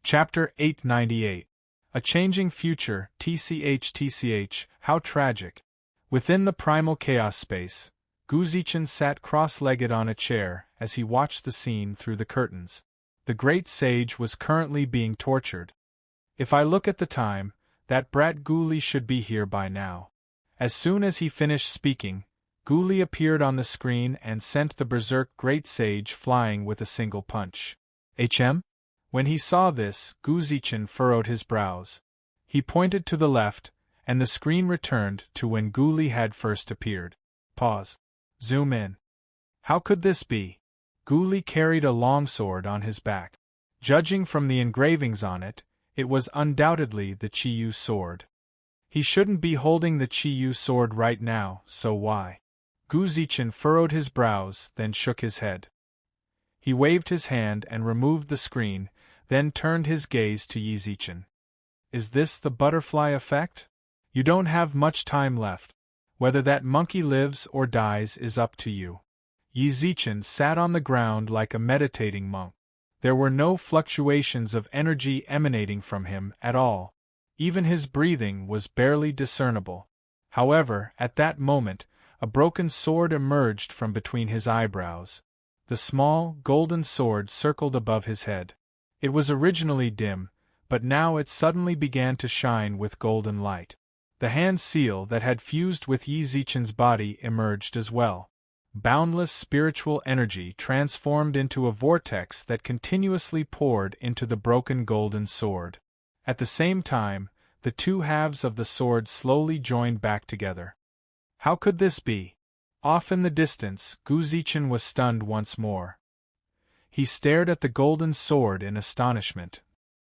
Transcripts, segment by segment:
Chapter 898. A Changing Future, TCH, how tragic. Within the primal chaos space, Guzichin sat cross-legged on a chair as he watched the scene through the curtains. The great sage was currently being tortured. If I look at the time, that brat Guli should be here by now. As soon as he finished speaking, Guli appeared on the screen and sent the berserk great sage flying with a single punch. HM? When he saw this, Guzichin furrowed his brows. He pointed to the left, and the screen returned to when Guli had first appeared. Pause. Zoom in. How could this be? Guli carried a longsword on his back. Judging from the engravings on it, it was undoubtedly the Chiyu sword. He shouldn't be holding the Chiyu sword right now, so why? Guzichin furrowed his brows, then shook his head. He waved his hand and removed the screen, then turned his gaze to Yizichin. Is this the butterfly effect? You don't have much time left. Whether that monkey lives or dies is up to you. Yizichin sat on the ground like a meditating monk. There were no fluctuations of energy emanating from him at all. Even his breathing was barely discernible. However, at that moment, a broken sword emerged from between his eyebrows. The small, golden sword circled above his head. It was originally dim, but now it suddenly began to shine with golden light. The hand seal that had fused with Yizichin's body emerged as well. Boundless spiritual energy transformed into a vortex that continuously poured into the broken golden sword. At the same time, the two halves of the sword slowly joined back together. How could this be? Off in the distance, Guzichin was stunned once more. He stared at the golden sword in astonishment.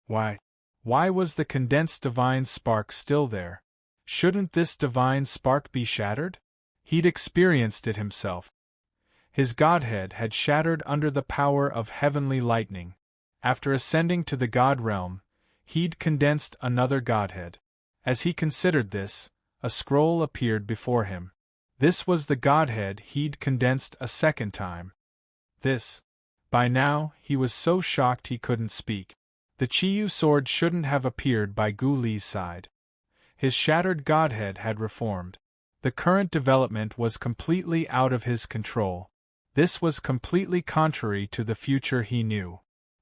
Why was the condensed divine spark still there? Shouldn't this divine spark be shattered? He'd experienced it himself. His godhead had shattered under the power of heavenly lightning. After ascending to the god realm, he'd condensed another godhead. As he considered this, a scroll appeared before him. This was the godhead he'd condensed a second time. By now, he was so shocked he couldn't speak. The Chiyu sword shouldn't have appeared by Guli's side. His shattered godhead had reformed. The current development was completely out of his control. This was completely contrary to the future he knew.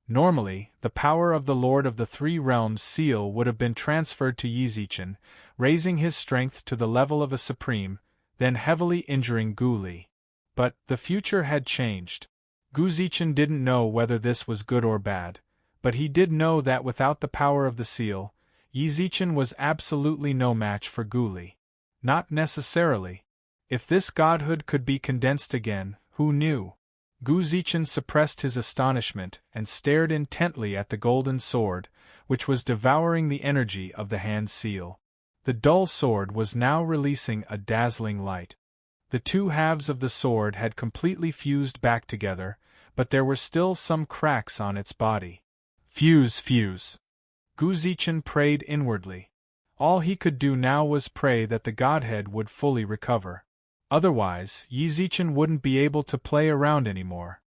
Normally, the power of the Lord of the Three Realms seal would have been transferred to Yizichin, raising his strength to the level of a supreme, then heavily injuring Guli. But the future had changed. Guzichin didn't know whether this was good or bad, but he did know that without the power of the seal, Yizichin was absolutely no match for Guli. Not necessarily. If this godhood could be condensed again, who knew? Guzichin suppressed his astonishment and stared intently at the golden sword, which was devouring the energy of the hand seal. The dull sword was now releasing a dazzling light. The two halves of the sword had completely fused back together, but there were still some cracks on its body. Fuse. Guzichin prayed inwardly. All he could do now was pray that the godhead would fully recover. Otherwise, Yizichin wouldn't be able to play around anymore.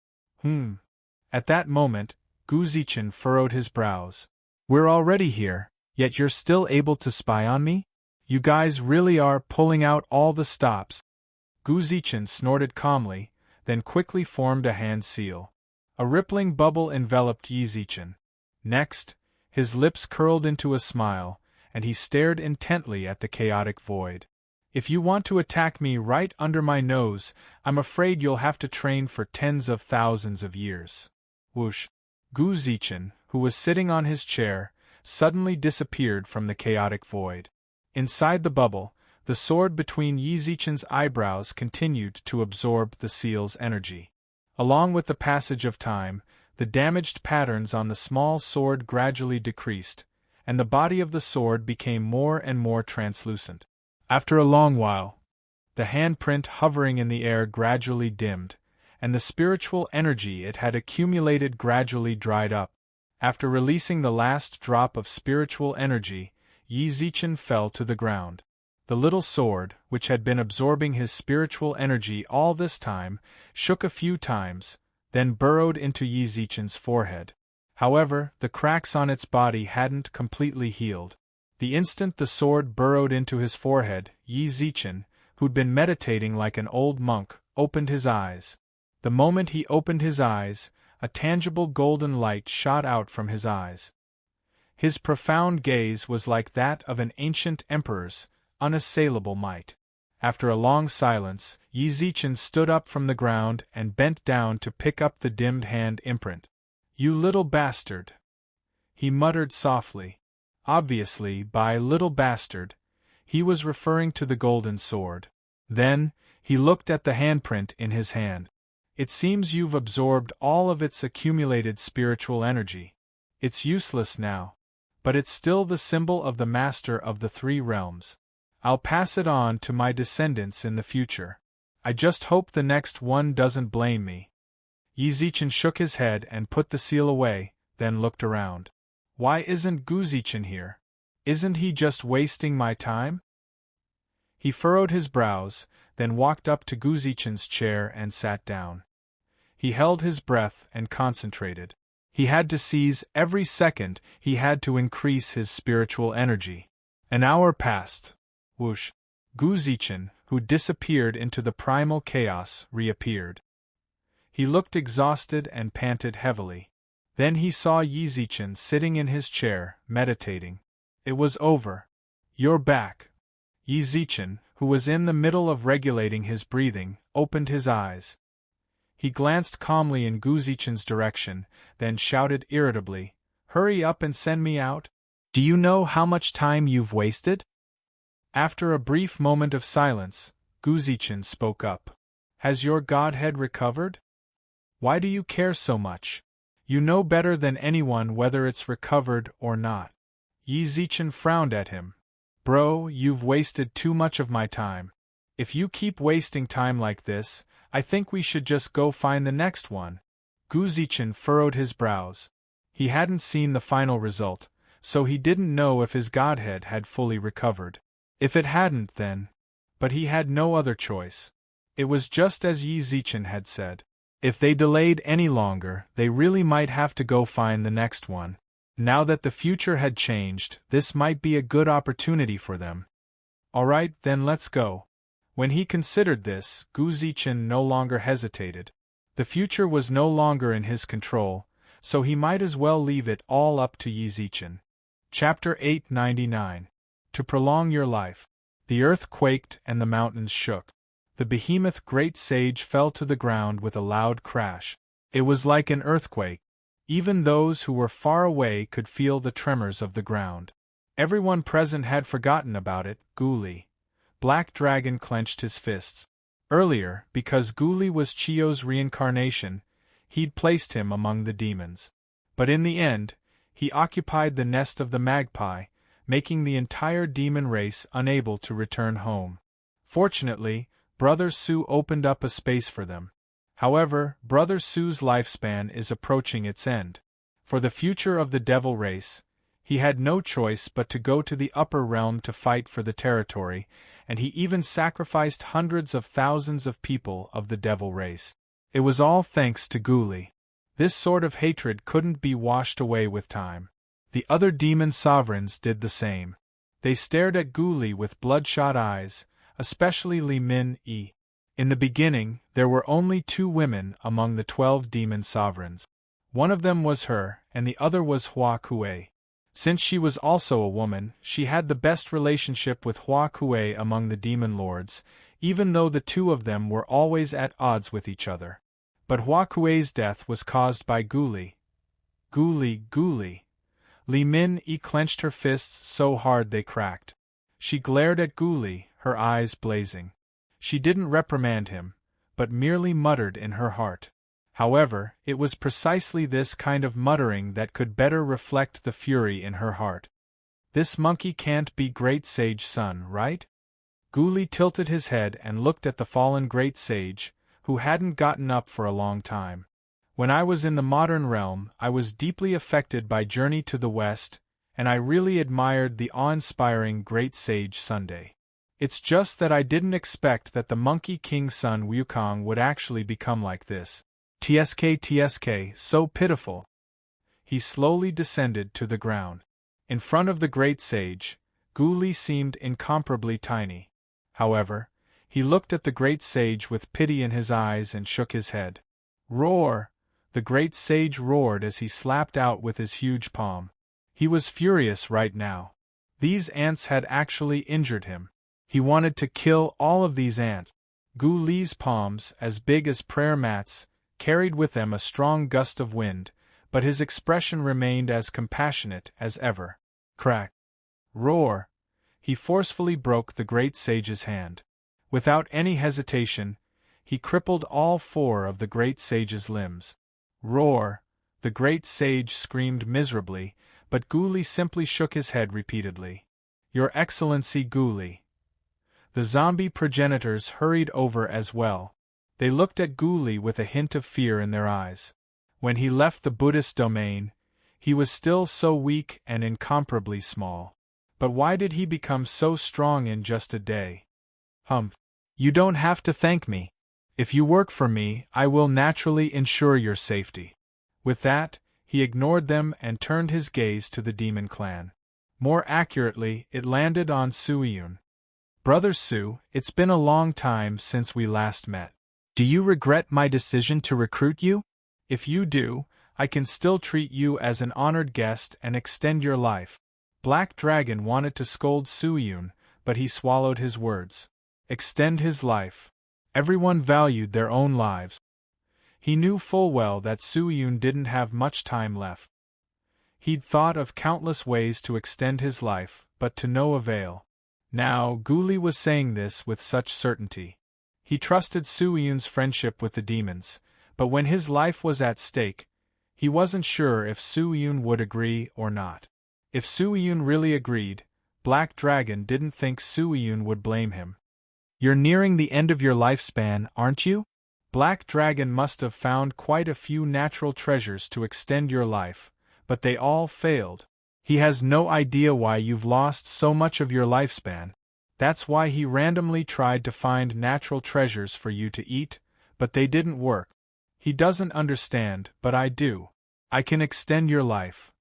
At that moment, Guzichin furrowed his brows. We're already here, yet you're still able to spy on me? You guys really are pulling out all the stops. Guzichin snorted calmly, then quickly formed a hand seal. A rippling bubble enveloped Yizichin. Next, his lips curled into a smile, and he stared intently at the chaotic void. If you want to attack me right under my nose, I'm afraid you'll have to train for tens of thousands of years. Whoosh! Guzichin, who was sitting on his chair, suddenly disappeared from the chaotic void. Inside the bubble, the sword between Yizichin's eyebrows continued to absorb the seal's energy. Along with the passage of time, the damaged patterns on the small sword gradually decreased, and the body of the sword became more and more translucent. After a long while, the handprint hovering in the air gradually dimmed, and the spiritual energy it had accumulated gradually dried up. After releasing the last drop of spiritual energy, Yizichin fell to the ground. The little sword, which had been absorbing his spiritual energy all this time, shook a few times, then burrowed into Yizichin's forehead. However, the cracks on its body hadn't completely healed. The instant the sword burrowed into his forehead, Yi Zichen, who'd been meditating like an old monk, opened his eyes. The moment he opened his eyes, a tangible golden light shot out from his eyes. His profound gaze was like that of an ancient emperor's, unassailable might. After a long silence, Yi Zichen stood up from the ground and bent down to pick up the dimmed hand imprint. "You little bastard," he muttered softly. Obviously, by little bastard, he was referring to the golden sword. Then, he looked at the handprint in his hand. "It seems you've absorbed all of its accumulated spiritual energy. It's useless now. But it's still the symbol of the master of the three realms. I'll pass it on to my descendants in the future. I just hope the next one doesn't blame me." Yi Zichen shook his head and put the seal away, then looked around. "Why isn't Gu Zichen here? Isn't he just wasting my time?" He furrowed his brows, then walked up to Gu Zichen's chair and sat down. He held his breath and concentrated. He had to seize every second, he had to increase his spiritual energy. An hour passed. Whoosh! Gu Zichen, who disappeared into the primal chaos, reappeared. He looked exhausted and panted heavily. Then he saw Yi Zichen sitting in his chair, meditating. "It was over. You're back." Yi Zichen, who was in the middle of regulating his breathing, opened his eyes. He glanced calmly in Gu Zichen's direction, then shouted irritably, "Hurry up and send me out! Do you know how much time you've wasted?" After a brief moment of silence, Gu Zichen spoke up. "Has your godhead recovered? Why do you care so much? You know better than anyone whether it's recovered or not." Yi Zichen frowned at him. "Bro, you've wasted too much of my time. If you keep wasting time like this, I think we should just go find the next one." Gu Zichen furrowed his brows. He hadn't seen the final result, so he didn't know if his godhead had fully recovered. If it hadn't, then. But he had no other choice. It was just as Yi Zichen had said. If they delayed any longer, they really might have to go find the next one. Now that the future had changed, this might be a good opportunity for them. "Alright, then let's go." When he considered this, Gu Zichen no longer hesitated. The future was no longer in his control, so he might as well leave it all up to Yi Zichen. Chapter 899. To prolong your life. The earth quaked and the mountains shook. The behemoth great sage fell to the ground with a loud crash. It was like an earthquake. Even those who were far away could feel the tremors of the ground. Everyone present had forgotten about it. Guli. Black Dragon clenched his fists. Earlier, because Guli was Chio's reincarnation, he'd placed him among the demons. But in the end, he occupied the nest of the magpie, making the entire demon race unable to return home. Fortunately, Brother Su opened up a space for them. However, Brother Su's lifespan is approaching its end. For the future of the devil race, he had no choice but to go to the upper realm to fight for the territory, and he even sacrificed hundreds of thousands of people of the devil race. It was all thanks to Guli. This sort of hatred couldn't be washed away with time. The other demon sovereigns did the same. They stared at Guli with bloodshot eyes, especially Li Min Yi. In the beginning, there were only 2 women among the 12 demon sovereigns. One of them was her, and the other was Hua Kuei. Since she was also a woman, she had the best relationship with Hua Kuei among the demon lords, even though the 2 of them were always at odds with each other. But Hua Kuei's death was caused by Guli. Guli. Li Min Yi clenched her fists so hard they cracked. She glared at Guli, her eyes blazing. She didn't reprimand him, but merely muttered in her heart. However, it was precisely this kind of muttering that could better reflect the fury in her heart. "This monkey can't be Great Sage Sun, right?" Guli tilted his head and looked at the fallen Great Sage, who hadn't gotten up for a long time. "When I was in the modern realm, I was deeply affected by Journey to the West, and I really admired the awe-inspiring Great Sage Sunday. It's just that I didn't expect that the Monkey King Sun Wukong would actually become like this. TSK, so pitiful." he slowly descended to the ground. In front of the great sage, Gu Li seemed incomparably tiny. However, he looked at the great sage with pity in his eyes and shook his head. Roar! The great sage roared as he slapped out with his huge palm. He was furious right now. These ants had actually injured him. He wanted to kill all of these ants. Gu Li's palms, as big as prayer mats, carried with them a strong gust of wind, but his expression remained as compassionate as ever. Crack! Roar! He forcefully broke the great sage's hand. Without any hesitation, he crippled all 4 of the great sage's limbs. Roar! The great sage screamed miserably, but Gu Li simply shook his head repeatedly. Your Excellency Gu Li. The zombie progenitors hurried over as well. They looked at Gu Li with a hint of fear in their eyes. When he left the Buddhist domain, he was still so weak and incomparably small. But why did he become so strong in just a day? Humph! You don't have to thank me. If you work for me, I will naturally ensure your safety. With that, he ignored them and turned his gaze to the demon clan. More accurately, it landed on Suiyun. Brother Su, it's been a long time since we last met. Do you regret my decision to recruit you? If you do, I can still treat you as an honored guest and extend your life. Black Dragon wanted to scold Suiyun, but he swallowed his words. Extend his life. Everyone valued their own lives. He knew full well that Suiyun didn't have much time left. He'd thought of countless ways to extend his life, but to no avail. Now, Gu Li was saying this with such certainty. He trusted Suiyun's friendship with the demons, but when his life was at stake, he wasn't sure if Suiyun would agree or not. If Suiyun really agreed, Black Dragon didn't think Suiyun would blame him. You're nearing the end of your lifespan, aren't you? Black Dragon must have found quite a few natural treasures to extend your life, but they all failed. He has no idea why you've lost so much of your lifespan. That's why he randomly tried to find natural treasures for you to eat, but they didn't work. He doesn't understand, but I do. I can extend your life.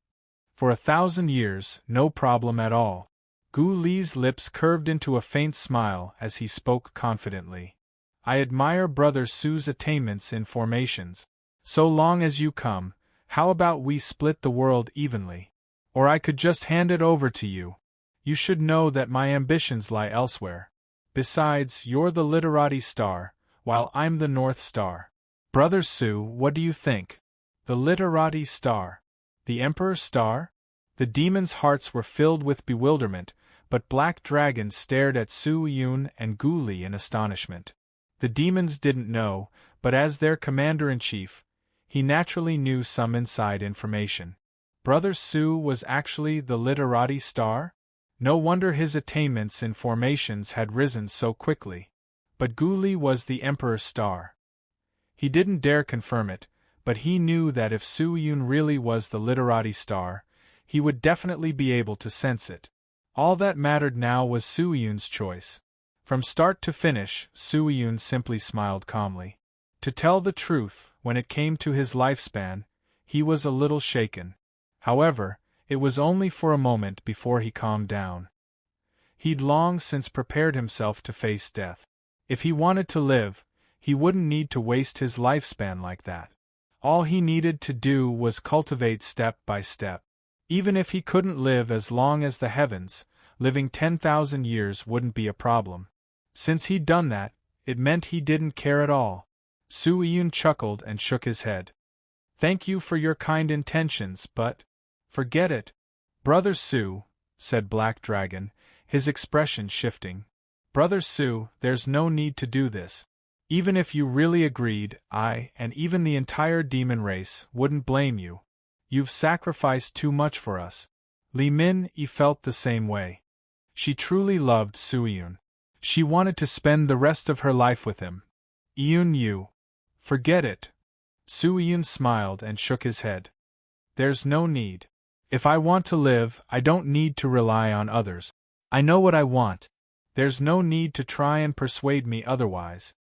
For 1,000 years, no problem at all. Gu Li's lips curved into a faint smile as he spoke confidently. I admire Brother Su's attainments in formations. So long as you come, how about we split the world evenly? Or I could just hand it over to you. You should know that my ambitions lie elsewhere. Besides, you're the literati star, while I'm the North Star. Brother Su, what do you think? The literati star? The Emperor Star? The demons' hearts were filled with bewilderment, but Black Dragon stared at Suiyun and Gu Li in astonishment. The demons didn't know, but as their commander-in-chief, he naturally knew some inside information. Brother Su was actually the literati star? No wonder his attainments in formations had risen so quickly. But Gu Li was the Emperor's star. He didn't dare confirm it, but he knew that if Suiyun really was the literati star, he would definitely be able to sense it. All that mattered now was Suiyun's choice. From start to finish, Suiyun simply smiled calmly. To tell the truth, when it came to his lifespan, he was a little shaken. However, it was only for a moment before he calmed down. He'd long since prepared himself to face death. If he wanted to live, he wouldn't need to waste his lifespan like that. All he needed to do was cultivate step by step. Even if he couldn't live as long as the heavens, living 10,000 years wouldn't be a problem. Since he'd done that, it meant he didn't care at all. Suiyun chuckled and shook his head. Thank you for your kind intentions, but forget it. Brother Su, said Black Dragon, his expression shifting. Brother Su, there's no need to do this. Even if you really agreed, I, and even the entire demon race, wouldn't blame you. You've sacrificed too much for us. Li Min-yi felt the same way. She truly loved Suiyun. She wanted to spend the rest of her life with him. Yu, forget it. Suiyun smiled and shook his head. There's no need. If I want to live, I don't need to rely on others. I know what I want. There's no need to try and persuade me otherwise.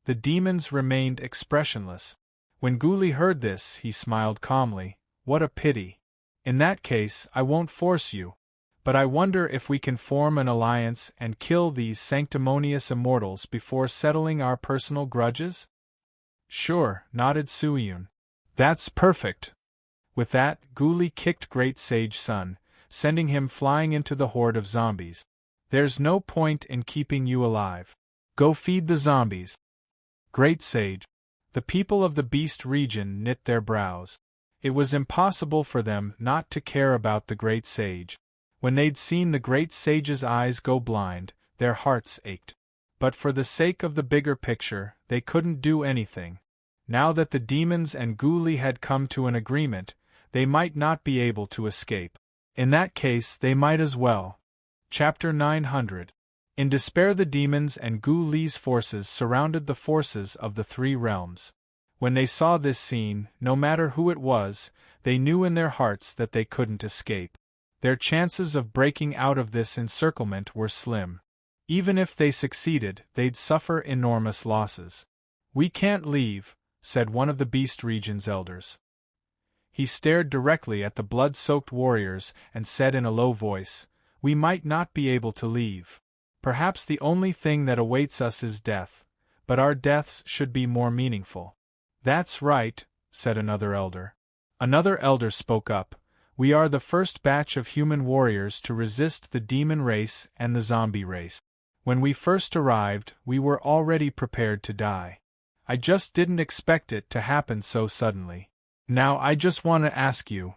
The demons remained expressionless. When Gu Li heard this, he smiled calmly. What a pity. In that case, I won't force you. But I wonder if we can form an alliance and kill these sanctimonious immortals before settling our personal grudges? Sure, nodded Suiyun. That's perfect. With that, Guli kicked Great Sage Sun, sending him flying into the horde of zombies. There's no point in keeping you alive. Go feed the zombies. Great Sage. The people of the Beast region knit their brows. It was impossible for them not to care about the Great Sage. When they'd seen the Great Sage's eyes go blind, their hearts ached. But for the sake of the bigger picture, they couldn't do anything. Now that the demons and Guli had come to an agreement, they might not be able to escape. In that case, they might as well. Chapter 900. In despair, the demons and Guli's forces surrounded the forces of the three realms. When they saw this scene, no matter who it was, they knew in their hearts that they couldn't escape. Their chances of breaking out of this encirclement were slim. Even if they succeeded, they'd suffer enormous losses. We can't leave, said one of the Beast Region's elders. He stared directly at the blood-soaked warriors and said in a low voice, "We might not be able to leave. Perhaps the only thing that awaits us is death, but our deaths should be more meaningful." That's right, said another elder. Another elder spoke up. We are the first batch of human warriors to resist the demon race and the zombie race. When we first arrived, we were already prepared to die. I just didn't expect it to happen so suddenly. Now I just want to ask you,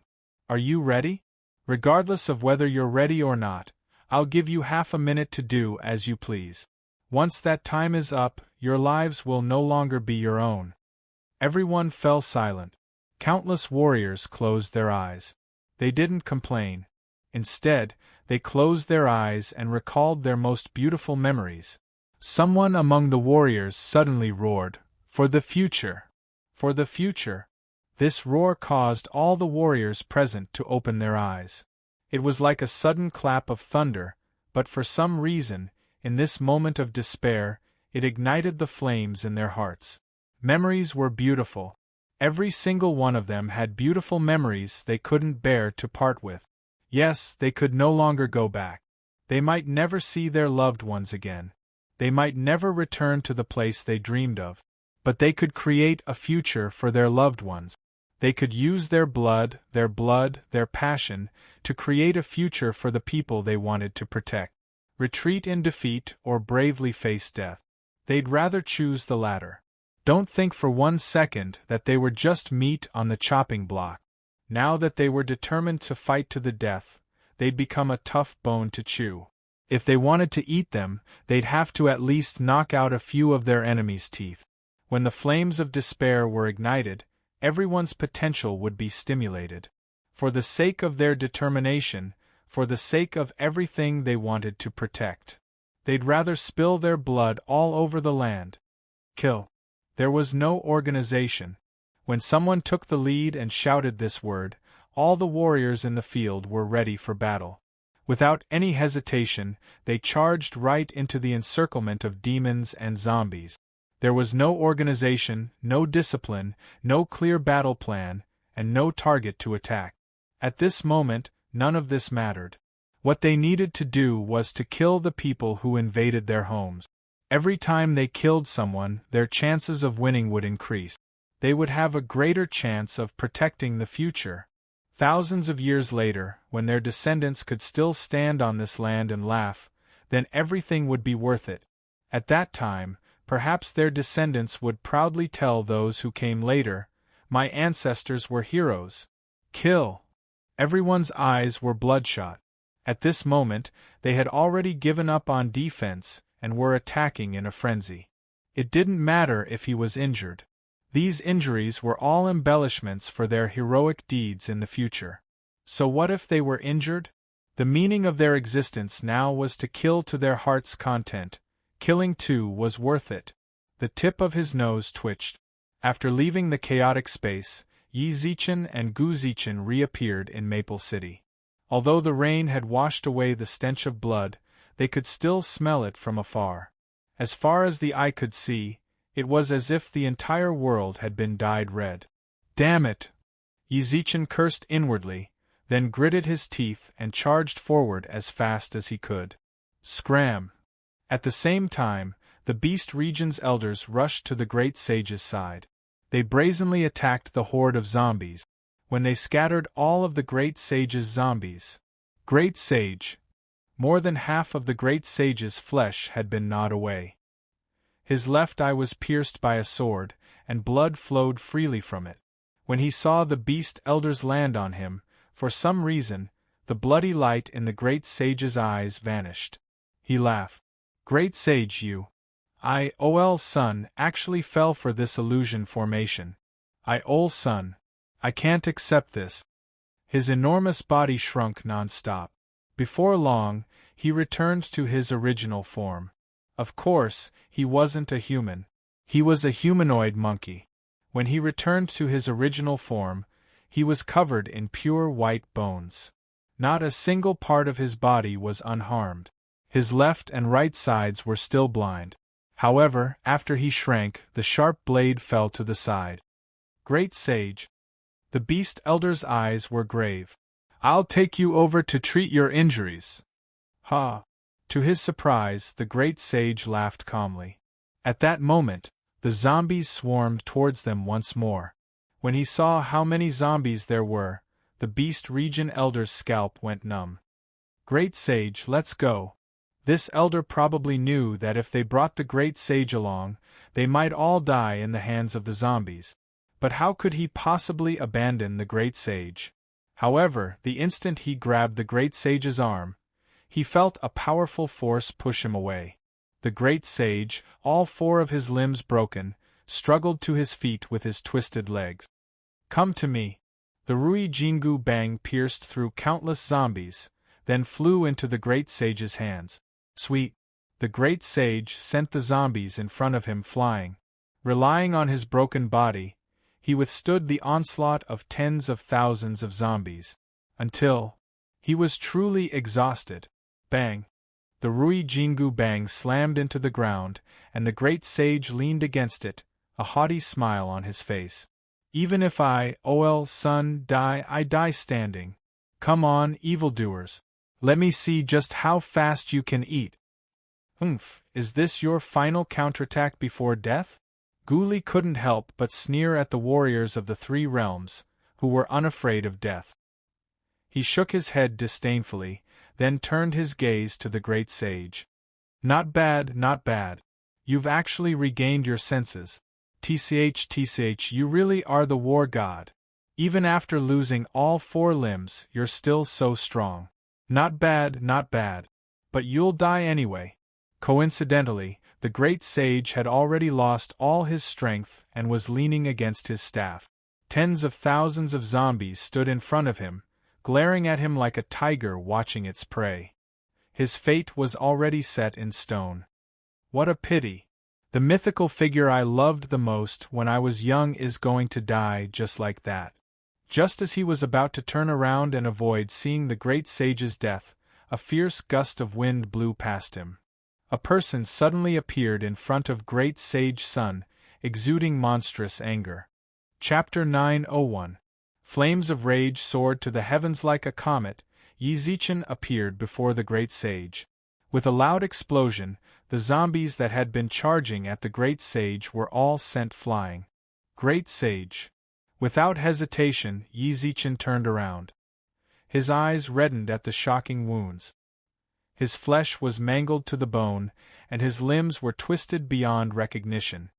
are you ready? Regardless of whether you're ready or not, I'll give you half a minute to do as you please. Once that time is up, your lives will no longer be your own. Everyone fell silent. Countless warriors closed their eyes. They didn't complain. Instead, they closed their eyes and recalled their most beautiful memories. Someone among the warriors suddenly roared, "For the future! For the future!" This roar caused all the warriors present to open their eyes. It was like a sudden clap of thunder, but for some reason, in this moment of despair, it ignited the flames in their hearts. Memories were beautiful. Every single one of them had beautiful memories they couldn't bear to part with. Yes, they could no longer go back. They might never see their loved ones again. They might never return to the place they dreamed of. But they could create a future for their loved ones. They could use their blood, their passion, to create a future for the people they wanted to protect. Retreat in defeat or bravely face death. They'd rather choose the latter. Don't think for 1 second that they were just meat on the chopping block. Now that they were determined to fight to the death, they'd become a tough bone to chew. If they wanted to eat them, they'd have to at least knock out a few of their enemies' teeth. When the flames of despair were ignited, everyone's potential would be stimulated. For the sake of their determination, for the sake of everything they wanted to protect, they'd rather spill their blood all over the land. Kill. There was no organization. When someone took the lead and shouted this word, all the warriors in the field were ready for battle. Without any hesitation, they charged right into the encirclement of demons and zombies. There was no organization, no discipline, no clear battle plan, and no target to attack. At this moment, none of this mattered. What they needed to do was to kill the people who invaded their homes. Every time they killed someone, their chances of winning would increase. They would have a greater chance of protecting the future. Thousands of years later, when their descendants could still stand on this land and laugh, then everything would be worth it. At that time, perhaps their descendants would proudly tell those who came later, "My ancestors were heroes." Kill! Everyone's eyes were bloodshot. At this moment, they had already given up on defense and were attacking in a frenzy. It didn't matter if he was injured. These injuries were all embellishments for their heroic deeds in the future. So what if they were injured? The meaning of their existence now was to kill to their heart's content. Killing too was worth it. The tip of his nose twitched. After leaving the chaotic space, Yi Zichen and Gu Zichen reappeared in Maple City. Although the rain had washed away the stench of blood, they could still smell it from afar. As far as the eye could see, it was as if the entire world had been dyed red. Damn it! Yi cursed inwardly, then gritted his teeth and charged forward as fast as he could. Scram! At the same time, the Beast Region's elders rushed to the Great Sage's side. They brazenly attacked the horde of zombies. When they scattered all of the Great Sage's zombies. Great Sage! More than half of the Great Sage's flesh had been gnawed away. His left eye was pierced by a sword, and blood flowed freely from it. When he saw the Beast Elders land on him, for some reason, the bloody light in the Great Sage's eyes vanished. He laughed. Great Sage, son, actually fell for this illusion formation. Son. I can't accept this. His enormous body shrunk non-stop. Before long, he returned to his original form. Of course, he wasn't a human. He was a humanoid monkey. When he returned to his original form, he was covered in pure white bones. Not a single part of his body was unharmed. His left and right sides were still blind. However, after he shrank, the sharp blade fell to the side. Great Sage. The Beast Elder's eyes were grave. I'll take you over to treat your injuries. Ha! To his surprise, the Great Sage laughed calmly. At that moment, the zombies swarmed towards them once more. When he saw how many zombies there were, the Beast Region Elder's scalp went numb. Great Sage, let's go. This elder probably knew that if they brought the Great Sage along, they might all die in the hands of the zombies. But how could he possibly abandon the Great Sage? However, the instant he grabbed the Great Sage's arm, he felt a powerful force push him away. The Great Sage, all four of his limbs broken, struggled to his feet with his twisted legs. Come to me. The Rui Jingu Bang pierced through countless zombies, then flew into the Great Sage's hands. Sweet. The Great Sage sent the zombies in front of him flying. Relying on his broken body, he withstood the onslaught of tens of thousands of zombies. Until he was truly exhausted. Bang! The Rui Jingu Bang slammed into the ground, and the Great Sage leaned against it, a haughty smile on his face. Even if son, die, I die standing. Come on, evildoers. Let me see just how fast you can eat. Is this your final counterattack before death? Ghoulie couldn't help but sneer at the warriors of the three realms, who were unafraid of death. He shook his head disdainfully, then turned his gaze to the Great Sage. Not bad, not bad. You've actually regained your senses. TCH, you really are the war god. Even after losing all four limbs, you're still so strong. Not bad, not bad. But you'll die anyway. Coincidentally, the Great Sage had already lost all his strength and was leaning against his staff. Tens of thousands of zombies stood in front of him, glaring at him like a tiger watching its prey. His fate was already set in stone. What a pity. The mythical figure I loved the most when I was young is going to die just like that. Just as he was about to turn around and avoid seeing the Great Sage's death, a fierce gust of wind blew past him. A person suddenly appeared in front of Great Sage Sun, exuding monstrous anger. Chapter 901. Flames of rage soared to the heavens like a comet. Yi appeared before the Great Sage. With a loud explosion, the zombies that had been charging at the Great Sage were all sent flying. Great Sage. Without hesitation, Yi turned around. His eyes reddened at the shocking wounds. His flesh was mangled to the bone, and his limbs were twisted beyond recognition.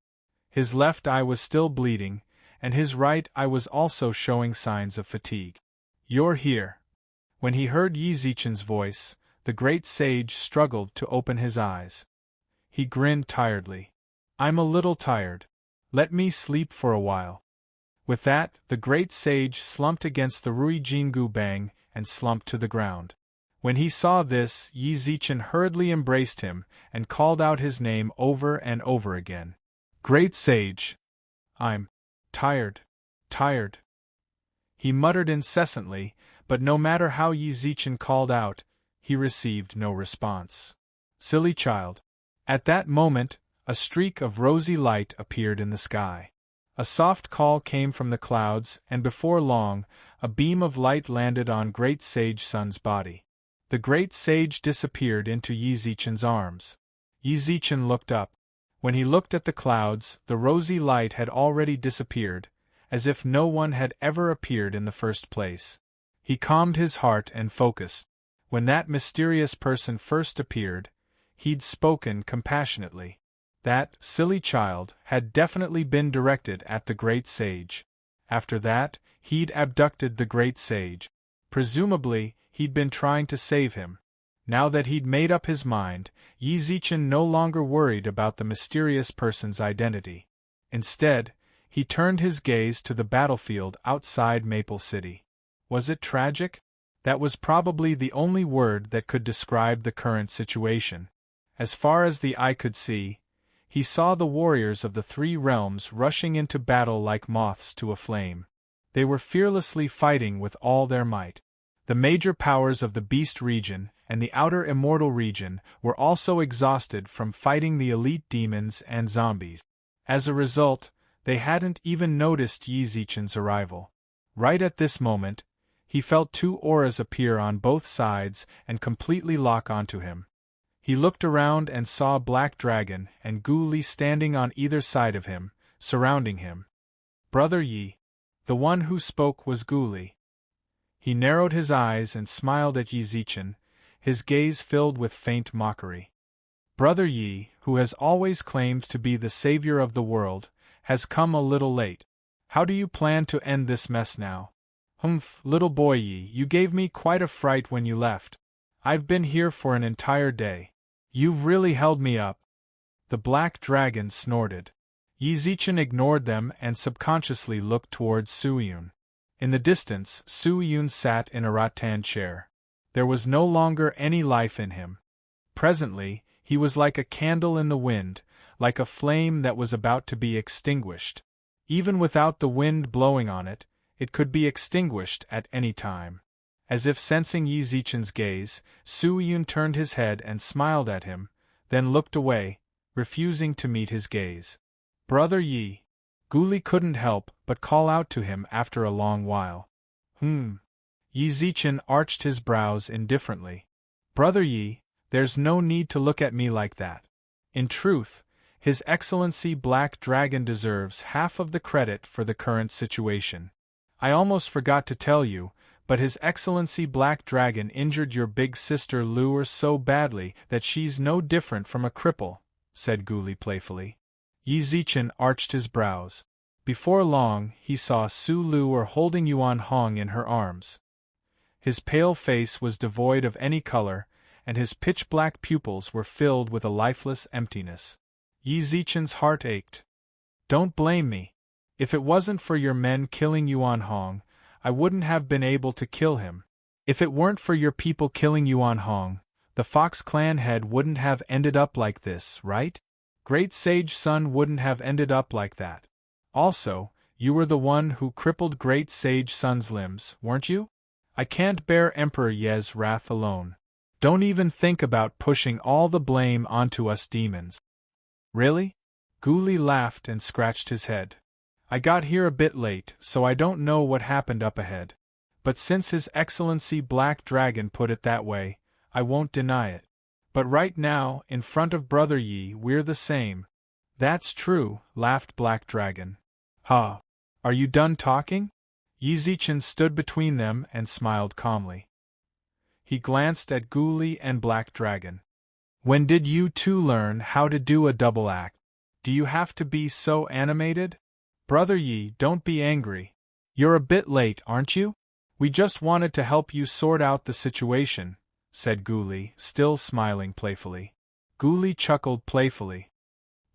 His left eye was still bleeding, and his right eye was also showing signs of fatigue. You're here. When he heard Yi voice, the Great Sage struggled to open his eyes. He grinned tiredly. I'm a little tired. Let me sleep for a while. With that, the Great Sage slumped against the Rui Jingu Bang and slumped to the ground. When he saw this, Yi hurriedly embraced him and called out his name over and over again. Great Sage! I'm tired. He muttered incessantly, but no matter how Yi called out, he received no response. Silly child. At that moment, a streak of rosy light appeared in the sky. A soft call came from the clouds, and before long, a beam of light landed on Great Sage Sun's body. The Great Sage disappeared into Yi Zichen's arms. Yi Zichen looked up. When he looked at the clouds, the rosy light had already disappeared, as if no one had ever appeared in the first place. He calmed his heart and focused. When that mysterious person first appeared, he'd spoken compassionately. That silly child had definitely been directed at the Great Sage. After that, he'd abducted the Great Sage. Presumably, he'd been trying to save him. Now that he'd made up his mind, Yi Zichen no longer worried about the mysterious person's identity. Instead, he turned his gaze to the battlefield outside Maple City. Was it tragic? That was probably the only word that could describe the current situation. As far as the eye could see, he saw the warriors of the three realms rushing into battle like moths to a flame. They were fearlessly fighting with all their might. The major powers of the Beast region and the Outer Immortal region were also exhausted from fighting the elite demons and zombies. As a result, they hadn't even noticed Yi Zichen's arrival. Right at this moment, he felt two auras appear on both sides and completely lock onto him. He looked around and saw Black Dragon and Gu Li standing on either side of him, surrounding him. Brother Yi. The one who spoke was Gu Li. He narrowed his eyes and smiled at Yi Zichen, his gaze filled with faint mockery. Brother Yi, who has always claimed to be the savior of the world, has come a little late. How do you plan to end this mess now? Humph, little boy Yi, you gave me quite a fright when you left. I've been here for an entire day. You've really held me up. The Black Dragon snorted. Yi Zichen ignored them and subconsciously looked towards Su Yun. In the distance, Su Yun sat in a rattan chair. There was no longer any life in him. Presently, he was like a candle in the wind, like a flame that was about to be extinguished. Even without the wind blowing on it, it could be extinguished at any time. As if sensing Yi Zichen's gaze, Su Yun turned his head and smiled at him, then looked away, refusing to meet his gaze. Brother Yi. Gu Li couldn't help but call out to him after a long while. Yi Zichen arched his brows indifferently. Brother Yi, there's no need to look at me like that. In truth, His Excellency Black Dragon deserves half of the credit for the current situation. I almost forgot to tell you, but His Excellency Black Dragon injured your big sister Luer so badly that she's no different from a cripple, said Gu Li playfully. Yi Zichen arched his brows. Before long, he saw Su Luer holding Yuan Hong in her arms. His pale face was devoid of any color, and his pitch-black pupils were filled with a lifeless emptiness. Yi Zichen's heart ached. Don't blame me. If it wasn't for your men killing Yuan Hong, I wouldn't have been able to kill him. If it weren't for your people killing Yuan Hong, the Fox clan head wouldn't have ended up like this, right? Great Sage Sun wouldn't have ended up like that. Also, you were the one who crippled Great Sage Sun's limbs, weren't you? I can't bear Emperor Ye's wrath alone. Don't even think about pushing all the blame onto us demons. Really? Gu Li laughed and scratched his head. I got here a bit late, so I don't know what happened up ahead. But since His Excellency Black Dragon put it that way, I won't deny it. But right now, in front of Brother Yi, we're the same. That's true, laughed Black Dragon. Ha! Are you done talking? Yi Zichen stood between them and smiled calmly. He glanced at Gu Li and Black Dragon. When did you two learn how to do a double act? Do you have to be so animated? Brother Yi, don't be angry. You're a bit late, aren't you? We just wanted to help you sort out the situation, said Gu Li, still smiling playfully. Gu Li chuckled playfully.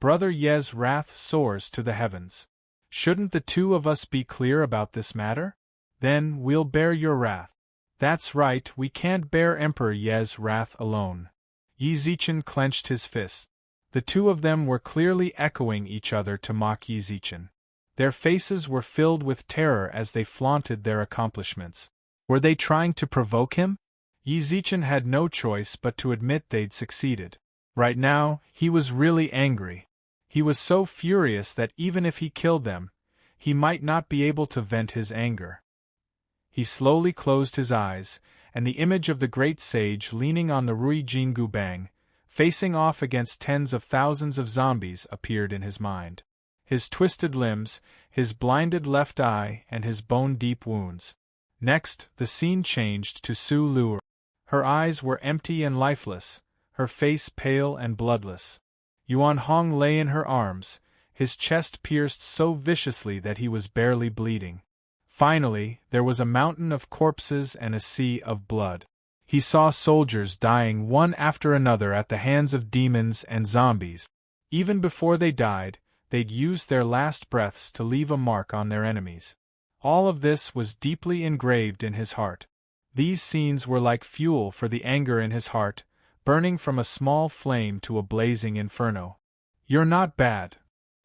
Brother Ye's wrath soars to the heavens. Shouldn't the two of us be clear about this matter? Then we'll bear your wrath. That's right, we can't bear Emperor Ye's wrath alone. Yi Zichen clenched his fists. The two of them were clearly echoing each other to mock Yi Zichen. Their faces were filled with terror as they flaunted their accomplishments. Were they trying to provoke him? Yi Zichen had no choice but to admit they'd succeeded. Right now, he was really angry. He was so furious that even if he killed them, he might not be able to vent his anger. He slowly closed his eyes, and the image of the great sage leaning on the Rui Jingu Bang, facing off against tens of thousands of zombies, appeared in his mind. His twisted limbs, his blinded left eye, and his bone-deep wounds. Next, the scene changed to Su Lu. Her eyes were empty and lifeless, her face pale and bloodless. Yuan Hong lay in her arms, his chest pierced so viciously that he was barely bleeding. Finally, there was a mountain of corpses and a sea of blood. He saw soldiers dying one after another at the hands of demons and zombies. Even before they died, they'd used their last breaths to leave a mark on their enemies. All of this was deeply engraved in his heart. These scenes were like fuel for the anger in his heart, burning from a small flame to a blazing inferno. "You're not bad."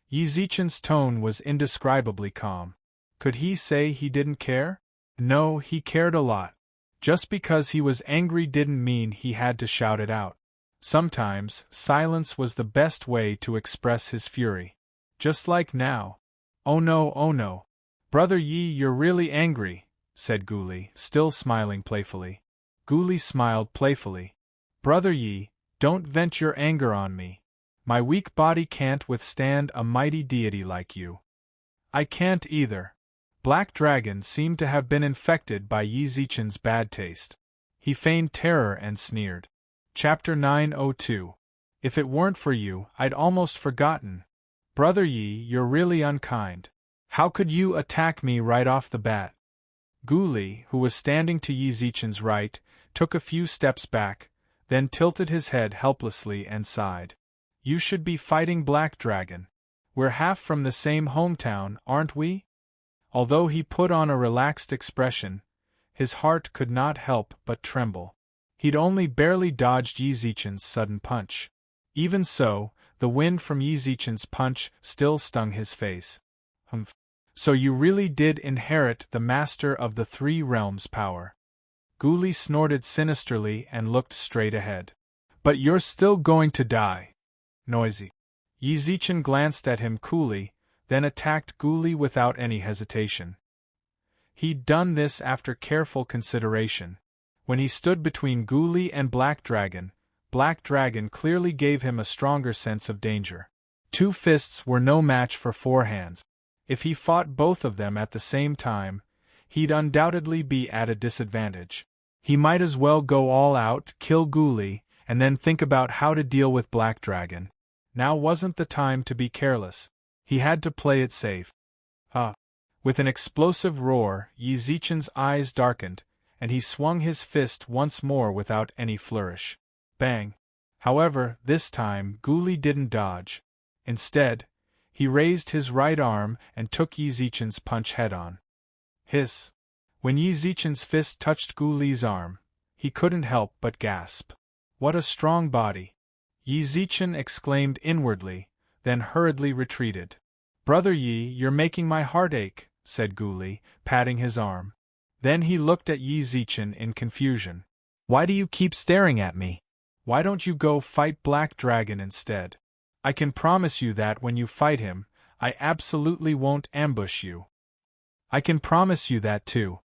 Yi Zichen's tone was indescribably calm. Could he say he didn't care? No, he cared a lot. Just because he was angry didn't mean he had to shout it out. Sometimes, silence was the best way to express his fury. Just like now. "Oh no, oh no. Brother Yi, you're really angry," said Guli, still smiling playfully. Guli smiled playfully. "Brother Yi, don't vent your anger on me. My weak body can't withstand a mighty deity like you." "I can't either." Black Dragon seemed to have been infected by Yi Zichen's bad taste. He feigned terror and sneered. Chapter 902. "If it weren't for you, I'd almost forgotten. Brother Yi, you're really unkind. How could you attack me right off the bat?" Guli, who was standing to Yi Zichen's right, took a few steps back, then tilted his head helplessly and sighed. "You should be fighting Black Dragon. We're half from the same hometown, aren't we?" Although he put on a relaxed expression, his heart could not help but tremble. He'd only barely dodged Yi Zichen's sudden punch. Even so, the wind from Yi Zichen's punch still stung his face. "Humph. So you really did inherit the Master of the Three Realms power." Guli snorted sinisterly and looked straight ahead. "But you're still going to die." Noisy. Yi Zichen glanced at him coolly, then attacked Guli without any hesitation. He'd done this after careful consideration. When he stood between Guli and Black Dragon clearly gave him a stronger sense of danger. 2 fists were no match for 4 hands. If he fought both of them at the same time, he'd undoubtedly be at a disadvantage. He might as well go all out, kill Guli, and then think about how to deal with Black Dragon. Now wasn't the time to be careless. He had to play it safe. With an explosive roar, Yi Zichen's eyes darkened, and he swung his fist once more without any flourish. Bang! However, this time, Guli didn't dodge. Instead, he raised his right arm and took Yi Zichen's punch head-on. Hiss! When Yi Zichen's fist touched Guli's arm, he couldn't help but gasp. "What a strong body!" Yi Zichen exclaimed inwardly, then hurriedly retreated. "Brother Yi, you're making my heart ache," said Guli, patting his arm. Then he looked at Yi Zichen in confusion. "Why do you keep staring at me? Why don't you go fight Black Dragon instead? I can promise you that when you fight him, I absolutely won't ambush you." "I can promise you that too."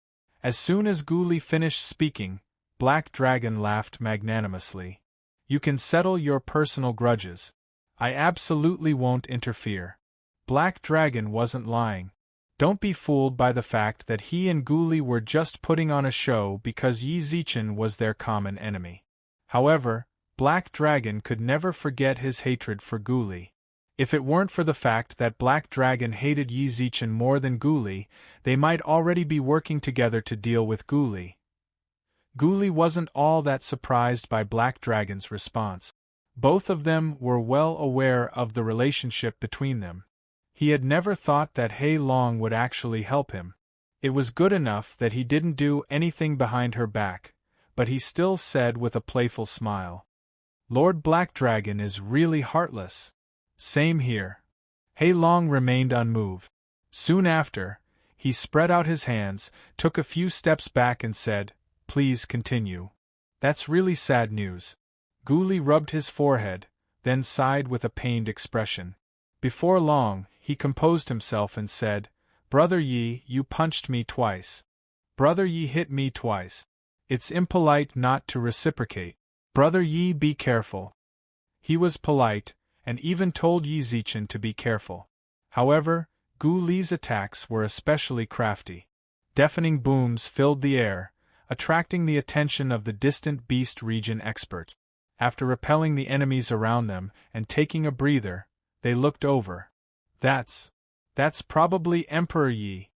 As soon as Guli finished speaking, Black Dragon laughed magnanimously. "You can settle your personal grudges. I absolutely won't interfere." Black Dragon wasn't lying. Don't be fooled by the fact that he and Guli were just putting on a show because Yi Zichen was their common enemy. However, Black Dragon could never forget his hatred for Guli. If it weren't for the fact that Black Dragon hated Yi Zichen more than Guli, they might already be working together to deal with Guli. Guli wasn't all that surprised by Black Dragon's response. Both of them were well aware of the relationship between them. He had never thought that Hei Long would actually help him. It was good enough that he didn't do anything behind her back, but he still said with a playful smile, "Lord Black Dragon is really heartless." "Same here." Hei Long remained unmoved. Soon after, he spread out his hands, took a few steps back and said, "Please continue." "That's really sad news." Guli rubbed his forehead, then sighed with a pained expression. Before long, he composed himself and said, Brother Yi, you punched me twice. Brother Yi hit me twice. It's impolite not to reciprocate. Brother Yi, be careful. He was polite, and even told Yi Zichen to be careful. However, Gu Li's attacks were especially crafty. Deafening booms filled the air, attracting the attention of the distant beast region experts. After repelling the enemies around them and taking a breather, they looked over. That's probably Emperor Yi.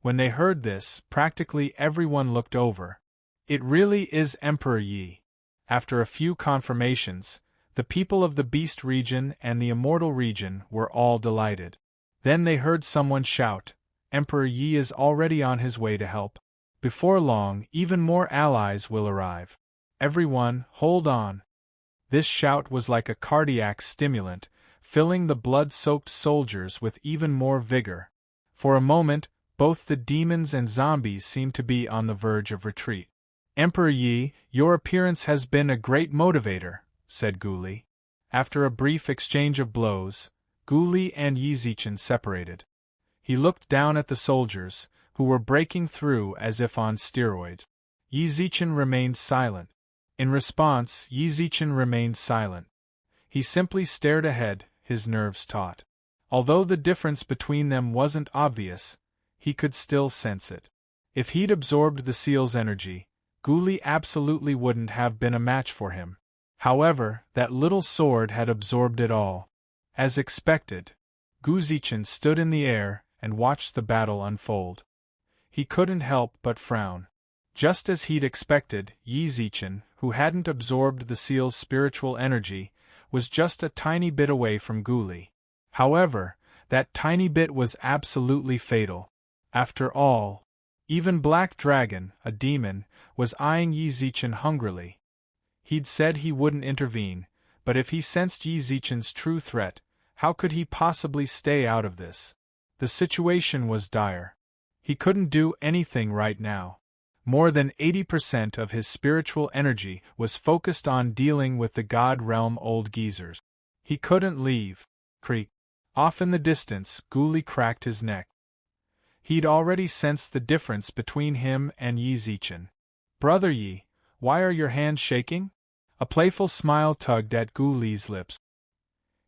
When they heard this, practically everyone looked over. It really is Emperor Yi. After a few confirmations, the people of the Beast region and the Immortal region were all delighted. Then they heard someone shout, Emperor Yi is already on his way to help. Before long, even more allies will arrive. Everyone, hold on. This shout was like a cardiac stimulant, filling the blood-soaked soldiers with even more vigor. For a moment, both the demons and zombies seemed to be on the verge of retreat. Emperor Yi, your appearance has been a great motivator, said Gu Li. After a brief exchange of blows, Gu Li and Yi Zichen separated. He looked down at the soldiers, who were breaking through as if on steroids. Yi Zichen remained silent. In response, Yi Zichen remained silent. He simply stared ahead, his nerves taut. Although the difference between them wasn't obvious, he could still sense it. If he'd absorbed the seal's energy, Gu Li absolutely wouldn't have been a match for him. However, that little sword had absorbed it all. As expected, Gu Zichen stood in the air and watched the battle unfold. He couldn't help but frown. Just as he'd expected, Yi Zichen, who hadn't absorbed the seal's spiritual energy, was just a tiny bit away from Gu Li. However, that tiny bit was absolutely fatal. After all, even Black Dragon, a demon, was eyeing Yi Zichen hungrily. He'd said he wouldn't intervene, but if he sensed Yi Zichen's true threat, how could he possibly stay out of this? The situation was dire. He couldn't do anything right now. More than 80% of his spiritual energy was focused on dealing with the God Realm old geezers. He couldn't leave. Creak. Off in the distance, Gu Li cracked his neck. He'd already sensed the difference between him and Yi Zichen. Brother Yi, why are your hands shaking? A playful smile tugged at Gu Li's lips.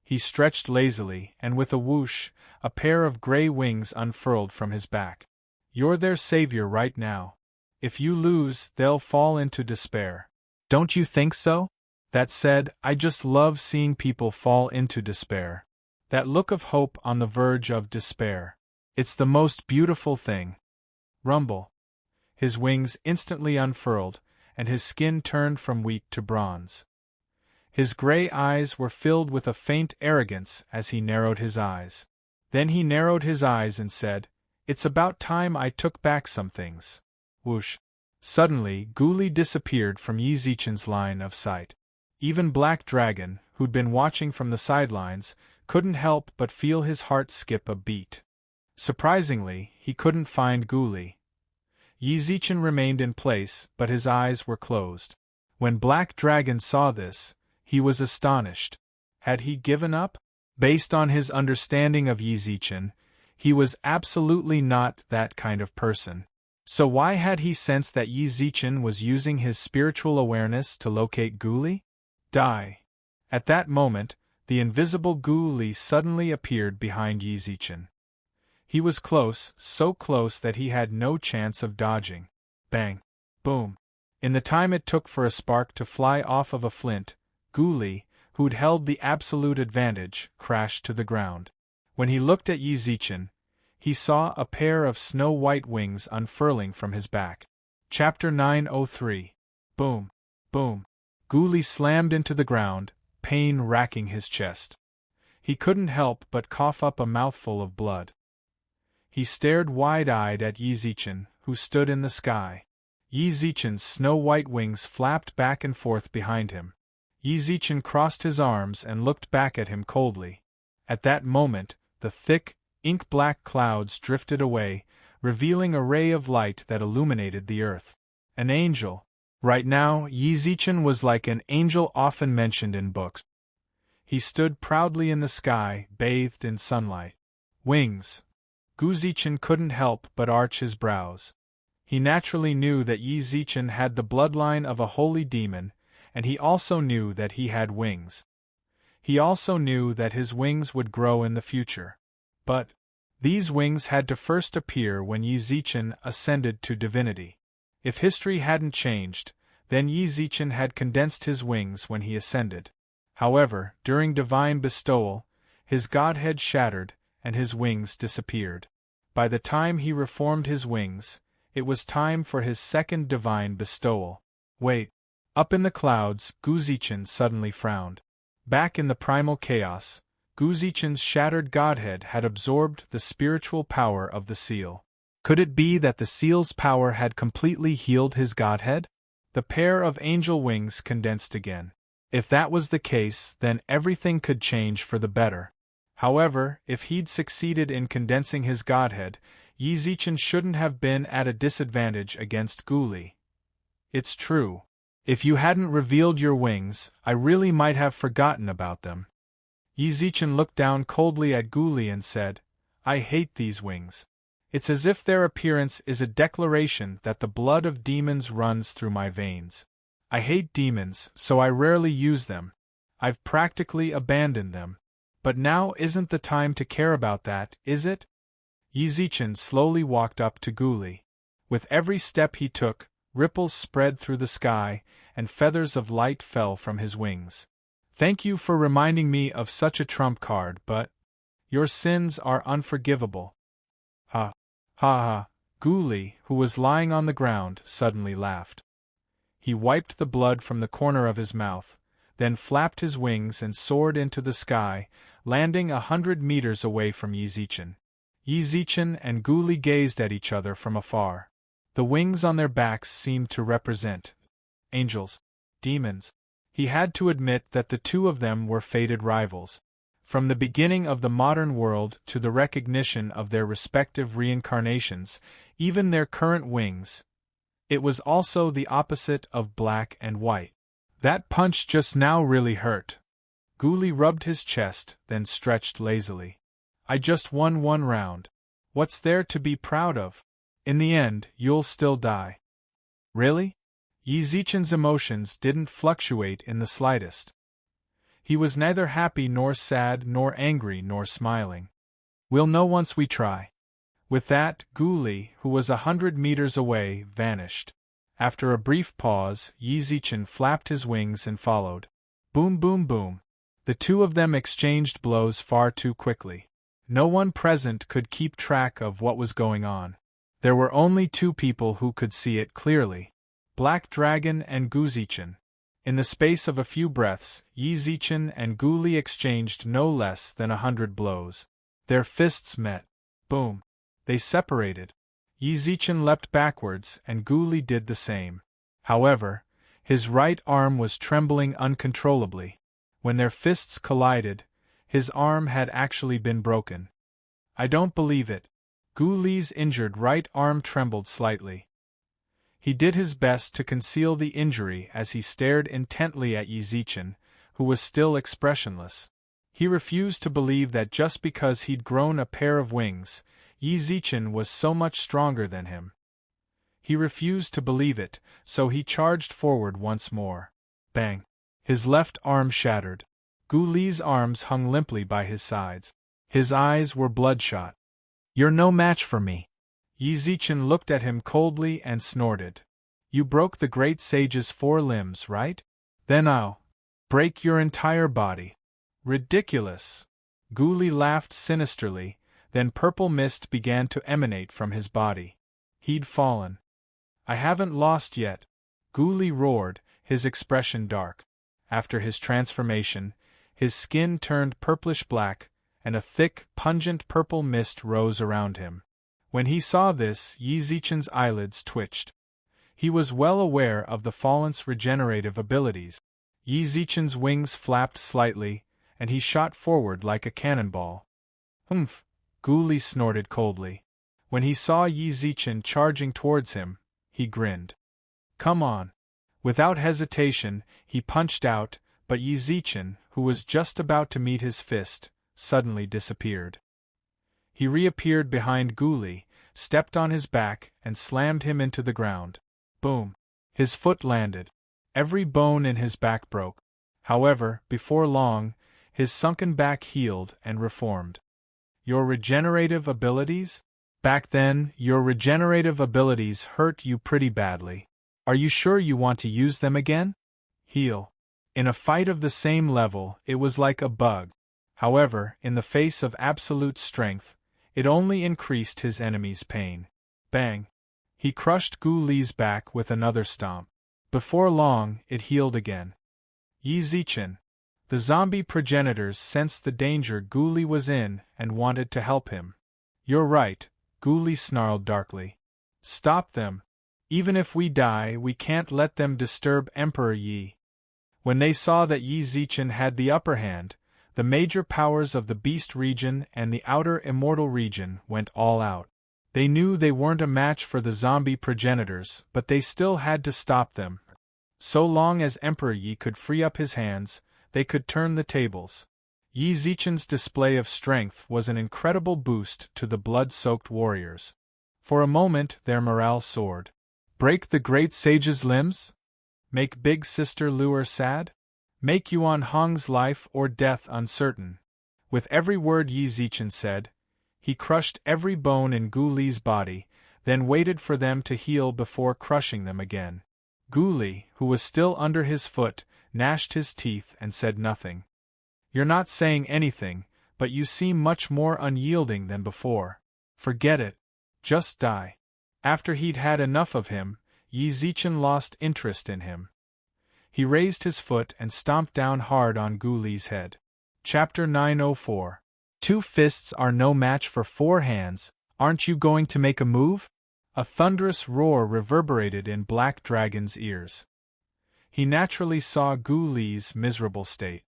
He stretched lazily, and with a whoosh, a pair of gray wings unfurled from his back. You're their savior right now. If you lose, they'll fall into despair. Don't you think so? That said, I just love seeing people fall into despair. That look of hope on the verge of despair. It's the most beautiful thing. Rumble. His wings instantly unfurled, and his skin turned from wheat to bronze. His gray eyes were filled with a faint arrogance as he narrowed his eyes. Then he narrowed his eyes and said, It's about time I took back some things. Whoosh. Suddenly, Gu Li disappeared from Yi Zichen's line of sight. Even Black Dragon, who'd been watching from the sidelines, couldn't help but feel his heart skip a beat. Surprisingly, he couldn't find Gu Li. Yi Zichen remained in place, but his eyes were closed. When Black Dragon saw this, he was astonished. Had he given up? Based on his understanding of Yi Zichen, he was absolutely not that kind of person. So why had he sensed that Yi Zichen was using his spiritual awareness to locate Gu Li? Die. At that moment, the invisible Gu Li suddenly appeared behind Yi Zichen. He was close, so close that he had no chance of dodging. Bang. Boom. In the time it took for a spark to fly off of a flint, Gu Li, who'd held the absolute advantage, crashed to the ground. When he looked at Yi Zichen, he saw a pair of snow-white wings unfurling from his back. Chapter 903. Boom. Boom. Gu Li slammed into the ground, pain racking his chest. He couldn't help but cough up a mouthful of blood. He stared wide-eyed at Yi Zichen, who stood in the sky. Yi Zichen's snow-white wings flapped back and forth behind him. Yi Zichen crossed his arms and looked back at him coldly. At that moment, the thick, ink-black clouds drifted away, revealing a ray of light that illuminated the earth. An angel. Right now, Yi Zichen was like an angel often mentioned in books. He stood proudly in the sky, bathed in sunlight. Wings. Gu Zichen couldn't help but arch his brows. He naturally knew that Yi Zichen had the bloodline of a holy demon, and he also knew that he had wings. He also knew that his wings would grow in the future. But these wings had to first appear when Yi Zichen ascended to divinity. If history hadn't changed, then Yi Zichen had condensed his wings when he ascended. However, during divine bestowal, his godhead shattered, and his wings disappeared. By the time he reformed his wings, it was time for his second divine bestowal. Wait. Up in the clouds, Gu Zichen suddenly frowned. Back in the primal chaos, Gu Zichen's shattered godhead had absorbed the spiritual power of the seal. Could it be that the seal's power had completely healed his godhead? The pair of angel wings condensed again. If that was the case, then everything could change for the better. However, if he'd succeeded in condensing his godhead, Yi Zichen shouldn't have been at a disadvantage against Gu Li. It's true. If you hadn't revealed your wings, I really might have forgotten about them. Yi Zichen looked down coldly at Gu Li and said, I hate these wings. It's as if their appearance is a declaration that the blood of demons runs through my veins. I hate demons, so I rarely use them. I've practically abandoned them. But now isn't the time to care about that, is it? Yi Zichen slowly walked up to Gu Li. With every step he took, ripples spread through the sky, and feathers of light fell from his wings. Thank you for reminding me of such a trump card, but your sins are unforgivable. Ha! Ha ha! Gu Li, who was lying on the ground, suddenly laughed. He wiped the blood from the corner of his mouth, then flapped his wings and soared into the sky, landing 100 meters away from Yi Zichen. Yi Zichen and Gu Li gazed at each other from afar. The wings on their backs seemed to represent angels, demons. He had to admit that the two of them were fated rivals. From the beginning of the modern world to the recognition of their respective reincarnations, even their current wings, it was also the opposite of black and white. That punch just now really hurt. Gu Li rubbed his chest, then stretched lazily. I just won one round. What's there to be proud of? In the end, you'll still die. Really? Yi Zichen's emotions didn't fluctuate in the slightest. He was neither happy nor sad nor angry nor smiling. We'll know once we try. With that, Gu Li, who was 100 meters away, vanished. After a brief pause, Yi Zichen flapped his wings and followed. Boom boom boom. The two of them exchanged blows far too quickly. No one present could keep track of what was going on. There were only two people who could see it clearly: Black Dragon and Gu Zichen. In the space of a few breaths, Yi Zichen and Gu Li exchanged no less than 100 blows. Their fists met. Boom. They separated. Yi Zichen leapt backwards, and Gu Li did the same. However, his right arm was trembling uncontrollably. When their fists collided, his arm had actually been broken. I don't believe it. Gu Li's injured right arm trembled slightly. He did his best to conceal the injury as he stared intently at Yi Zichen, who was still expressionless. He refused to believe that just because he'd grown a pair of wings, Yi Zichen was so much stronger than him. He refused to believe it, so he charged forward once more. Bang! His left arm shattered. Gu Li's arms hung limply by his sides. His eyes were bloodshot. You're no match for me. Yi Zichen looked at him coldly and snorted. You broke the great sage's 4 limbs, right? Then I'll break your entire body. Ridiculous! Gu Li laughed sinisterly, then purple mist began to emanate from his body. He'd fallen. I haven't lost yet, Gu Li roared, his expression dark. After his transformation, his skin turned purplish-black, and a thick, pungent purple mist rose around him. When he saw this, Yi Zichen's eyelids twitched. He was well aware of the fallen's regenerative abilities. Yi Zichen's wings flapped slightly, and he shot forward like a cannonball. Humph! Gu Li snorted coldly. When he saw Yi Zichen charging towards him, he grinned. Come on! Without hesitation, he punched out, but Yi Zichen, who was just about to meet his fist, suddenly disappeared. He reappeared behind Ghoulie, stepped on his back, and slammed him into the ground. Boom! His foot landed. Every bone in his back broke. However, before long, his sunken back healed and reformed. Your regenerative abilities? Back then, your regenerative abilities hurt you pretty badly. Are you sure you want to use them again? Heal. In a fight of the same level, it was like a bug. However, in the face of absolute strength, it only increased his enemy's pain. Bang! He crushed Ghoulie's back with another stomp. Before long, it healed again. Yi Zichen. The zombie progenitors sensed the danger Ghoulie was in and wanted to help him. You're right, Ghoulie snarled darkly. Stop them. Even if we die, we can't let them disturb Emperor Yi. When they saw that Yi Zichen had the upper hand, the major powers of the Beast region and the outer Immortal region went all out. They knew they weren't a match for the zombie progenitors, but they still had to stop them. So long as Emperor Yi could free up his hands, they could turn the tables. Yi Zichen's display of strength was an incredible boost to the blood-soaked warriors. For a moment their morale soared. Break the great sage's limbs? Make Big Sister Luer sad? Make Yuan Hong's life or death uncertain? With every word Yi Zichen said, he crushed every bone in Ghoulie's body, then waited for them to heal before crushing them again. Ghoulie, who was still under his foot, gnashed his teeth and said nothing. You're not saying anything, but you seem much more unyielding than before. Forget it. Just die. After he'd had enough of him, Yi Zichen lost interest in him. He raised his foot and stomped down hard on Ghoulie's head. Chapter 904. Two fists are no match for four hands, aren't you going to make a move? A thunderous roar reverberated in Black Dragon's ears. He naturally saw Ghoulie's miserable state.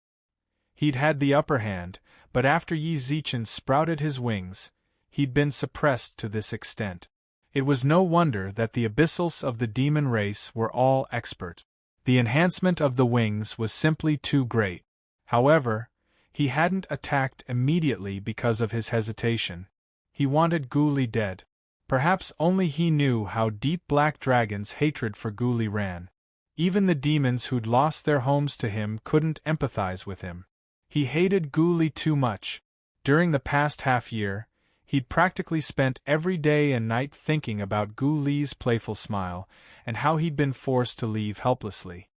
He'd had the upper hand, but after Yi Zichen sprouted his wings, he'd been suppressed to this extent. It was no wonder that the abyssals of the demon race were all expert. The enhancement of the wings was simply too great. However, he hadn't attacked immediately because of his hesitation. He wanted Ghoulie dead. Perhaps only he knew how deep Black Dragon's hatred for Ghoulie ran. Even the demons who'd lost their homes to him couldn't empathize with him. He hated Ghoulie too much. During the past half-year, he'd practically spent every day and night thinking about Ghoulie's playful smile, and how he'd been forced to leave helplessly.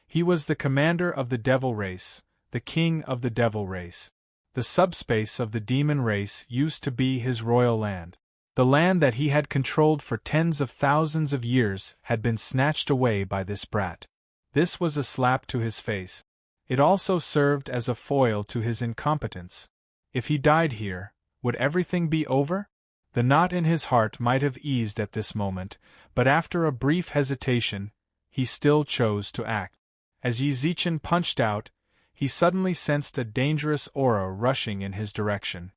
He was the commander of the devil race, the king of the devil race. The subspace of the demon race used to be his royal land. The land that he had controlled for tens of thousands of years had been snatched away by this brat. This was a slap to his face. It also served as a foil to his incompetence. If he died here, would everything be over? The knot in his heart might have eased at this moment, but after a brief hesitation, he still chose to act. As Yi Zichen punched out, he suddenly sensed a dangerous aura rushing in his direction.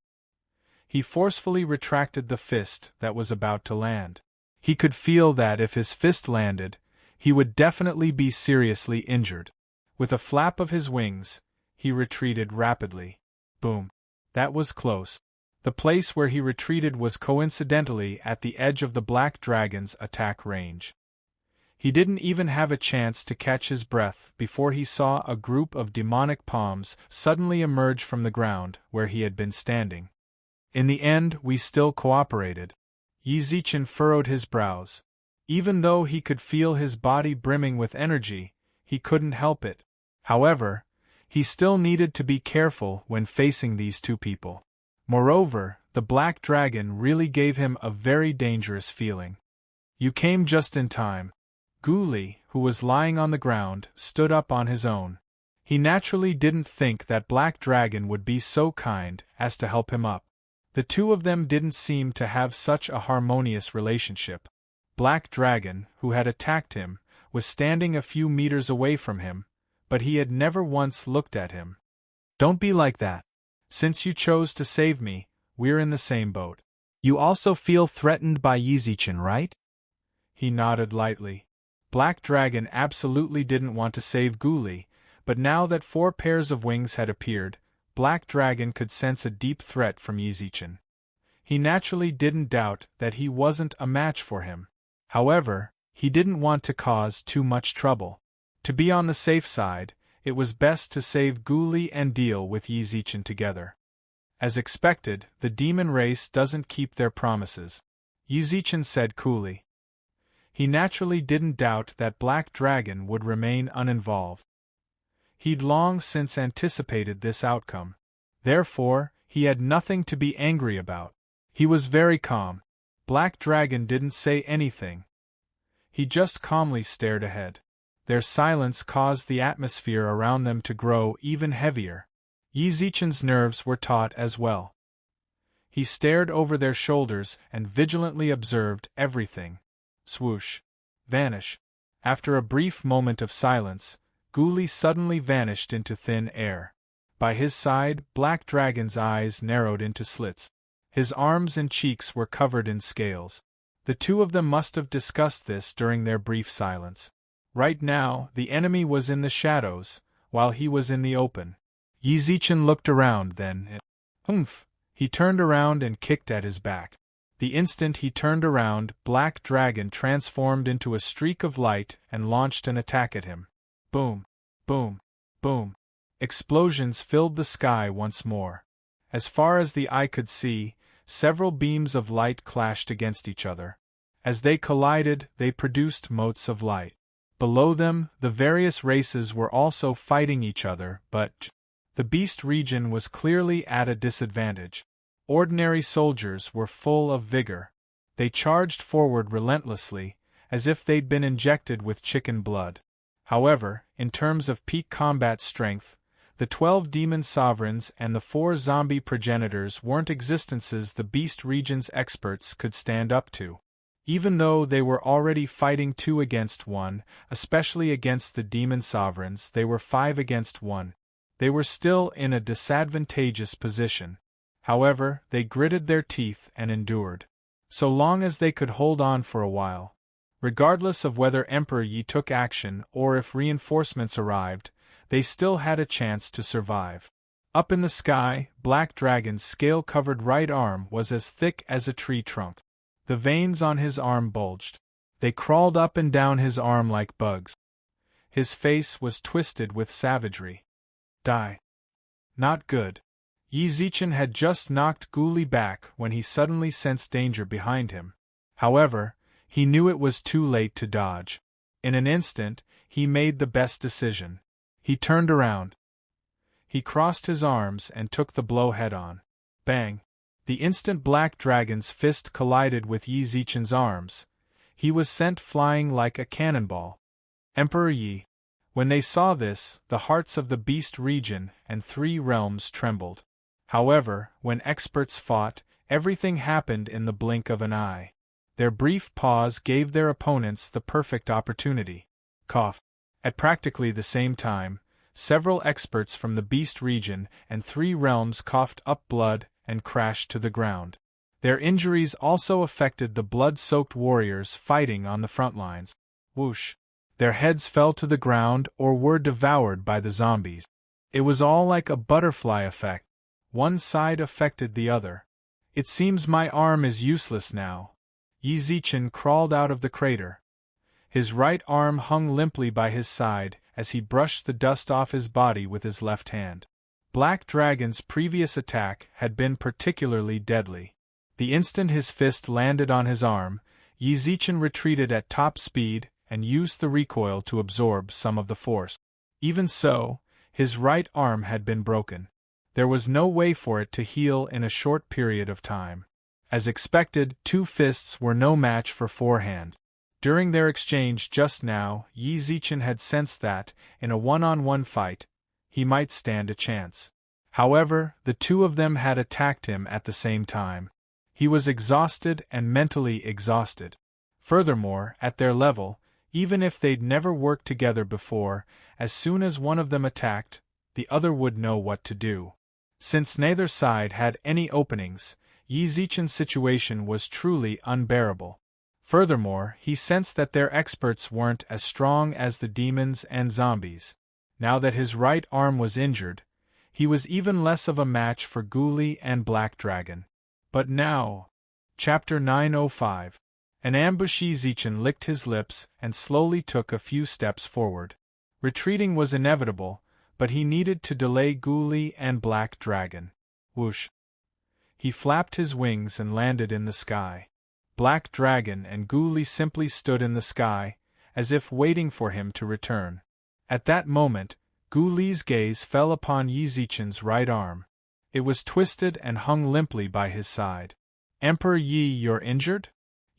He forcefully retracted the fist that was about to land. He could feel that if his fist landed, he would definitely be seriously injured. With a flap of his wings, he retreated rapidly. Boom. That was close. The place where he retreated was coincidentally at the edge of the Black Dragon's attack range. He didn't even have a chance to catch his breath before he saw a group of demonic palms suddenly emerge from the ground where he had been standing. In the end, we still cooperated. Yi Zichen furrowed his brows. Even though he could feel his body brimming with energy, he couldn't help it. However, he still needed to be careful when facing these two people. Moreover, the Black Dragon really gave him a very dangerous feeling. You came just in time. Ghoulie, who was lying on the ground, stood up on his own. He naturally didn't think that Black Dragon would be so kind as to help him up. The two of them didn't seem to have such a harmonious relationship. Black Dragon, who had attacked him, was standing a few meters away from him, but he had never once looked at him. Don't be like that. Since you chose to save me, we're in the same boat. You also feel threatened by Yi Zichen, right? He nodded lightly. Black Dragon absolutely didn't want to save Ghoulie, but now that 4 pairs of wings had appeared, Black Dragon could sense a deep threat from Yi Zichen. He naturally didn't doubt that he wasn't a match for him. However, he didn't want to cause too much trouble. To be on the safe side, it was best to save Guli and deal with Yi Zichen together. As expected, the demon race doesn't keep their promises, Yi Zichen said coolly. He naturally didn't doubt that Black Dragon would remain uninvolved. He'd long since anticipated this outcome. Therefore, he had nothing to be angry about. He was very calm. Black Dragon didn't say anything. He just calmly stared ahead. Their silence caused the atmosphere around them to grow even heavier. Yi Zichen's nerves were taut as well. He stared over their shoulders and vigilantly observed everything. Swoosh. Vanish. After a brief moment of silence, Guli suddenly vanished into thin air. By his side, Black Dragon's eyes narrowed into slits. His arms and cheeks were covered in scales. The two of them must have discussed this during their brief silence. Right now, the enemy was in the shadows, while he was in the open. Yi Zichen looked around then, and humph! He turned around and kicked at his back. The instant he turned around, Black Dragon transformed into a streak of light and launched an attack at him. Boom! Boom! Boom! Explosions filled the sky once more. As far as the eye could see, several beams of light clashed against each other. As they collided, they produced motes of light. Below them, the various races were also fighting each other, but the beast region was clearly at a disadvantage. Ordinary soldiers were full of vigor. They charged forward relentlessly, as if they'd been injected with chicken blood. However, in terms of peak combat strength, the 12 demon sovereigns and the 4 zombie progenitors weren't existences the beast region's experts could stand up to. Even though they were already fighting 2 against 1, especially against the demon sovereigns, they were 5 against 1. They were still in a disadvantageous position. However, they gritted their teeth and endured. So long as they could hold on for a while. Regardless of whether Emperor Yi took action or if reinforcements arrived, they still had a chance to survive. Up in the sky, Black Dragon's scale-covered right arm was as thick as a tree trunk. The veins on his arm bulged. They crawled up and down his arm like bugs. His face was twisted with savagery. Die. Not good. Yi Zichen had just knocked Guli back when he suddenly sensed danger behind him. However, he knew it was too late to dodge. In an instant, he made the best decision. He turned around. He crossed his arms and took the blow head-on. Bang! The instant Black Dragon's fist collided with Yi Zichen's arms, he was sent flying like a cannonball. Emperor Yi. When they saw this, the hearts of the beast region and 3 realms trembled. However, when experts fought, everything happened in the blink of an eye. Their brief pause gave their opponents the perfect opportunity. Cough. At practically the same time, several experts from the beast region and 3 realms coughed up blood and crashed to the ground. Their injuries also affected the blood-soaked warriors fighting on the front lines. Whoosh! Their heads fell to the ground or were devoured by the zombies. It was all like a butterfly effect. One side affected the other. It seems my arm is useless now. Yi Zichen crawled out of the crater. His right arm hung limply by his side as he brushed the dust off his body with his left hand. Black Dragon's previous attack had been particularly deadly. The instant his fist landed on his arm, Yi Zichen retreated at top speed and used the recoil to absorb some of the force. Even so, his right arm had been broken. There was no way for it to heal in a short period of time. As expected, 2 fists were no match for 4 hands. During their exchange just now, Yi Zichen had sensed that, in a one-on-one fight, he might stand a chance. However, the 2 of them had attacked him at the same time. He was exhausted and mentally exhausted. Furthermore, at their level, even if they'd never worked together before, as soon as one of them attacked, the other would know what to do. Since neither side had any openings, Yi Zichen's situation was truly unbearable. Furthermore, he sensed that their experts weren't as strong as the demons and zombies. Now that his right arm was injured, he was even less of a match for Guli and Black Dragon. But now. Chapter 905. An ambush. Yizichin licked his lips and slowly took a few steps forward. Retreating was inevitable, but he needed to delay Ghoulie and Black Dragon. Whoosh! He flapped his wings and landed in the sky. Black Dragon and Ghoulie simply stood in the sky, as if waiting for him to return. At that moment, Ghoulie's gaze fell upon Yizichin's right arm. It was twisted and hung limply by his side. Emperor Yi, you're injured?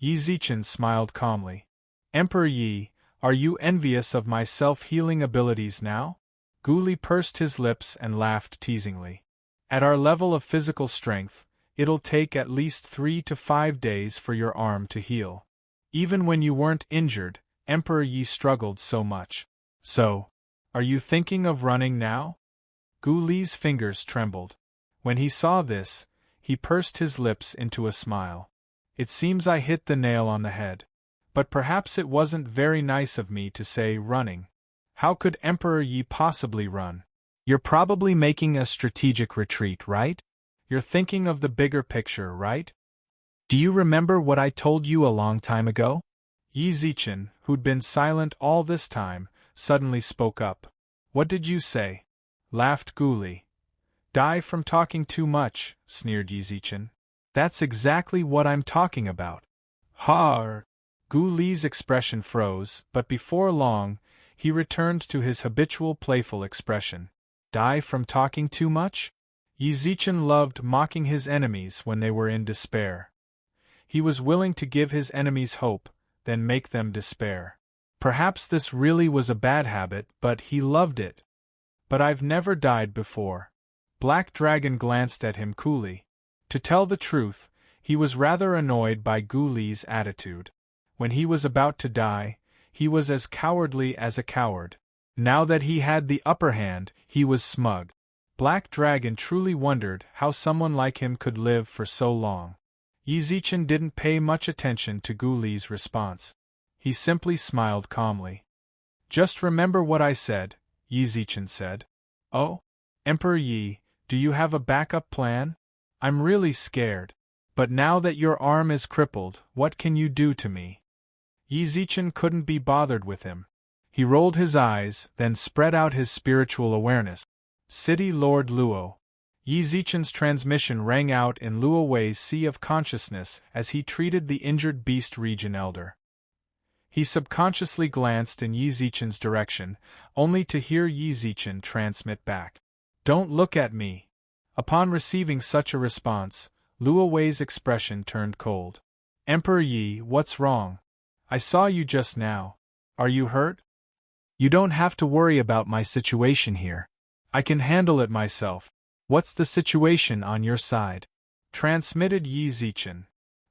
Yizichin smiled calmly. Emperor Yi, are you envious of my self-healing abilities now? Ghoulie pursed his lips and laughed teasingly. At our level of physical strength, it'll take at least 3 to 5 days for your arm to heal. Even when you weren't injured, Emperor Yi struggled so much. So, are you thinking of running now? Ghoulie's fingers trembled. When he saw this, he pursed his lips into a smile. It seems I hit the nail on the head. But perhaps it wasn't very nice of me to say running. How could Emperor Yi possibly run? You're probably making a strategic retreat, right? You're thinking of the bigger picture, right? Do you remember what I told you a long time ago? Yizichin, who'd been silent all this time, suddenly spoke up. What did you say? Laughed Ghoulie. Die from talking too much, sneered Yizichin. That's exactly what I'm talking about. Har! Ghoulie's expression froze, but before long, he returned to his habitual playful expression. Die from talking too much? Yizichin loved mocking his enemies when they were in despair. He was willing to give his enemies hope, then make them despair. Perhaps this really was a bad habit, but he loved it. But I've never died before. Black Dragon glanced at him coolly. To tell the truth, he was rather annoyed by Ghoulie's attitude. When he was about to die, he was as cowardly as a coward. Now that he had the upper hand, he was smug. Black Dragon truly wondered how someone like him could live for so long. Yizichin didn't pay much attention to Ghoulie's response. He simply smiled calmly. Just remember what I said, Yizichin said. Oh? Emperor Yi, do you have a backup plan? I'm really scared. But now that your arm is crippled, what can you do to me? Yizichin couldn't be bothered with him. He rolled his eyes, then spread out his spiritual awareness. City Lord Luo. Yizichin's transmission rang out in Luo Wei's sea of consciousness as he treated the injured beast region elder. He subconsciously glanced in Yizichin's direction, only to hear Yizichin transmit back. Don't look at me. Upon receiving such a response, Luo Wei's expression turned cold. Emperor Yi, what's wrong? I saw you just now. Are you hurt? You don't have to worry about my situation here. I can handle it myself. What's the situation on your side? Transmitted Yizichin.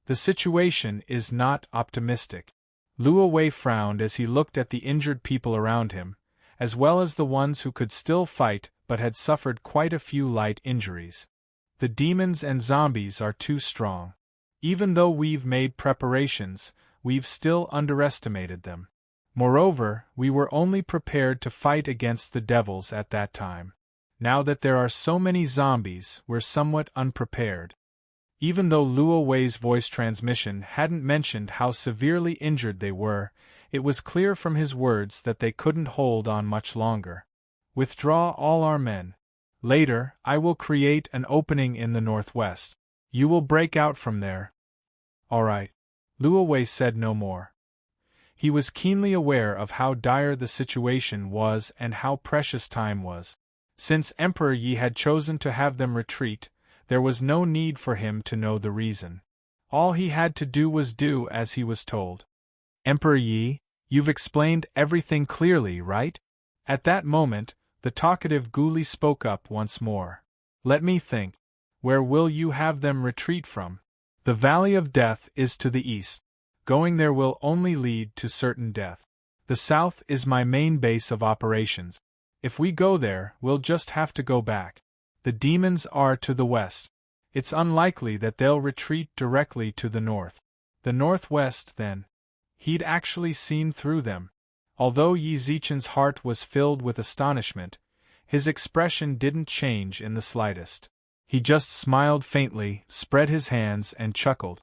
The situation is not optimistic. Luo Wei frowned as he looked at the injured people around him, as well as the ones who could still fight but had suffered quite a few light injuries. The demons and zombies are too strong. Even though we've made preparations, we've still underestimated them. Moreover, we were only prepared to fight against the devils at that time. Now that there are so many zombies, we're somewhat unprepared. Even though Luo Wei's voice transmission hadn't mentioned how severely injured they were, it was clear from his words that they couldn't hold on much longer. Withdraw all our men. Later, I will create an opening in the northwest. You will break out from there. All right. Luo Wei said no more. He was keenly aware of how dire the situation was and how precious time was. Since Emperor Yi had chosen to have them retreat, there was no need for him to know the reason. All he had to do was do as he was told. Emperor Yi, you've explained everything clearly, right? At that moment, the talkative Ghoulie spoke up once more. Let me think. Where will you have them retreat from? The Valley of Death is to the east. Going there will only lead to certain death. The south is my main base of operations. If we go there, we'll just have to go back. The demons are to the west. It's unlikely that they'll retreat directly to the north. The northwest, then. He'd actually seen through them. Although Yizichin's heart was filled with astonishment, his expression didn't change in the slightest. He just smiled faintly, spread his hands, and chuckled.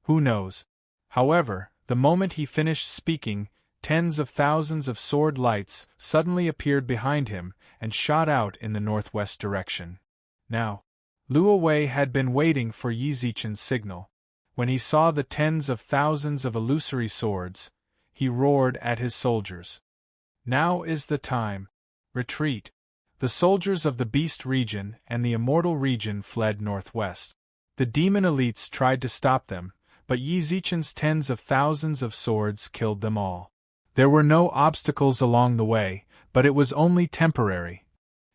Who knows? However, the moment he finished speaking, tens of thousands of sword lights suddenly appeared behind him and shot out in the northwest direction. Now, Luo Wei had been waiting for Yi Zichen's signal. When he saw the tens of thousands of illusory swords, he roared at his soldiers. Now is the time. Retreat. The soldiers of the Beast region and the Immortal region fled northwest. The demon elites tried to stop them, but Yi Zichen's tens of thousands of swords killed them all. There were no obstacles along the way, but it was only temporary.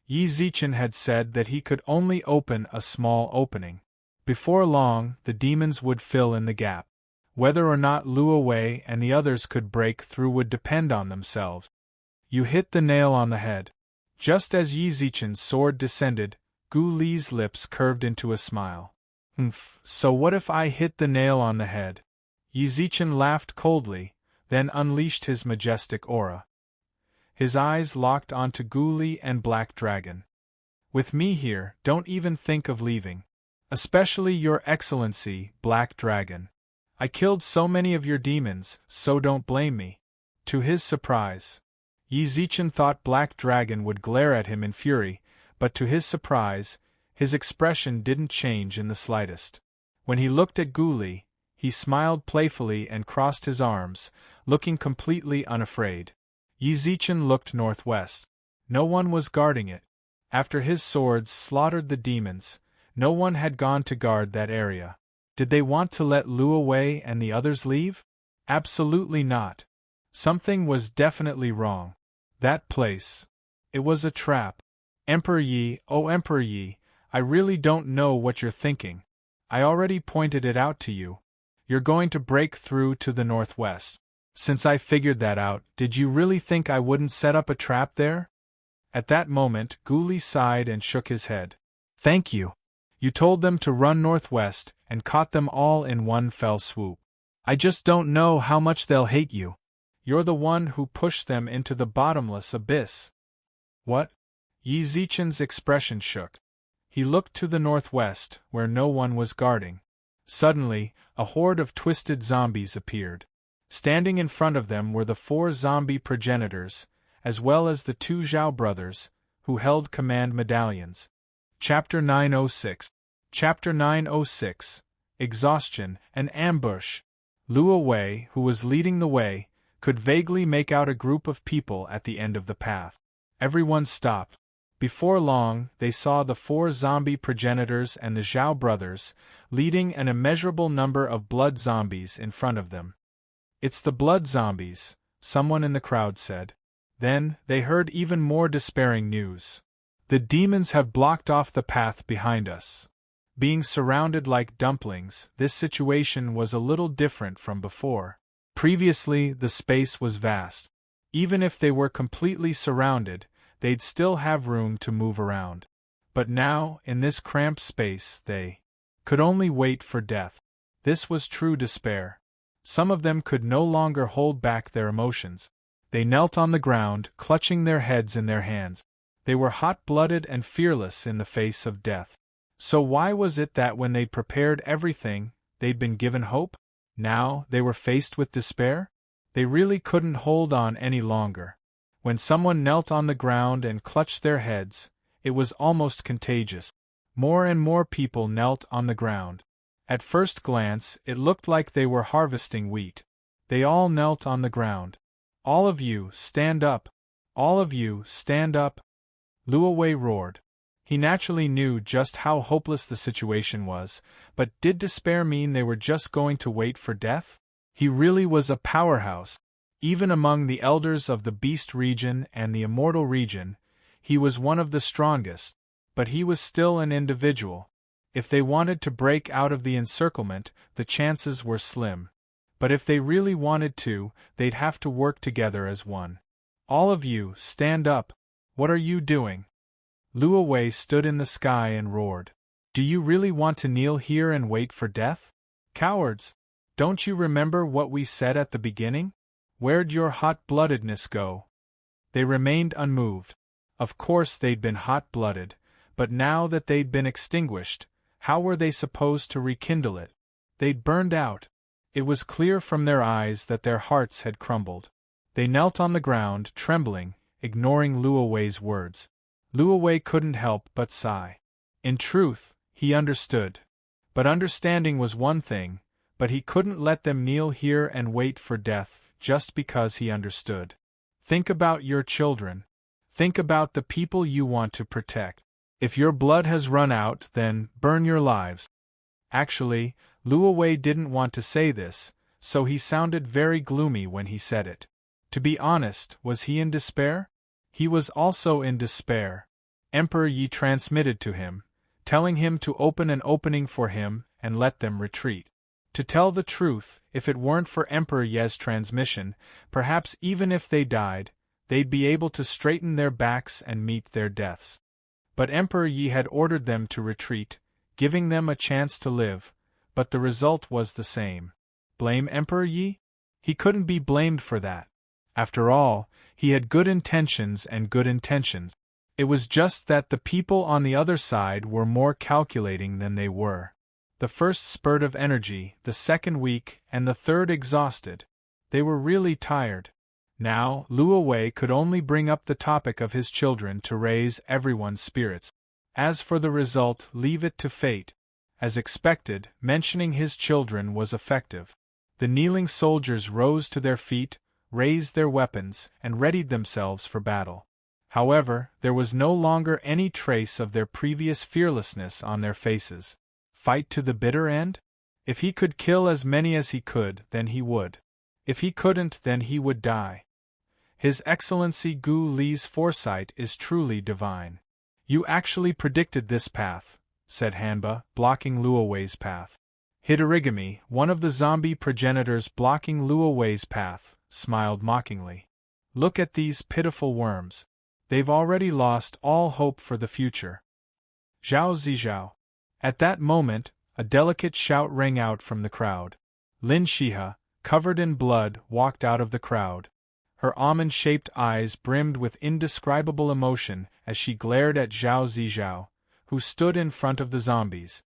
Yi Zichen had said that he could only open a small opening. Before long, the demons would fill in the gap. Whether or not Luo Wei and the others could break through would depend on themselves. You hit the nail on the head. Just as Yi Zichen's sword descended, Gu Li's lips curved into a smile. So what if I hit the nail on the head? Yi Zichen laughed coldly, then unleashed his majestic aura. His eyes locked onto Gu Li and Black Dragon. With me here, don't even think of leaving. Especially your excellency, Black Dragon. I killed so many of your demons, so don't blame me. To his surprise, Yi Zichen thought Black Dragon would glare at him in fury, but to his surprise, his expression didn't change in the slightest. When he looked at Gu Li, he smiled playfully and crossed his arms, looking completely unafraid. Yi Zichen looked northwest. No one was guarding it. After his swords slaughtered the demons, no one had gone to guard that area. Did they want to let Luo Wei and the others leave? Absolutely not. Something was definitely wrong. That place. It was a trap. Emperor Yi, oh Emperor Yi, I really don't know what you're thinking. I already pointed it out to you. You're going to break through to the northwest. Since I figured that out, did you really think I wouldn't set up a trap there? At that moment, Gu Li sighed and shook his head. Thank you. You told them to run northwest and caught them all in one fell swoop. I just don't know how much they'll hate you. You're the one who pushed them into the bottomless abyss. What? Yi Zichen's expression shook. He looked to the northwest, where no one was guarding. Suddenly, a horde of twisted zombies appeared. Standing in front of them were the 4 zombie progenitors, as well as the 2 Zhao brothers, who held command medallions. Chapter 906. Chapter 906. Exhaustion and Ambush. Luo Wei, who was leading the way, could vaguely make out a group of people at the end of the path. Everyone stopped. Before long, they saw the 4 zombie progenitors and the Zhao brothers, leading an immeasurable number of blood zombies in front of them. It's the blood zombies, someone in the crowd said. Then, they heard even more despairing news. The demons have blocked off the path behind us. Being surrounded like dumplings, this situation was a little different from before. Previously, the space was vast. Even if they were completely surrounded, they'd still have room to move around. But now, in this cramped space, they could only wait for death. This was true despair. Some of them could no longer hold back their emotions. They knelt on the ground, clutching their heads in their hands. They were hot-blooded and fearless in the face of death. So why was it that when they'd prepared everything, they'd been given hope? Now, they were faced with despair? They really couldn't hold on any longer. When someone knelt on the ground and clutched their heads, it was almost contagious. More and more people knelt on the ground. At first glance, it looked like they were harvesting wheat. They all knelt on the ground. All of you, stand up! All of you, stand up! Luo Wei roared. He naturally knew just how hopeless the situation was, but did despair mean they were just going to wait for death? He really was a powerhouse. Even among the elders of the Beast region and the Immortal region, he was one of the strongest, but he was still an individual. If they wanted to break out of the encirclement, the chances were slim. But if they really wanted to, they'd have to work together as one. All of you, stand up! What are you doing? Luo Wei stood in the sky and roared. Do you really want to kneel here and wait for death? Cowards! Don't you remember what we said at the beginning? Where'd your hot-bloodedness go? They remained unmoved. Of course they'd been hot-blooded, but now that they'd been extinguished, how were they supposed to rekindle it? They'd burned out. It was clear from their eyes that their hearts had crumbled. They knelt on the ground, trembling, ignoring Luo Wei's words. Luo Wei couldn't help but sigh. In truth, he understood. But understanding was one thing, but he couldn't let them kneel here and wait for death just because he understood. Think about your children. Think about the people you want to protect. If your blood has run out, then burn your lives. Actually, Luo Wei didn't want to say this, so he sounded very gloomy when he said it. To be honest, was he in despair? He was also in despair. Emperor Yi transmitted to him, telling him to open an opening for him and let them retreat. To tell the truth, if it weren't for Emperor Ye's transmission, perhaps even if they died, they'd be able to straighten their backs and meet their deaths. But Emperor Yi had ordered them to retreat, giving them a chance to live, but the result was the same. Blame Emperor Yi? He couldn't be blamed for that. After all, he had good intentions and good intentions. It was just that the people on the other side were more calculating than they were. The first spurt of energy, the second weak, and the third exhausted. They were really tired. Now, Luo Wei could only bring up the topic of his children to raise everyone's spirits. As for the result, leave it to fate. As expected, mentioning his children was effective. The kneeling soldiers rose to their feet, raised their weapons, and readied themselves for battle. However, there was no longer any trace of their previous fearlessness on their faces. Fight to the bitter end? If he could kill as many as he could, then he would. If he couldn't, then he would die. His Excellency Gu Li's foresight is truly divine. You actually predicted this path, said Hanba, blocking Luo Wei's path. Hidorigami, one of the zombie progenitors blocking Luo Wei's path, smiled mockingly. Look at these pitiful worms. They've already lost all hope for the future. Zhao Zizhao. At that moment, a delicate shout rang out from the crowd. Lin Shiha, covered in blood, walked out of the crowd. Her almond-shaped eyes brimmed with indescribable emotion as she glared at Zhao Zizhao, who stood in front of the zombies.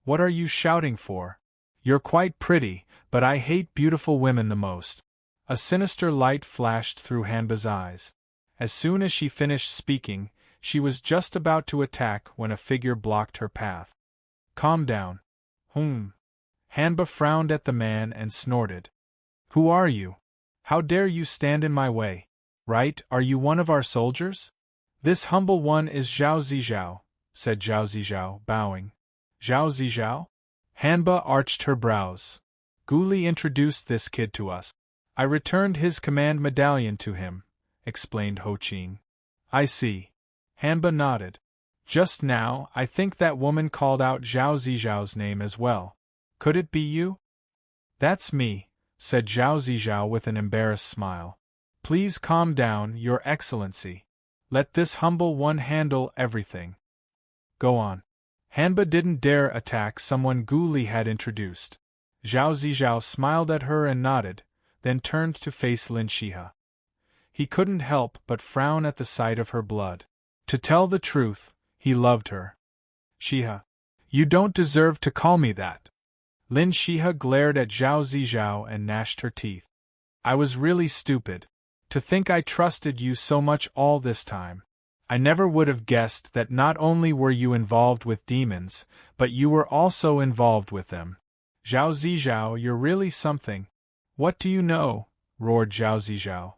What are you shouting for? You're quite pretty, but I hate beautiful women the most. A sinister light flashed through Hanba's eyes. As soon as she finished speaking, she was just about to attack when a figure blocked her path. Calm down. Hanba frowned at the man and snorted. Who are you? How dare you stand in my way? Right, are you one of our soldiers? This humble one is Zhao Zizhao, said Zhao Zizhao, bowing. Zhao Zizhao? Hanba arched her brows. Gu Li introduced this kid to us. I returned his command medallion to him, explained Ho Qing. I see. Hanba nodded. Just now, I think that woman called out Zhao Zizhao's name as well. Could it be you? That's me, said Zhao Zizhao with an embarrassed smile. Please calm down, Your Excellency. Let this humble one handle everything. Go on. Hanba didn't dare attack someone Gu Li had introduced. Zhao Zizhao smiled at her and nodded, then turned to face Lin Shiha. He couldn't help but frown at the sight of her blood. To tell the truth, he loved her. Shiha. You don't deserve to call me that. Lin Shiha glared at Zhao Zizhao and gnashed her teeth. I was really stupid. To think I trusted you so much all this time. I never would have guessed that not only were you involved with demons, but you were also involved with them. Zhao Zizhao, you're really something. What do you know? Roared Zhao Zizhao.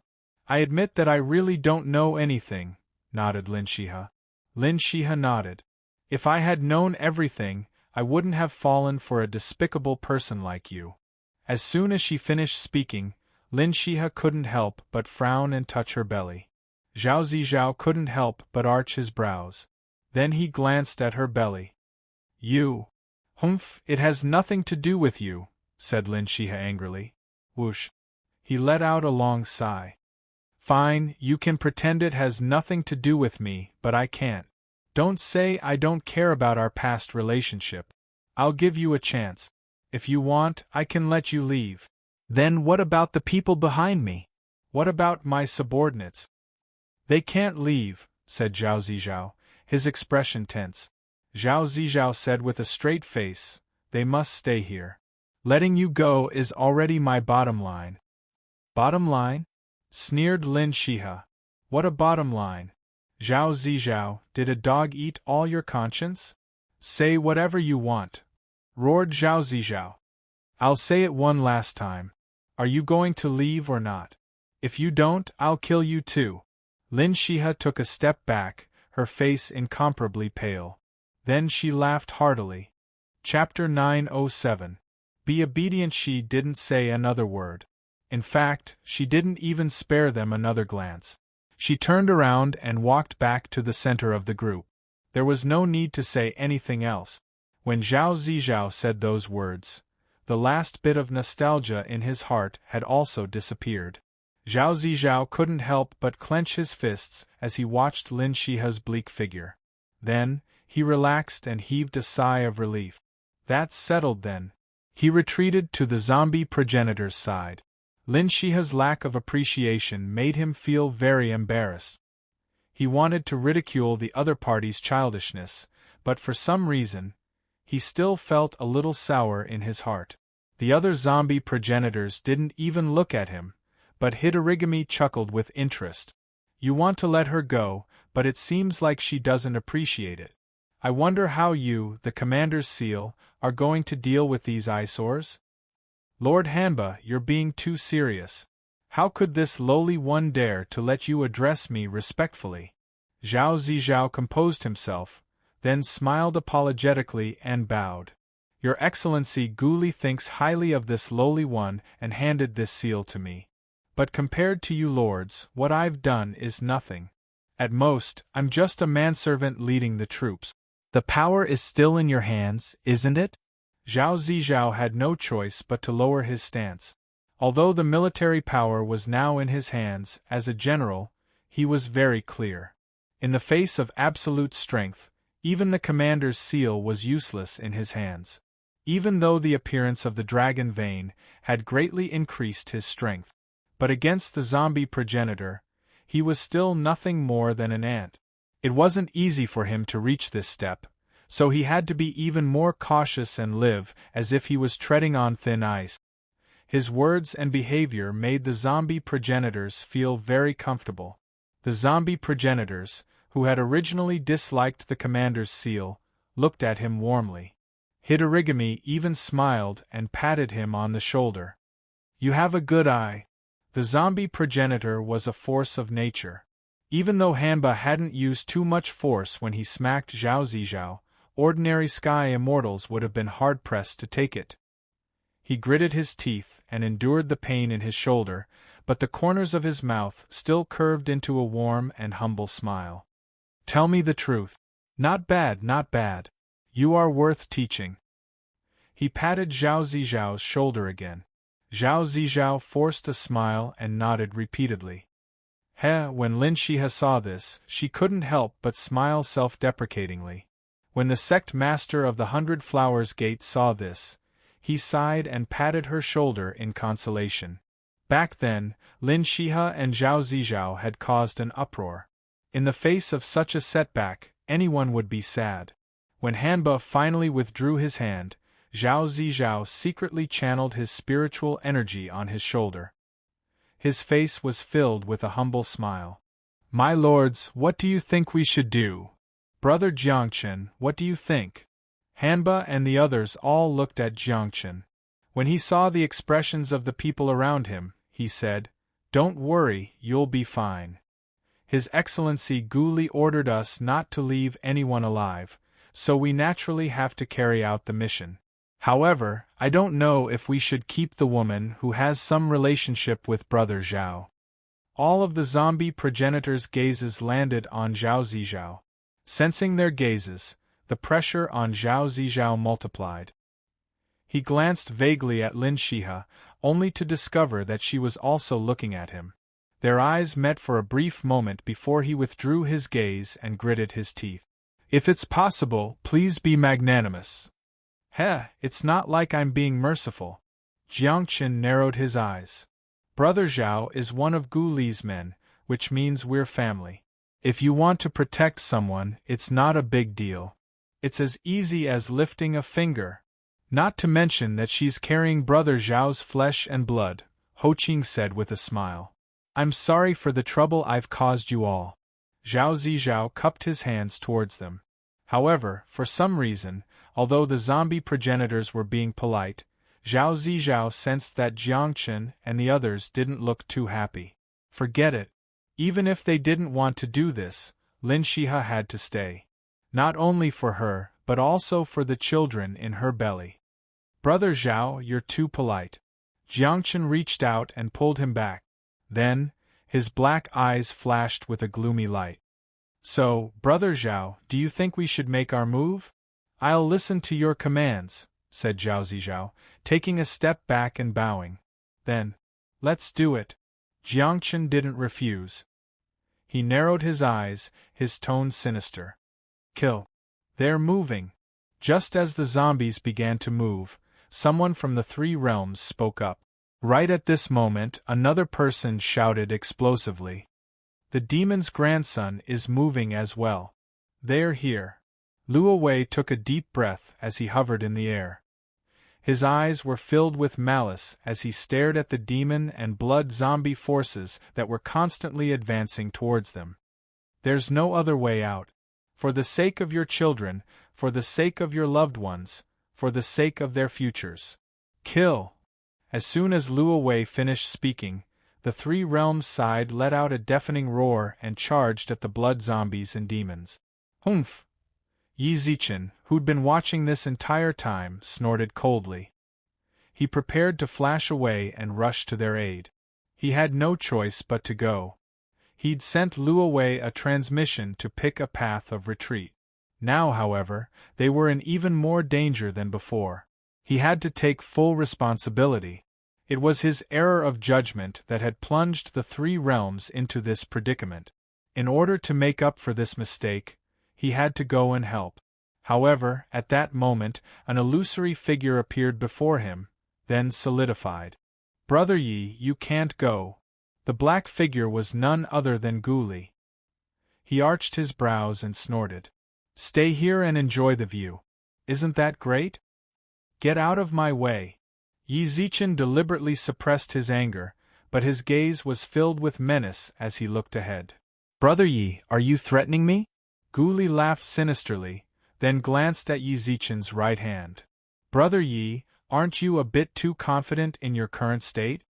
I admit that I really don't know anything, nodded Lin Shiha. Lin Shiha nodded. If I had known everything, I wouldn't have fallen for a despicable person like you. As soon as she finished speaking, Lin Shiha couldn't help but frown and touch her belly. Zhao Zizhao couldn't help but arch his brows. Then he glanced at her belly. You. Humph, it has nothing to do with you, said Lin Shiha angrily. Whoosh. He let out a long sigh. Fine, you can pretend it has nothing to do with me, but I can't. Don't say I don't care about our past relationship. I'll give you a chance. If you want, I can let you leave. Then what about the people behind me? What about my subordinates? They can't leave, said Zhao Zizhao, his expression tense. Zhao Zizhao said with a straight face, "They must stay here. Letting you go is already my bottom line." "Bottom line?" sneered Lin Shihe. "What a bottom line? Zhao Zizhao, did a dog eat all your conscience?" "Say whatever you want," roared Zhao Zizhao. "I'll say it one last time. Are you going to leave or not? If you don't, I'll kill you too." Lin Shihe took a step back, her face incomparably pale. Then she laughed heartily. Chapter 907. Be obedient. She didn't say another word. In fact, she didn't even spare them another glance. She turned around and walked back to the center of the group. There was no need to say anything else. When Zhao Zizhao said those words, the last bit of nostalgia in his heart had also disappeared. Zhao Zizhao couldn't help but clench his fists as he watched Lin Shihe's bleak figure. Then, he relaxed and heaved a sigh of relief. That's settled then. He retreated to the zombie progenitor's side. Lin Shihe's lack of appreciation made him feel very embarrassed. He wanted to ridicule the other party's childishness, but for some reason, he still felt a little sour in his heart. The other zombie progenitors didn't even look at him, but Hidorigami chuckled with interest. "You want to let her go, but it seems like she doesn't appreciate it. I wonder how you, the commander's seal, are going to deal with these eyesores?" "Lord Hanba, you're being too serious. How could this lowly one dare to let you address me respectfully?" Zhao Zizhao composed himself, then smiled apologetically and bowed. "Your Excellency Guli thinks highly of this lowly one and handed this seal to me. But compared to you lords, what I've done is nothing. At most, I'm just a manservant leading the troops. The power is still in your hands, isn't it?" Zhao Zizhao had no choice but to lower his stance. Although the military power was now in his hands, as a general, he was very clear. In the face of absolute strength, even the commander's seal was useless in his hands. Even though the appearance of the dragon vein had greatly increased his strength. But against the zombie progenitor, he was still nothing more than an ant. It wasn't easy for him to reach this step, so he had to be even more cautious and live as if he was treading on thin ice. His words and behavior made the zombie progenitors feel very comfortable. The zombie progenitors, who had originally disliked the commander's seal, looked at him warmly. Hidorigami even smiled and patted him on the shoulder. "You have a good eye." The zombie progenitor was a force of nature. Even though Hanba hadn't used too much force when he smacked Zhao Zizhao, ordinary sky immortals would have been hard-pressed to take it. He gritted his teeth and endured the pain in his shoulder, but the corners of his mouth still curved into a warm and humble smile. "Tell me the truth." "Not bad, not bad. You are worth teaching." He patted Zhao Zizhao's shoulder again. Zhao Zizhao forced a smile and nodded repeatedly. When Lin Shihe saw this, she couldn't help but smile self-deprecatingly. When the sect master of the 100 Flowers Gate saw this, he sighed and patted her shoulder in consolation. Back then, Lin Shihe and Zhao Zizhao had caused an uproar. In the face of such a setback, anyone would be sad. When Hanba finally withdrew his hand, Zhao Zizhao secretly channeled his spiritual energy on his shoulder. His face was filled with a humble smile. "My lords, what do you think we should do? Brother Jiangchen, what do you think?" Hanba and the others all looked at Jiangchen. When he saw the expressions of the people around him, he said, "Don't worry, you'll be fine. His Excellency Guli ordered us not to leave anyone alive, so we naturally have to carry out the mission. However, I don't know if we should keep the woman who has some relationship with Brother Zhao." All of the zombie progenitors' gazes landed on Zhao Zizhao. Sensing their gazes, the pressure on Zhao Zizhao multiplied. He glanced vaguely at Lin Shihe, only to discover that she was also looking at him. Their eyes met for a brief moment before he withdrew his gaze and gritted his teeth. "If it's possible, please be magnanimous." It's not like I'm being merciful." Jiangchen narrowed his eyes. "Brother Zhao is one of Guli's men, which means we're family. If you want to protect someone, it's not a big deal. It's as easy as lifting a finger. Not to mention that she's carrying Brother Zhao's flesh and blood, Ho Qing said with a smile. I'm sorry for the trouble I've caused you all. Zhao Zizhao cupped his hands towards them. However, for some reason, although the zombie progenitors were being polite, Zhao Zizhao sensed that Jiangchen and the others didn't look too happy. Forget it. Even if they didn't want to do this, Lin Shiha had to stay. Not only for her, but also for the children in her belly. Brother Zhao, you're too polite. Jiangchen reached out and pulled him back. Then, his black eyes flashed with a gloomy light. So, Brother Zhao, do you think we should make our move? I'll listen to your commands, said Zhao Zizhao, taking a step back and bowing. Then, let's do it. Jiangchen didn't refuse. He narrowed his eyes, his tone sinister. Kill. They're moving. Just as the zombies began to move, someone from the three realms spoke up. Right at this moment, another person shouted explosively. The demon's grandson is moving as well. They're here. Luo Wei took a deep breath as he hovered in the air. His eyes were filled with malice as he stared at the demon and blood zombie forces that were constantly advancing towards them. There's no other way out. For the sake of your children, for the sake of your loved ones, for the sake of their futures. Kill! As soon as Luo Wei finished speaking, the three realms side let out a deafening roar and charged at the blood zombies and demons. Humph! Yi Zichen, who'd been watching this entire time, snorted coldly. He prepared to flash away and rush to their aid. He had no choice but to go. He'd sent Luo Wei a transmission to pick a path of retreat. Now, however, they were in even more danger than before. He had to take full responsibility. It was his error of judgment that had plunged the three realms into this predicament. In order to make up for this mistake, he had to go and help. However, at that moment, an illusory figure appeared before him, then solidified. Brother Yi, you can't go. The black figure was none other than Gu Li. He arched his brows and snorted. Stay here and enjoy the view. Isn't that great? Get out of my way. Yi Zichen deliberately suppressed his anger, but his gaze was filled with menace as he looked ahead. Brother Yi, are you threatening me? Gu Li laughed sinisterly, then glanced at Yi Zichen's right hand. Brother Yi, aren't you a bit too confident in your current state?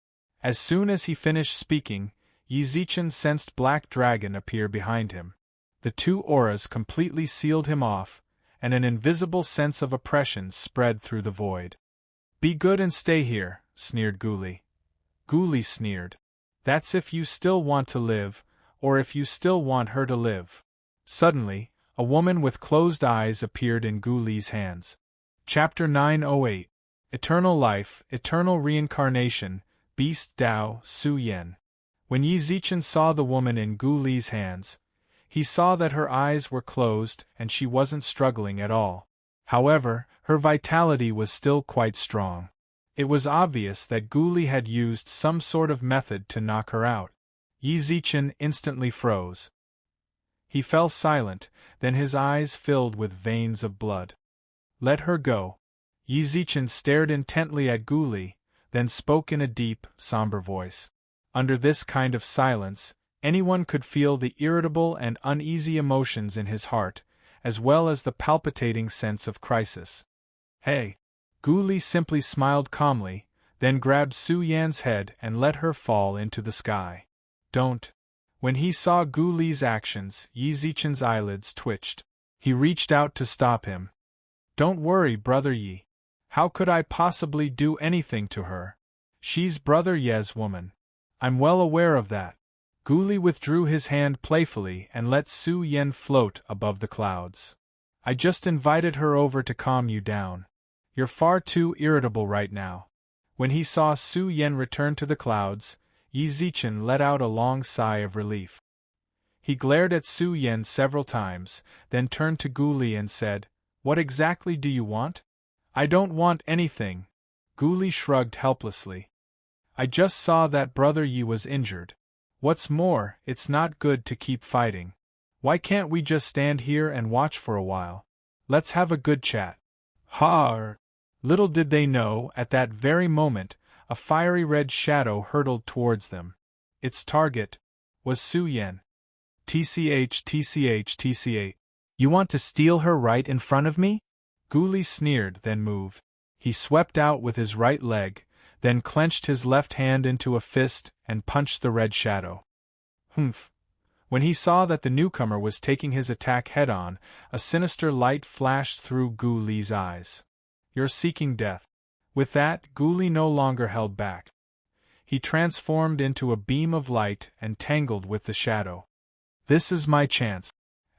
As soon as he finished speaking, Yi Zichen sensed Black Dragon appear behind him. The two auras completely sealed him off, and an invisible sense of oppression spread through the void. Be good and stay here, sneered Gu Li. Gu Li sneered. That's if you still want to live, or if you still want her to live. Suddenly, a woman with closed eyes appeared in Gu Li's hands. Chapter 908. Eternal Life, Eternal Reincarnation, Beast Dao, Su Yen. When Yi Zichen saw the woman in Gu Li's hands, he saw that her eyes were closed and she wasn't struggling at all. However, her vitality was still quite strong. It was obvious that Gu Li had used some sort of method to knock her out. Yi Zichen instantly froze. He fell silent, then his eyes filled with veins of blood. Let her go. Yi Zichen stared intently at Gu Li, then spoke in a deep, somber voice. Under this kind of silence, anyone could feel the irritable and uneasy emotions in his heart, as well as the palpitating sense of crisis. Hey! Gu Li simply smiled calmly, then grabbed Su Yan's head and let her fall into the sky. Don't. When he saw Gu Li's actions, Yi Zichen's eyelids twitched. He reached out to stop him. Don't worry, Brother Yi. How could I possibly do anything to her? She's Brother Ye's woman. I'm well aware of that. Gu Li withdrew his hand playfully and let Su Yan float above the clouds. I just invited her over to calm you down. You're far too irritable right now. When he saw Su Yan return to the clouds, Yi Zichen let out a long sigh of relief. He glared at Su Yan several times, then turned to Gu Li and said, What exactly do you want? I don't want anything. Gu Li shrugged helplessly. I just saw that Brother Yi was injured. What's more, it's not good to keep fighting. Why can't we just stand here and watch for a while? Let's have a good chat. Ha! Little did they know, at that very moment, a fiery red shadow hurtled towards them. Its target was Su Yan. TCH. You want to steal her right in front of me? Gu Li sneered, then moved. He swept out with his right leg, then clenched his left hand into a fist and punched the red shadow. Humph! When he saw that the newcomer was taking his attack head-on, a sinister light flashed through Gu Li's eyes. You're seeking death. With that, Gu Li no longer held back. He transformed into a beam of light and tangled with the shadow. This is my chance.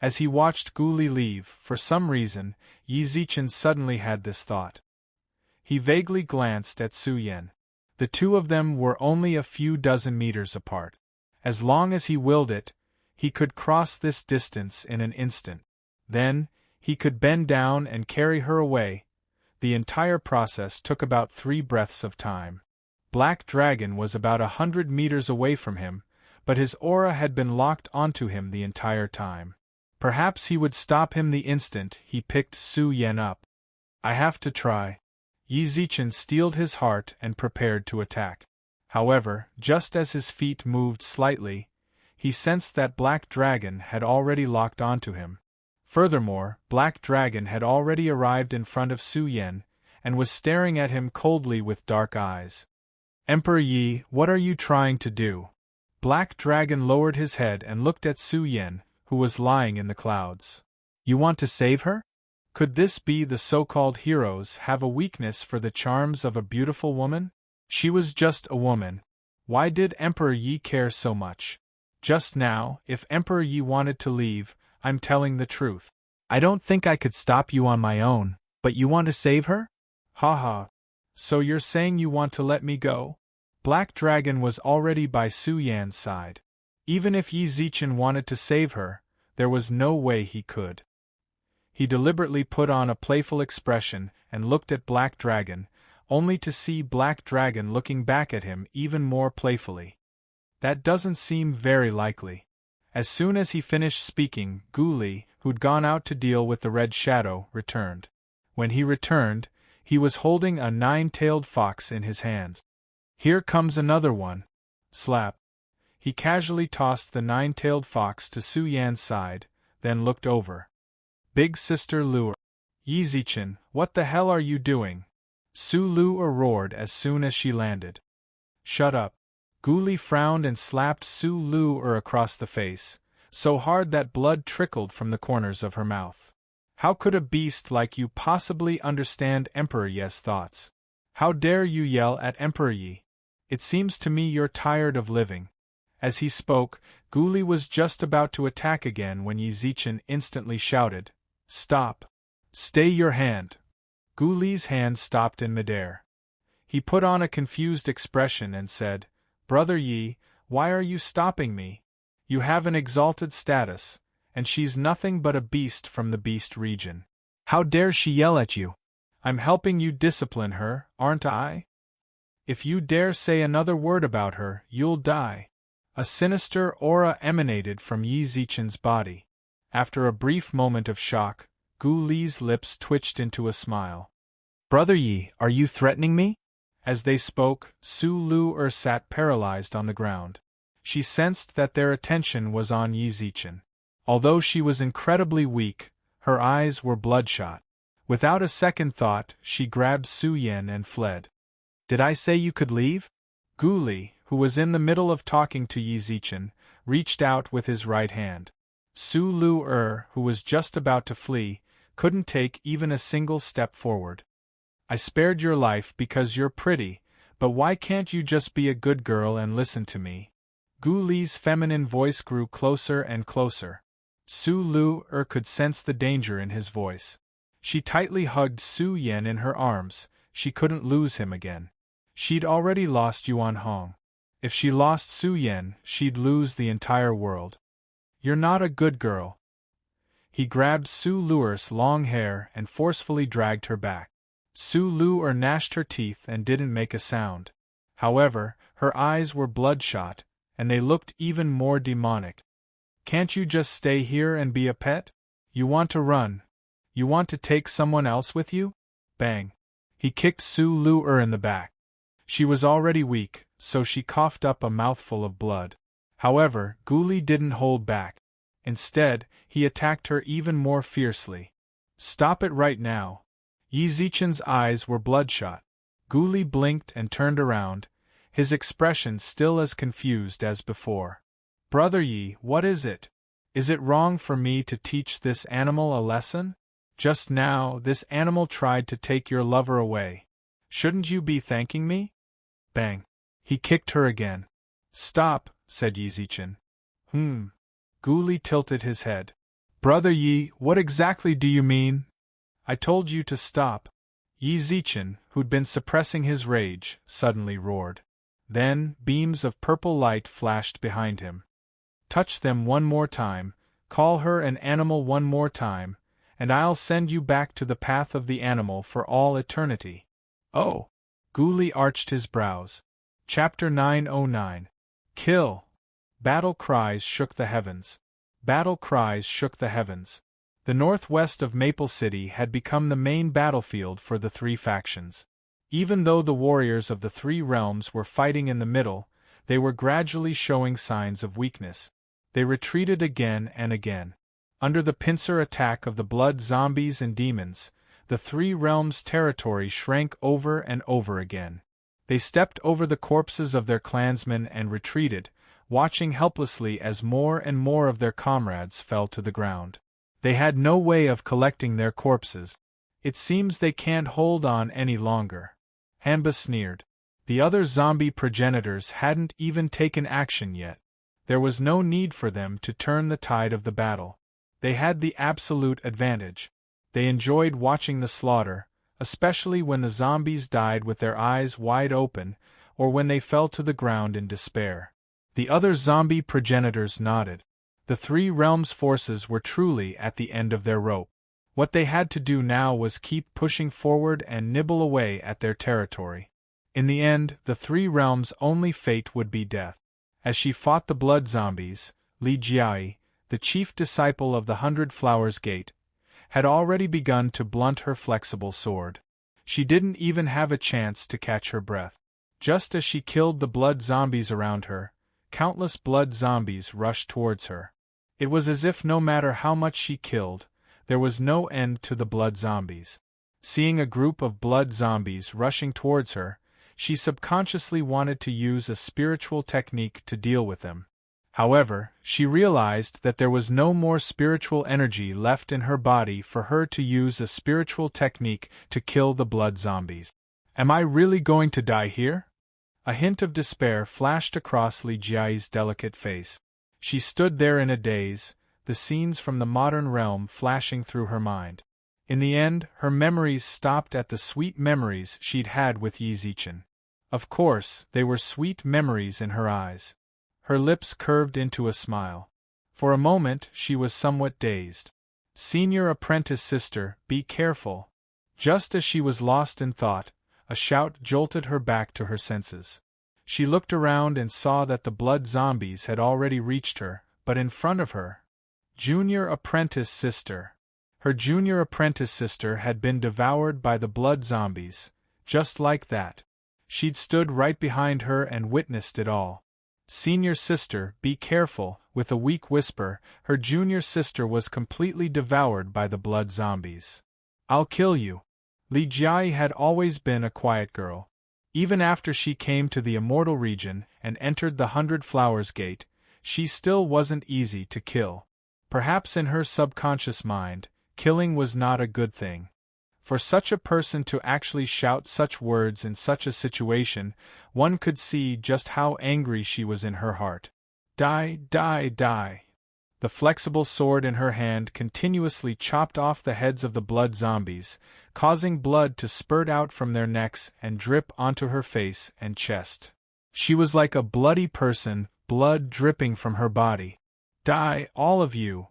As he watched Gu Li leave, for some reason, Yi Zichen suddenly had this thought. He vaguely glanced at Su Yan. The two of them were only a few dozen meters apart. As long as he willed it, he could cross this distance in an instant. Then, he could bend down and carry her away. The entire process took about 3 breaths of time. Black Dragon was about 100 meters away from him, but his aura had been locked onto him the entire time. Perhaps he would stop him the instant he picked Su Yan up. I have to try. Yi Zichen steeled his heart and prepared to attack. However, just as his feet moved slightly, he sensed that Black Dragon had already locked onto him. Furthermore, Black Dragon had already arrived in front of Su Yan, and was staring at him coldly with dark eyes. Emperor Yi, what are you trying to do? Black Dragon lowered his head and looked at Su Yan, who was lying in the clouds. You want to save her? Could this be the so-called heroes have a weakness for the charms of a beautiful woman? She was just a woman. Why did Emperor Yi care so much? Just now, if Emperor Yi wanted to leave, I'm telling the truth. I don't think I could stop you on my own, but you want to save her? Ha. So you're saying you want to let me go? Black Dragon was already by Su Yan's side. Even if Yi Zichen wanted to save her, there was no way he could. He deliberately put on a playful expression and looked at Black Dragon, only to see Black Dragon looking back at him even more playfully. That doesn't seem very likely. As soon as he finished speaking, Gu Li, who'd gone out to deal with the red shadow, returned. When he returned, he was holding a 9-tailed fox in his hand. Here comes another one. Slap. He casually tossed the 9-tailed fox to Su Yan's side, then looked over. Big Sister Lu'er. Yi Zichen, what the hell are you doing? Su Lu'er roared as soon as she landed. Shut up. Gu Li frowned and slapped Su Lu'er across the face, so hard that blood trickled from the corners of her mouth. How could a beast like you possibly understand Emperor Yi's thoughts? How dare you yell at Emperor Yi? It seems to me you're tired of living. As he spoke, Gu Li was just about to attack again when Yi Zichen instantly shouted, Stop! Stay your hand! Gu Li's hand stopped in midair. He put on a confused expression and said, Brother Yi, why are you stopping me? You have an exalted status, and she's nothing but a beast from the beast region. How dare she yell at you? I'm helping you discipline her, aren't I? If you dare say another word about her, you'll die. A sinister aura emanated from Yi Zichen's body. After a brief moment of shock, Gu Li's lips twitched into a smile. Brother Yi, are you threatening me? As they spoke, Su Lu'er sat paralyzed on the ground. She sensed that their attention was on Yi Zichen. Although she was incredibly weak, her eyes were bloodshot. Without a second thought, she grabbed Su Yan and fled. Did I say you could leave? Gu Li, who was in the middle of talking to Yi Zichen, reached out with his right hand. Su Lu'er, who was just about to flee, couldn't take even a single step forward. I spared your life because you're pretty, but why can't you just be a good girl and listen to me? Gu Li's feminine voice grew closer and closer. Su Lu'er could sense the danger in his voice. She tightly hugged Su Yan in her arms. She couldn't lose him again. She'd already lost Yuan Hong. If she lost Su Yan, she'd lose the entire world. You're not a good girl. He grabbed Su Lu'er's long hair and forcefully dragged her back. Su Lu'er gnashed her teeth and didn't make a sound. However, her eyes were bloodshot, and they looked even more demonic. Can't you just stay here and be a pet? You want to run? You want to take someone else with you? Bang. He kicked Su Lu in the back. She was already weak, so she coughed up a mouthful of blood. However, Guli didn't hold back. Instead, he attacked her even more fiercely. Stop it right now. Yi Zichen's eyes were bloodshot. Guli blinked and turned around, his expression still as confused as before. Brother Yi, what is it? Is it wrong for me to teach this animal a lesson? Just now, this animal tried to take your lover away. Shouldn't you be thanking me? Bang. He kicked her again. Stop, said Yi Zichen. Guli tilted his head. Brother Yi, what exactly do you mean? I told you to stop. Yi Zichen, who'd been suppressing his rage, suddenly roared. Then, beams of purple light flashed behind him. Touch them one more time, call her an animal one more time, and I'll send you back to the path of the animal for all eternity. Oh! Guli arched his brows. Chapter 909. Kill! Battle cries shook the heavens. Battle cries shook the heavens. The northwest of Maple City had become the main battlefield for the three factions. Even though the warriors of the three realms were fighting in the middle, they were gradually showing signs of weakness. They retreated again and again. Under the pincer attack of the blood zombies and demons, the three realms' territory shrank over and over again. They stepped over the corpses of their clansmen and retreated, watching helplessly as more and more of their comrades fell to the ground. They had no way of collecting their corpses. It seems they can't hold on any longer. Hanba sneered. The other zombie progenitors hadn't even taken action yet. There was no need for them to turn the tide of the battle. They had the absolute advantage. They enjoyed watching the slaughter, especially when the zombies died with their eyes wide open, or when they fell to the ground in despair. The other zombie progenitors nodded. The three realms' forces were truly at the end of their rope. What they had to do now was keep pushing forward and nibble away at their territory. In the end, the three realms' only fate would be death. As she fought the blood zombies, Li Jiai, the chief disciple of the 100 Flowers Gate, had already begun to blunt her flexible sword. She didn't even have a chance to catch her breath. Just as she killed the blood zombies around her, countless blood zombies rushed towards her. It was as if no matter how much she killed, there was no end to the blood zombies. Seeing a group of blood zombies rushing towards her, she subconsciously wanted to use a spiritual technique to deal with them. However, she realized that there was no more spiritual energy left in her body for her to use a spiritual technique to kill the blood zombies. Am I really going to die here? A hint of despair flashed across Li Jiai's delicate face. She stood there in a daze, the scenes from the modern realm flashing through her mind. In the end, her memories stopped at the sweet memories she'd had with Yi Zichen. Of course, they were sweet memories in her eyes. Her lips curved into a smile. For a moment, she was somewhat dazed. Senior apprentice sister, be careful. Just as she was lost in thought, a shout jolted her back to her senses. She looked around and saw that the blood zombies had already reached her, but in front of her, junior apprentice sister. Her junior apprentice sister had been devoured by the blood zombies, just like that. She'd stood right behind her and witnessed it all. Senior sister, be careful, with a weak whisper, her junior sister was completely devoured by the blood zombies. I'll kill you. Li Jiai had always been a quiet girl. Even after she came to the immortal region and entered the 100 Flowers Gate, she still wasn't easy to kill. Perhaps in her subconscious mind, killing was not a good thing. For such a person to actually shout such words in such a situation, one could see just how angry she was in her heart. Die, die, die. The flexible sword in her hand continuously chopped off the heads of the blood zombies, causing blood to spurt out from their necks and drip onto her face and chest. She was like a bloody person, blood dripping from her body. Die, all of you!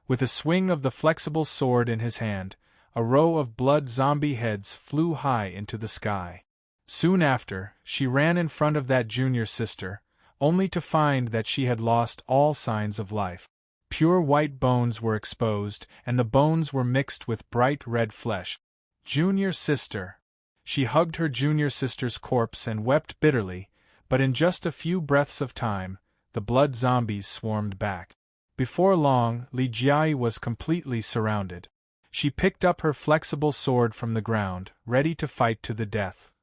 With a swing of the flexible sword in his hand, a row of blood zombie heads flew high into the sky. Soon after, she ran in front of that junior sister, only to find that she had lost all signs of life. Pure white bones were exposed, and the bones were mixed with bright red flesh. Junior sister. She hugged her junior sister's corpse and wept bitterly, but in just a few breaths of time, the blood zombies swarmed back. Before long, Li Jiai was completely surrounded. She picked up her flexible sword from the ground, ready to fight to the death.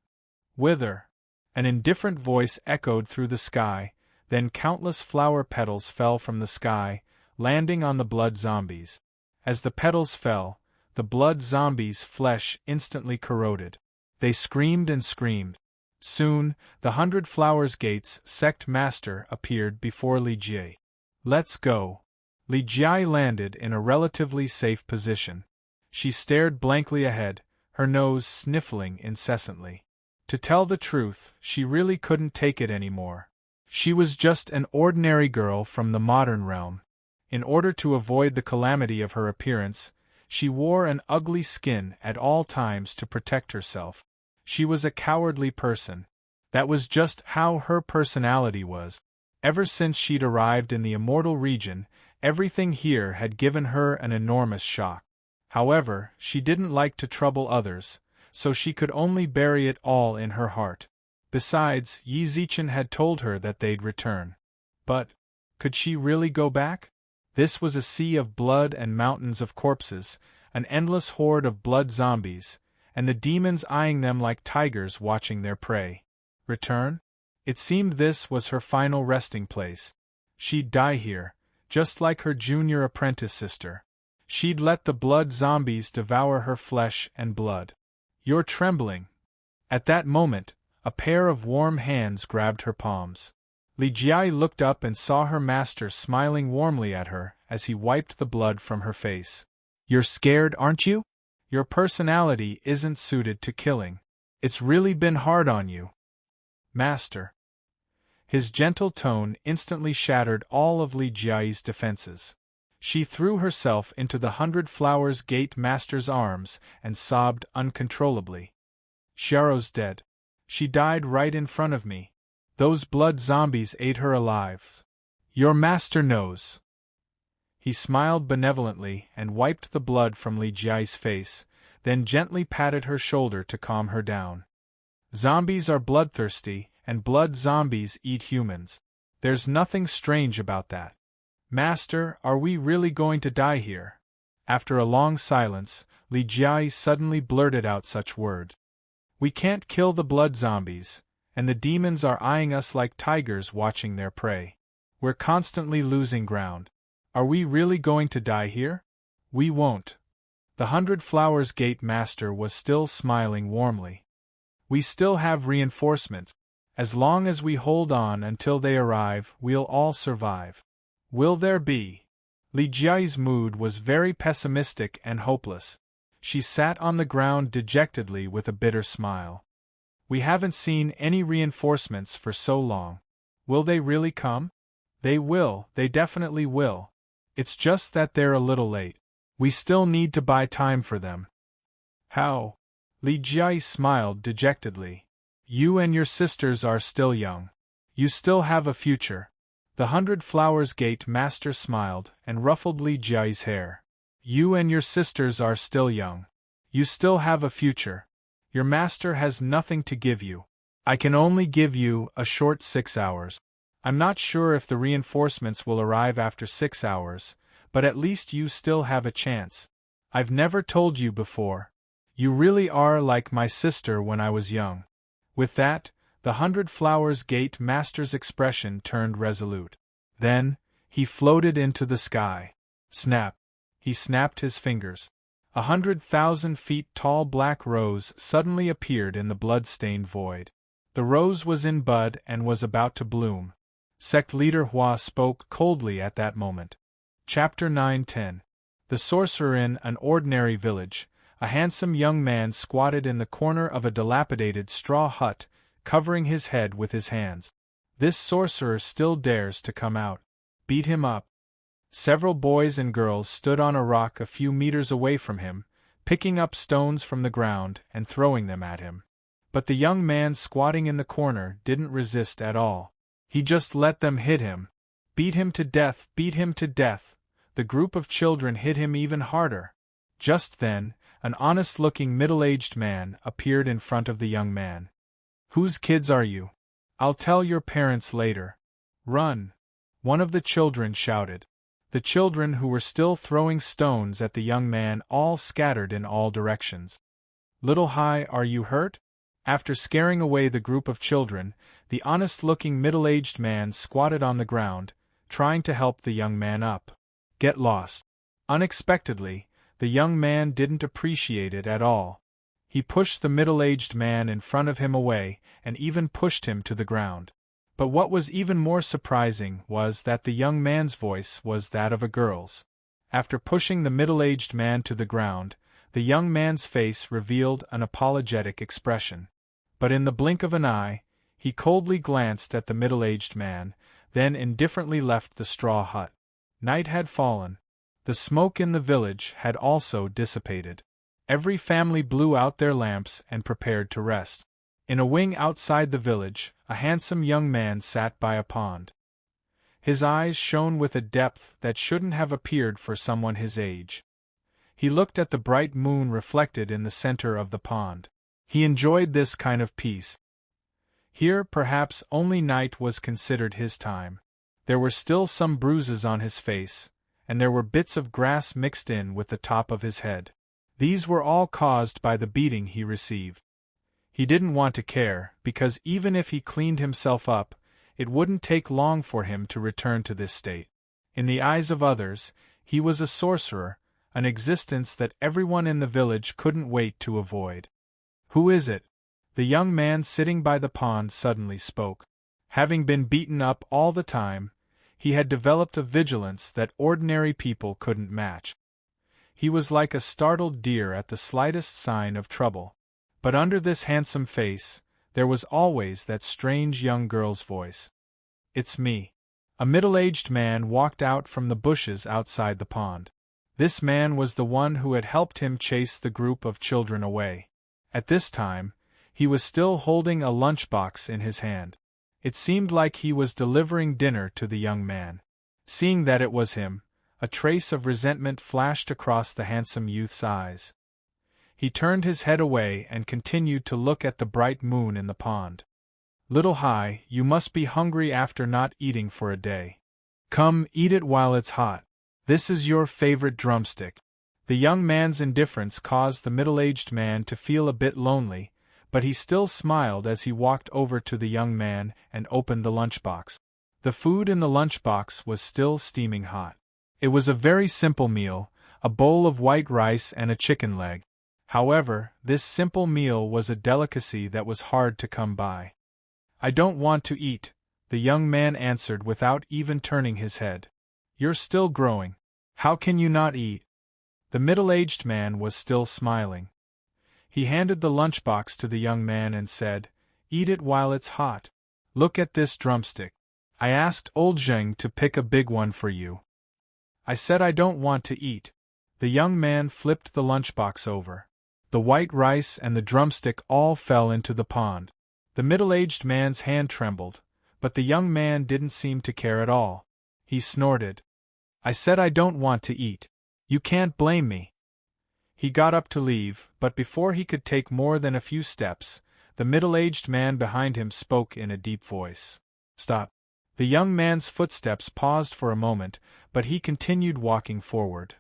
Whither? An indifferent voice echoed through the sky, then countless flower petals fell from the sky, landing on the blood zombies. As the petals fell, the blood zombies' flesh instantly corroded. They screamed and screamed. Soon, the 100 Flowers Gate's sect master appeared before Li Jie. Let's go. Li Jie landed in a relatively safe position. She stared blankly ahead, her nose sniffling incessantly. To tell the truth, she really couldn't take it anymore. She was just an ordinary girl from the modern realm. In order to avoid the calamity of her appearance, she wore an ugly skin at all times to protect herself. She was a cowardly person. That was just how her personality was. Ever since she'd arrived in the immortal region, everything here had given her an enormous shock. However, she didn't like to trouble others, so she could only bury it all in her heart. Besides, Yi Zichen had told her that they'd return. But, could she really go back? This was a sea of blood and mountains of corpses, an endless horde of blood zombies, and the demons eyeing them like tigers watching their prey. Return? It seemed this was her final resting place. She'd die here, just like her junior apprentice sister. She'd let the blood zombies devour her flesh and blood. You're trembling. At that moment, a pair of warm hands grabbed her palms. Li Jie looked up and saw her master smiling warmly at her as he wiped the blood from her face. You're scared, aren't you? Your personality isn't suited to killing. It's really been hard on you. Master. His gentle tone instantly shattered all of Li Jie's defenses. She threw herself into the 100 Flowers Gate master's arms and sobbed uncontrollably. Xiao's dead. She died right in front of me. Those blood zombies ate her alive. Your master knows. He smiled benevolently and wiped the blood from Li Jie's face, then gently patted her shoulder to calm her down. Zombies are bloodthirsty, and blood zombies eat humans. There's nothing strange about that. Master, are we really going to die here? After a long silence, Li Jie suddenly blurted out such words. We can't kill the blood zombies, and the demons are eyeing us like tigers watching their prey. We're constantly losing ground. Are we really going to die here? We won't. The 100 Flowers Gate master was still smiling warmly. We still have reinforcements. As long as we hold on until they arrive, we'll all survive. Will there be? Li Jie's mood was very pessimistic and hopeless. She sat on the ground dejectedly with a bitter smile. We haven't seen any reinforcements for so long. Will they really come? They will, they definitely will. It's just that they're a little late. We still need to buy time for them. How? Li Jie smiled dejectedly. You and your sisters are still young. You still have a future. The 100 Flowers Gate master smiled and ruffled Li Jie's hair. You and your sisters are still young. You still have a future. Your master has nothing to give you. I can only give you a short 6 hours. I'm not sure if the reinforcements will arrive after 6 hours, but at least you still have a chance. I've never told you before. You really are like my sister when I was young. With that, the 100 Flowers Gate master's expression turned resolute. Then, he floated into the sky. Snap! He snapped his fingers. 100,000 feet tall black rose suddenly appeared in the blood-stained void. The rose was in bud and was about to bloom. Sect leader Hua spoke coldly at that moment. Chapter 9-10. The sorcerer. In an ordinary village, a handsome young man squatted in the corner of a dilapidated straw hut, covering his head with his hands. This sorcerer still dares to come out. Beat him up. Several boys and girls stood on a rock a few meters away from him, picking up stones from the ground and throwing them at him. But the young man squatting in the corner didn't resist at all. He just let them hit him. Beat him to death, beat him to death, the group of children hit him even harder. Just then, an honest-looking middle-aged man appeared in front of the young man. "Whose kids are you? I'll tell your parents later." "Run!" one of the children shouted. The children who were still throwing stones at the young man all scattered in all directions. "Little Hai, are you hurt?" After scaring away the group of children, the honest-looking middle-aged man squatted on the ground, trying to help the young man up. "Get lost." Unexpectedly, the young man didn't appreciate it at all. He pushed the middle-aged man in front of him away, and even pushed him to the ground. But what was even more surprising was that the young man's voice was that of a girl's. After pushing the middle-aged man to the ground, the young man's face revealed an apologetic expression. But in the blink of an eye, he coldly glanced at the middle-aged man, then indifferently left the straw hut. Night had fallen. The smoke in the village had also dissipated. Every family blew out their lamps and prepared to rest. In a wing outside the village, a handsome young man sat by a pond. His eyes shone with a depth that shouldn't have appeared for someone his age. He looked at the bright moon reflected in the center of the pond. He enjoyed this kind of peace. Here perhaps only night was considered his time. There were still some bruises on his face, and there were bits of grass mixed in with the top of his head. These were all caused by the beating he received. He didn't want to care, because even if he cleaned himself up, it wouldn't take long for him to return to this state. In the eyes of others, he was a sorcerer, an existence that everyone in the village couldn't wait to avoid. "Who is it?" The young man sitting by the pond suddenly spoke. Having been beaten up all the time, he had developed a vigilance that ordinary people couldn't match. He was like a startled deer at the slightest sign of trouble. But under this handsome face, there was always that strange young girl's voice. "It's me." A middle-aged man walked out from the bushes outside the pond. This man was the one who had helped him chase the group of children away. At this time, he was still holding a lunchbox in his hand. It seemed like he was delivering dinner to the young man. Seeing that it was him, a trace of resentment flashed across the handsome youth's eyes. He turned his head away and continued to look at the bright moon in the pond. "Little Hai, you must be hungry after not eating for a day. Come, eat it while it's hot. This is your favorite drumstick." The young man's indifference caused the middle-aged man to feel a bit lonely, but he still smiled as he walked over to the young man and opened the lunchbox. The food in the lunchbox was still steaming hot. It was a very simple meal, a bowl of white rice and a chicken leg. However, this simple meal was a delicacy that was hard to come by. "I don't want to eat," the young man answered without even turning his head. "You're still growing. How can you not eat?" The middle-aged man was still smiling. He handed the lunchbox to the young man and said, "Eat it while it's hot. Look at this drumstick. I asked old Zheng to pick a big one for you." "I said I don't want to eat." The young man flipped the lunchbox over. The white rice and the drumstick all fell into the pond. The middle-aged man's hand trembled, but the young man didn't seem to care at all. He snorted. "I said I don't want to eat. You can't blame me." He got up to leave, but before he could take more than a few steps, the middle-aged man behind him spoke in a deep voice. "Stop." The young man's footsteps paused for a moment, but he continued walking forward.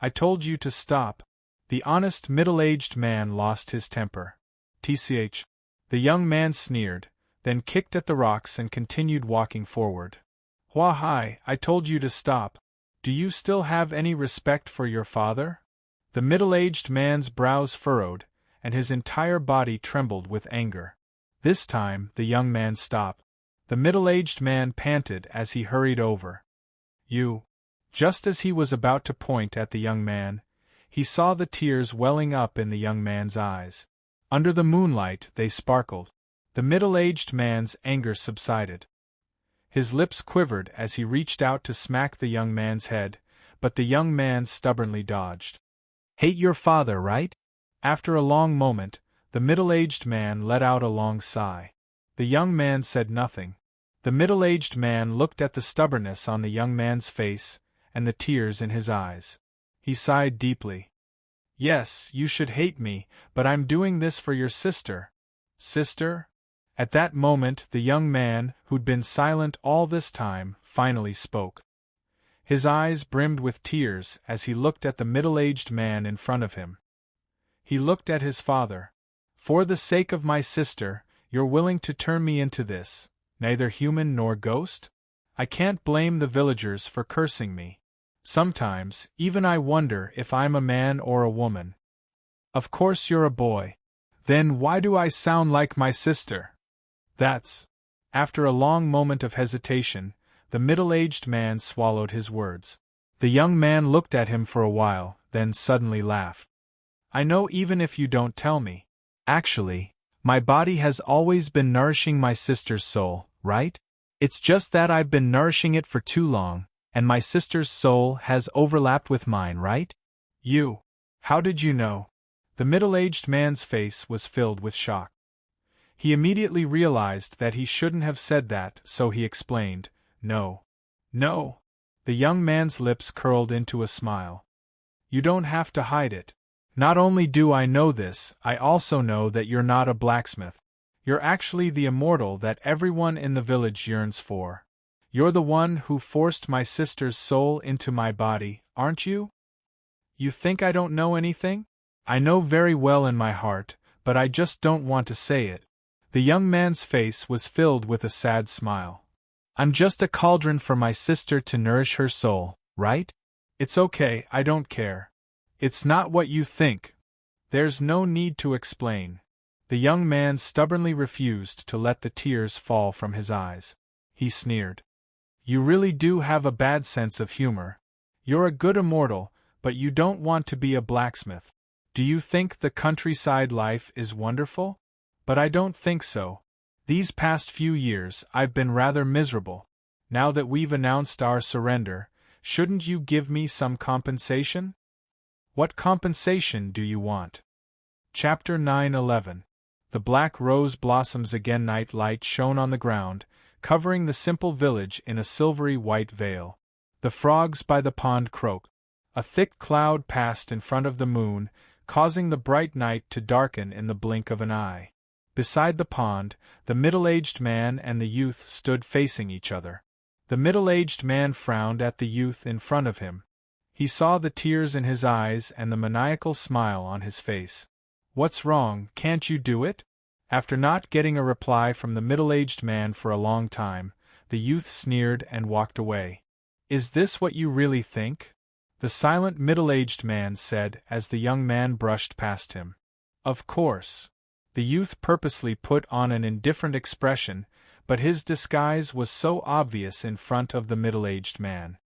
"I told you to stop." The honest middle-aged man lost his temper. "Tch." The young man sneered, then kicked at the rocks and continued walking forward. "Hua Hai, I told you to stop. Do you still have any respect for your father?" The middle-aged man's brows furrowed, and his entire body trembled with anger. This time, the young man stopped. The middle-aged man panted as he hurried over. "You." Just as he was about to point at the young man, he saw the tears welling up in the young man's eyes. Under the moonlight they sparkled. The middle-aged man's anger subsided. His lips quivered as he reached out to smack the young man's head, but the young man stubbornly dodged. "Hate your father, right?" After a long moment, the middle-aged man let out a long sigh. The young man said nothing. The middle-aged man looked at the stubbornness on the young man's face, and the tears in his eyes. He sighed deeply. Yes, you should hate me, but I'm doing this for your sister. Sister? At that moment, the young man, who'd been silent all this time, finally spoke. His eyes brimmed with tears as he looked at the middle-aged man in front of him. He looked at his father. For the sake of my sister, you're willing to turn me into this, neither human nor ghost? I can't blame the villagers for cursing me. Sometimes, even I wonder if I'm a man or a woman. Of course you're a boy. Then why do I sound like my sister? That's. After a long moment of hesitation, the middle-aged man swallowed his words. The young man looked at him for a while, then suddenly laughed. I know even if you don't tell me. Actually, my body has always been nourishing my sister's soul, right? It's just that I've been nourishing it for too long, and my sister's soul has overlapped with mine, right? You. How did you know? The middle-aged man's face was filled with shock. He immediately realized that he shouldn't have said that, so he explained, No. No. The young man's lips curled into a smile. You don't have to hide it. Not only do I know this, I also know that you're not a blacksmith. You're actually the immortal that everyone in the village yearns for. You're the one who forced my sister's soul into my body, aren't you? You think I don't know anything? I know very well in my heart, but I just don't want to say it. The young man's face was filled with a sad smile. I'm just a cauldron for my sister to nourish her soul, right? It's okay, I don't care. It's not what you think. There's no need to explain. The young man stubbornly refused to let the tears fall from his eyes. He sneered. You really do have a bad sense of humor. You're a good immortal, but you don't want to be a blacksmith. Do you think the countryside life is wonderful? But I don't think so. These past few years I've been rather miserable. Now that we've announced our surrender, shouldn't you give me some compensation? What compensation do you want? Chapter 9:11. The black rose blossoms again. Night light shone on the ground, covering the simple village in a silvery white veil. The frogs by the pond croaked. A thick cloud passed in front of the moon, causing the bright night to darken in the blink of an eye. Beside the pond, the middle-aged man and the youth stood facing each other. The middle-aged man frowned at the youth in front of him. He saw the tears in his eyes and the maniacal smile on his face. What's wrong, can't you do it? After not getting a reply from the middle-aged man for a long time, the youth sneered and walked away. Is this what you really think? The silent middle-aged man said as the young man brushed past him. Of course. The youth purposely put on an indifferent expression, but his disguise was so obvious in front of the middle-aged man.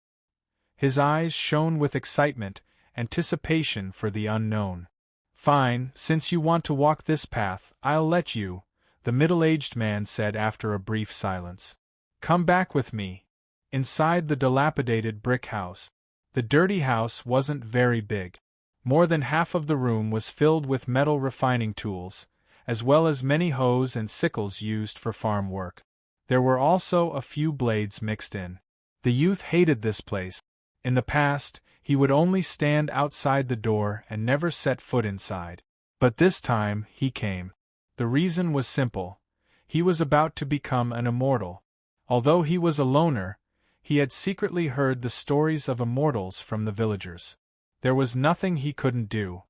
His eyes shone with excitement, anticipation for the unknown. Fine, since you want to walk this path, I'll let you, the middle-aged man said after a brief silence. Come back with me. Inside the dilapidated brick house. The dirty house wasn't very big. More than half of the room was filled with metal refining tools, as well as many hoes and sickles used for farm work. There were also a few blades mixed in. The youth hated this place. In the past, he would only stand outside the door and never set foot inside. But this time, he came. The reason was simple. He was about to become an immortal. Although he was a loner, he had secretly heard the stories of immortals from the villagers. There was nothing he couldn't do.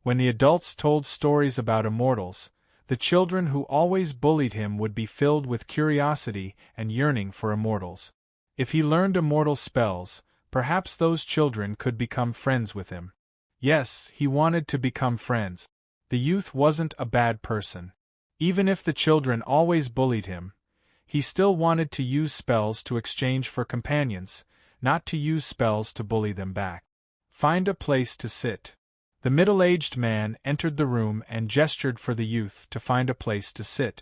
When the adults told stories about immortals, the children who always bullied him would be filled with curiosity and yearning for immortals. If he learned immortal spells, perhaps those children could become friends with him. Yes, he wanted to become friends. The youth wasn't a bad person. Even if the children always bullied him, he still wanted to use spells to exchange for companions, not to use spells to bully them back. Find a place to sit. The middle-aged man entered the room and gestured for the youth to find a place to sit.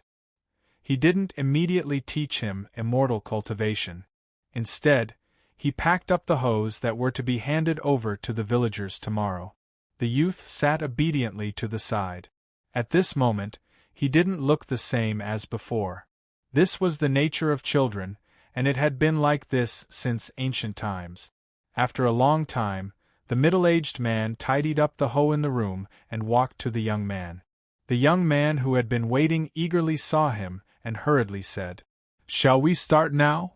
He didn't immediately teach him immortal cultivation. Instead, he packed up the hoes that were to be handed over to the villagers tomorrow. The youth sat obediently to the side. At this moment, he didn't look the same as before. This was the nature of children, and it had been like this since ancient times. After a long time, the middle-aged man tidied up the hoe in the room and walked to the young man. The young man who had been waiting eagerly saw him and hurriedly said, "Shall we start now?"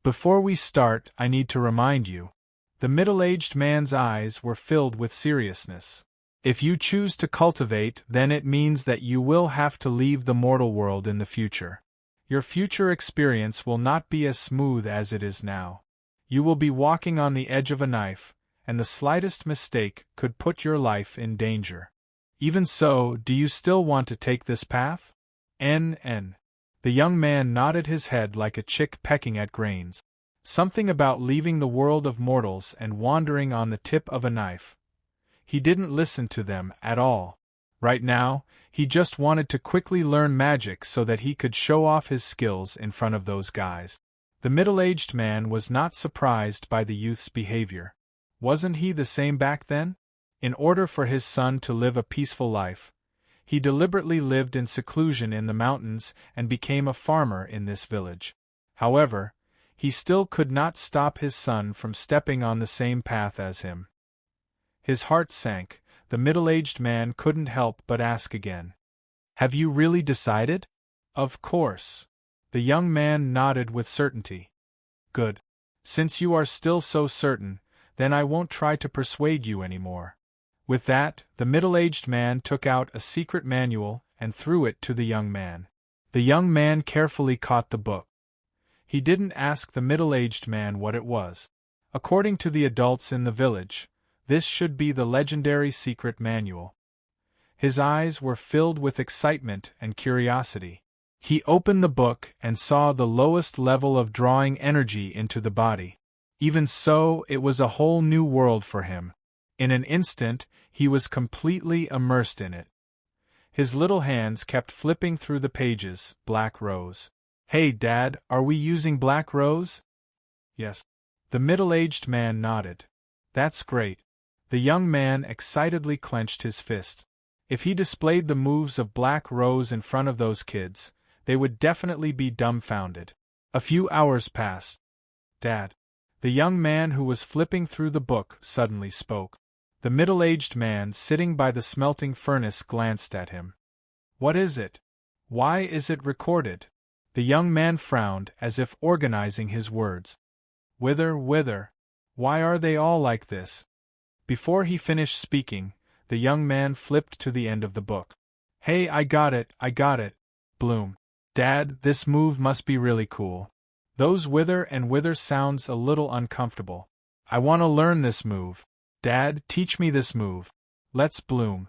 "Before we start, I need to remind you." The middle-aged man's eyes were filled with seriousness. "If you choose to cultivate, then it means that you will have to leave the mortal world in the future. Your future experience will not be as smooth as it is now. You will be walking on the edge of a knife, and the slightest mistake could put your life in danger. Even so, do you still want to take this path?" N. The young man nodded his head like a chick pecking at grains. Something about leaving the world of mortals and wandering on the tip of a knife. He didn't listen to them at all. Right now, he just wanted to quickly learn magic so that he could show off his skills in front of those guys. The middle-aged man was not surprised by the youth's behavior. Wasn't he the same back then? In order for his son to live a peaceful life, he deliberately lived in seclusion in the mountains and became a farmer in this village. However, he still could not stop his son from stepping on the same path as him. His heart sank. The middle-aged man couldn't help but ask again, "Have you really decided?" "Of course." The young man nodded with certainty. "Good. Since you are still so certain, then I won't try to persuade you anymore." With that, the middle-aged man took out a secret manual and threw it to the young man. The young man carefully caught the book. He didn't ask the middle-aged man what it was. According to the adults in the village, this should be the legendary secret manual. His eyes were filled with excitement and curiosity. He opened the book and saw the lowest level of drawing energy into the body. Even so, it was a whole new world for him. In an instant, he was completely immersed in it. His little hands kept flipping through the pages. Black rose. "Hey, Dad, are we using black rose?" "Yes." The middle-aged man nodded. "That's great." The young man excitedly clenched his fist. If he displayed the moves of Black Rose in front of those kids, they would definitely be dumbfounded. A few hours passed. "Dad." The young man who was flipping through the book suddenly spoke. The middle-aged man sitting by the smelting furnace glanced at him. "What is it? Why is it recorded?" The young man frowned as if organizing his words. Whither? Why are they all like this?" Before he finished speaking, the young man flipped to the end of the book. "Hey, I got it. Bloom. Dad, this move must be really cool. Those whither sounds a little uncomfortable. I want to learn this move. Dad, teach me this move. Let's Bloom."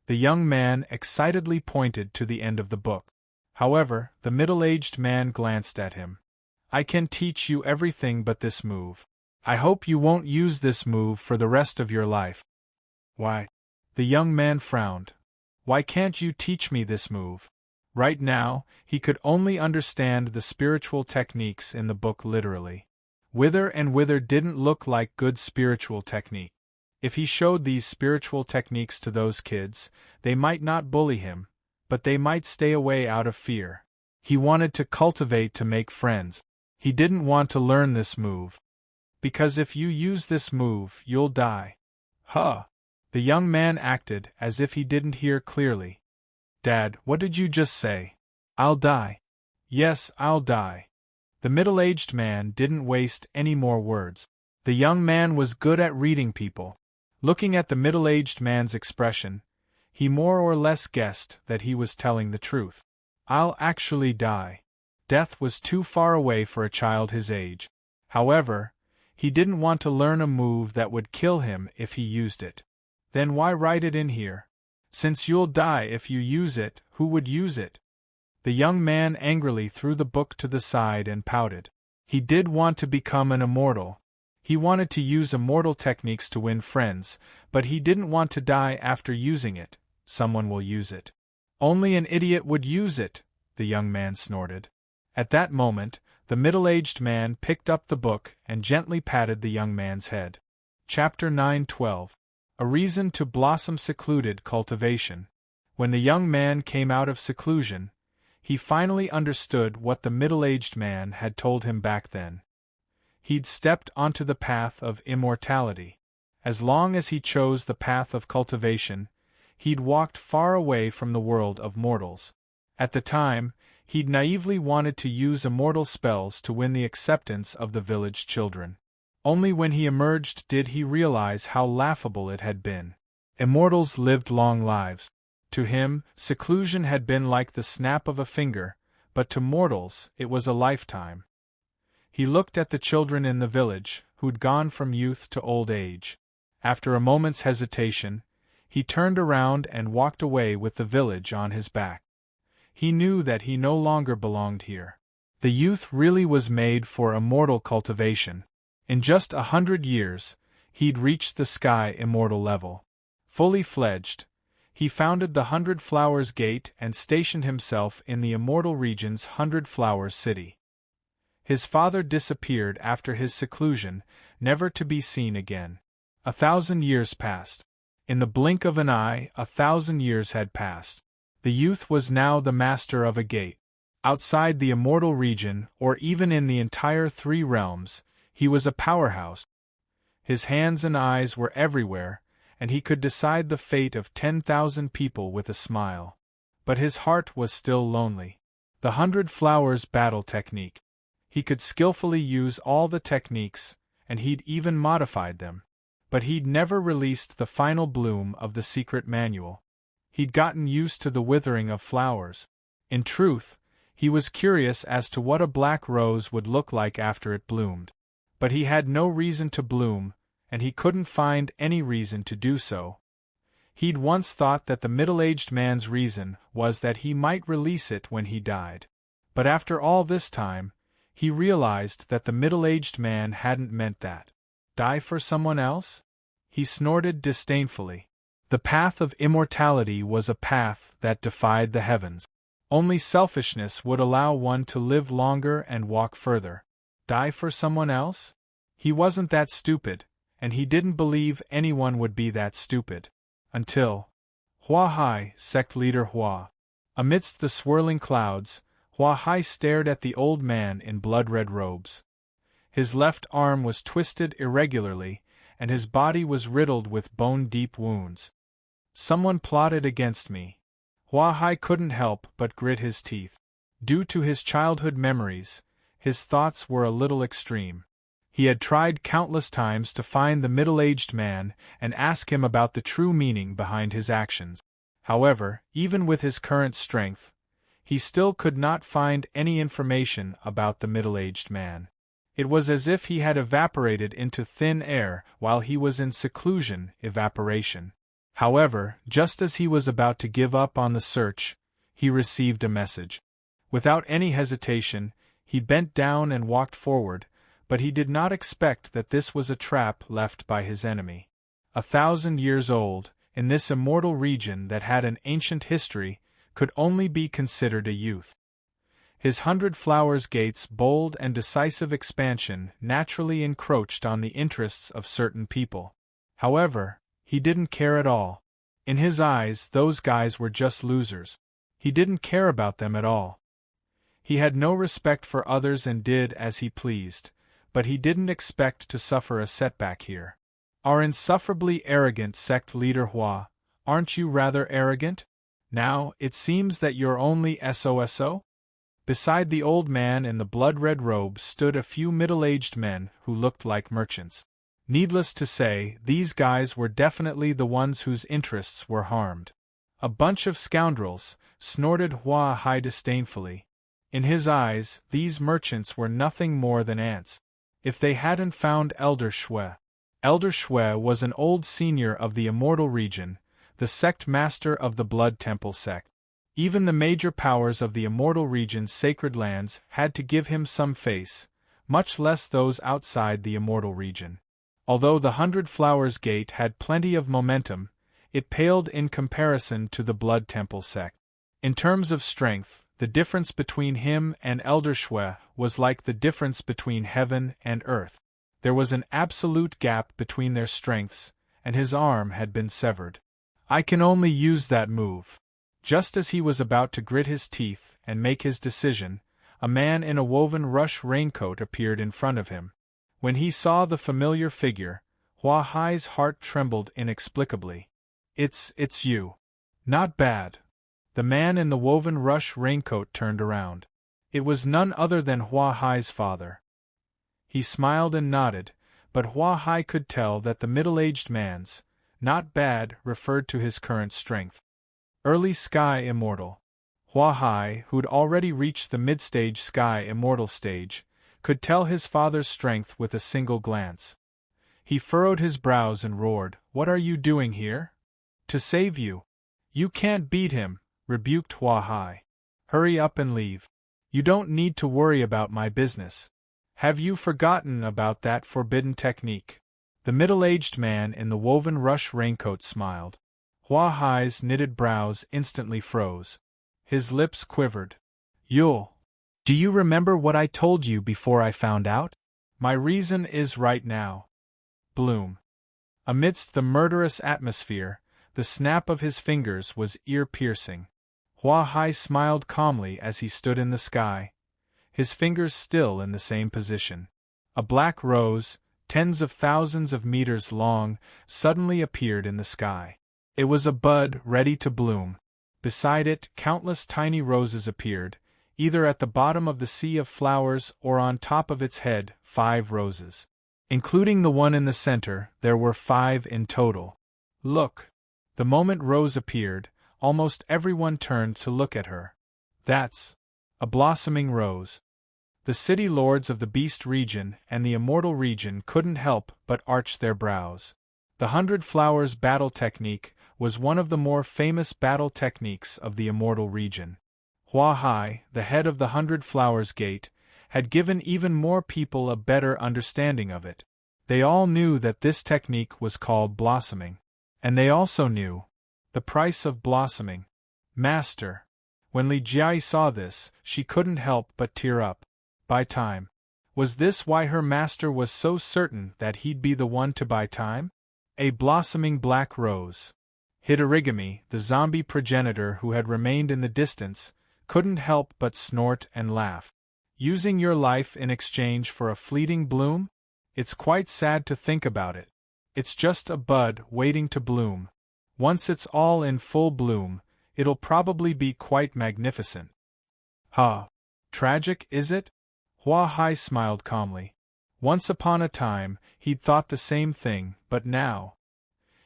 The young man excitedly pointed to the end of the book. However, the middle-aged man glanced at him. "I can teach you everything but this move. I hope you won't use this move for the rest of your life." "Why?" The young man frowned. "Why can't you teach me this move?" Right now, he could only understand the spiritual techniques in the book literally. Whither didn't look like good spiritual technique. If he showed these spiritual techniques to those kids, they might not bully him, but they might stay away out of fear. He wanted to cultivate to make friends. He didn't want to learn this move. "Because if you use this move, you'll die." "Huh." The young man acted as if he didn't hear clearly. "Dad, what did you just say?" "I'll die." "Yes, I'll die." The middle-aged man didn't waste any more words. The young man was good at reading people. Looking at the middle-aged man's expression, he more or less guessed that he was telling the truth. "I'll actually die." Death was too far away for a child his age. However, he didn't want to learn a move that would kill him if he used it. Then why write it in here? Since you'll die if you use it, who would use it? The young man angrily threw the book to the side and pouted. He did want to become an immortal. He wanted to use immortal techniques to win friends, but he didn't want to die after using it. Someone will use it. "Only an idiot would use it," the young man snorted. At that moment, the middle-aged man picked up the book and gently patted the young man's head. Chapter 9:12. A reason to blossom. Secluded cultivation. When the young man came out of seclusion, he finally understood what the middle-aged man had told him back then. He'd stepped onto the path of immortality. As long as he chose the path of cultivation, he'd walked far away from the world of mortals. At the time, he'd naively wanted to use immortal spells to win the acceptance of the village children. Only when he emerged did he realize how laughable it had been. Immortals lived long lives. To him, seclusion had been like the snap of a finger, but to mortals, it was a lifetime. He looked at the children in the village, who'd gone from youth to old age. After a moment's hesitation, he turned around and walked away with the village on his back. He knew that he no longer belonged here. The youth really was made for immortal cultivation. In just 100 years, he'd reached the sky immortal level. Fully fledged, he founded the 100 Flowers Gate and stationed himself in the immortal region's 100 Flowers city. His father disappeared after his seclusion, never to be seen again. 1,000 years passed. In the blink of an eye, 1,000 years had passed. The youth was now the master of a gate. Outside the immortal region, or even in the entire 3 realms, he was a powerhouse. His hands and eyes were everywhere, and he could decide the fate of 10,000 people with a smile. But his heart was still lonely. The 100 Flowers battle technique. He could skillfully use all the techniques, and he'd even modified them. But he'd never released the final bloom of the secret manual. He'd gotten used to the withering of flowers. In truth, he was curious as to what a black rose would look like after it bloomed. But he had no reason to bloom, and he couldn't find any reason to do so. He'd once thought that the middle-aged man's reason was that he might release it when he died. But after all this time, he realized that the middle-aged man hadn't meant that. Die for someone else? He snorted disdainfully. The path of immortality was a path that defied the heavens. Only selfishness would allow one to live longer and walk further. Die for someone else? He wasn't that stupid, and he didn't believe anyone would be that stupid. Until… Hua Hai, sect leader Hua. Amidst the swirling clouds, Hua Hai stared at the old man in blood-red robes. His left arm was twisted irregularly, and his body was riddled with bone-deep wounds. Someone plotted against me. Hua Hai couldn't help but grit his teeth. Due to his childhood memories, his thoughts were a little extreme. He had tried countless times to find the middle-aged man and ask him about the true meaning behind his actions. However, even with his current strength, he still could not find any information about the middle-aged man. It was as if he had evaporated into thin air while he was in seclusion, evaporation. However, just as he was about to give up on the search, he received a message. Without any hesitation, he bent down and walked forward, but he did not expect that this was a trap left by his enemy. 1,000 years old, in this immortal region that had an ancient history, could only be considered a youth. His 100 Flowers Gate's bold and decisive expansion naturally encroached on the interests of certain people. However, he didn't care at all. In his eyes, those guys were just losers. He didn't care about them at all. He had no respect for others and did as he pleased, but he didn't expect to suffer a setback here. Our insufferably arrogant sect leader Hua, aren't you rather arrogant? Now, it seems that you're only SOSO? Beside the old man in the blood-red robe stood a few middle-aged men who looked like merchants. Needless to say, these guys were definitely the ones whose interests were harmed. A bunch of scoundrels, snorted Hua Hai disdainfully. In his eyes, these merchants were nothing more than ants. If they hadn't found Elder Shui. Elder Shui was an old senior of the immortal region, the sect master of the Blood Temple sect. Even the major powers of the immortal region's sacred lands had to give him some face, much less those outside the immortal region. Although the 100 Flowers Gate had plenty of momentum, it paled in comparison to the Blood Temple sect. In terms of strength, the difference between him and Elder Shui was like the difference between heaven and earth. There was an absolute gap between their strengths, and his arm had been severed. I can only use that move. Just as he was about to grit his teeth and make his decision, a man in a woven rush raincoat appeared in front of him. When he saw the familiar figure, Hua Hai's heart trembled inexplicably. It's you. Not bad. The man in the woven rush raincoat turned around. It was none other than Hua Hai's father. He smiled and nodded, but Hua Hai could tell that the middle-aged man's "not bad" referred to his current strength. Early Sky Immortal. Hua Hai, who'd already reached the mid-stage Sky Immortal stage, could tell his father's strength with a single glance. He furrowed his brows and roared, "What are you doing here?" "To save you." "You can't beat him," rebuked Hua Hai. "Hurry up and leave. You don't need to worry about my business. Have you forgotten about that forbidden technique?" The middle-aged man in the woven rush raincoat smiled. Hua Hai's knitted brows instantly froze. His lips quivered. Do you remember what I told you before I found out? My reason is right now." Bloom. Amidst the murderous atmosphere, the snap of his fingers was ear-piercing. Hua Hai smiled calmly as he stood in the sky, his fingers still in the same position. A black rose, tens of thousands of meters long, suddenly appeared in the sky. It was a bud ready to bloom. Beside it, countless tiny roses appeared, either at the bottom of the sea of flowers or on top of its head, 5 roses. Including the one in the center, there were 5 in total. "Look!" The moment Rose appeared, almost everyone turned to look at her. "That's a blossoming rose." The city lords of the Beast region and the Immortal region couldn't help but arch their brows. The 100 Flowers battle technique was one of the more famous battle techniques of the Immortal region. Hua Hai, the head of the 100 Flowers Gate, had given even more people a better understanding of it. They all knew that this technique was called blossoming. And they also knew the price of blossoming. "Master." When Li Jiai saw this, she couldn't help but tear up. Buy time. Was this why her master was so certain that he'd be the one to buy time? A blossoming black rose. Hitorigami, the zombie progenitor who had remained in the distance, couldn't help but snort and laugh. Using your life in exchange for a fleeting bloom? It's quite sad to think about it. It's just a bud waiting to bloom. Once it's all in full bloom, it'll probably be quite magnificent. Huh. Tragic, is it? Hua Hai smiled calmly. Once upon a time, he'd thought the same thing, but now.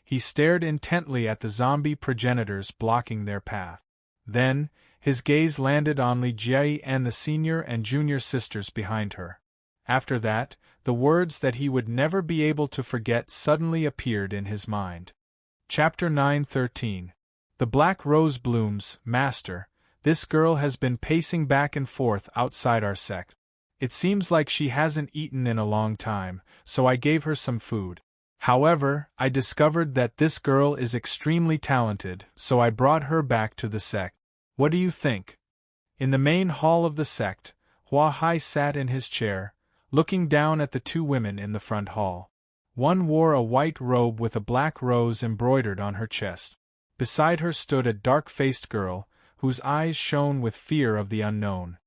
He stared intently at the zombie progenitors blocking their path. Then, his gaze landed on Li Jiai and the senior and junior sisters behind her. After that, the words that he would never be able to forget suddenly appeared in his mind. Chapter 9:13. The Black Rose blooms, Master. This girl has been pacing back and forth outside our sect. It seems like she hasn't eaten in a long time, so I gave her some food. However, I discovered that this girl is extremely talented, so I brought her back to the sect. What do you think? In the main hall of the sect, Hua Hai sat in his chair, looking down at the 2 women in the front hall. One wore a white robe with a black rose embroidered on her chest. Beside her stood a dark-faced girl, whose eyes shone with fear of the unknown.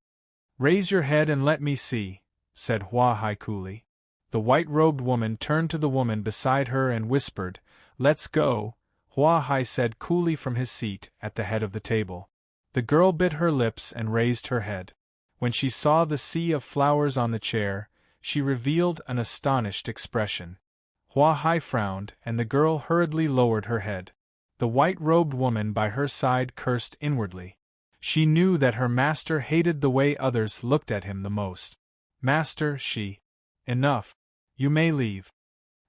"Raise your head and let me see," said Hua Hai coolly. The white-robed woman turned to the woman beside her and whispered, "Let's go," Hua Hai said coolly from his seat at the head of the table. The girl bit her lips and raised her head. When she saw the sea of flowers on the chair, she revealed an astonished expression. Hua Hai frowned, and the girl hurriedly lowered her head. The white-robed woman by her side cursed inwardly. She knew that her master hated the way others looked at him the most. "Master," she. "Enough. You may leave."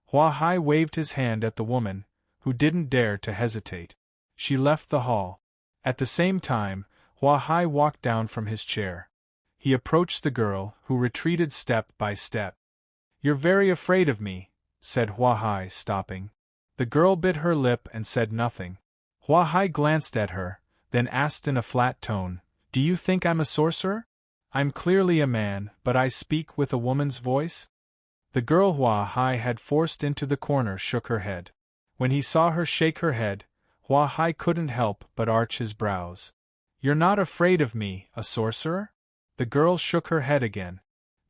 Hua Hai waved his hand at the woman, who didn't dare to hesitate. She left the hall. At the same time, Hua Hai walked down from his chair. He approached the girl, who retreated step by step. "You're very afraid of me," said Hua Hai, stopping. The girl bit her lip and said nothing. Hua Hai glanced at her, then asked in a flat tone, "Do you think I'm a sorcerer? I'm clearly a man, but I speak with a woman's voice?" The girl Hua Hai had forced into the corner shook her head. When he saw her shake her head, Hua Hai couldn't help but arch his brows. "You're not afraid of me, a sorcerer?" The girl shook her head again.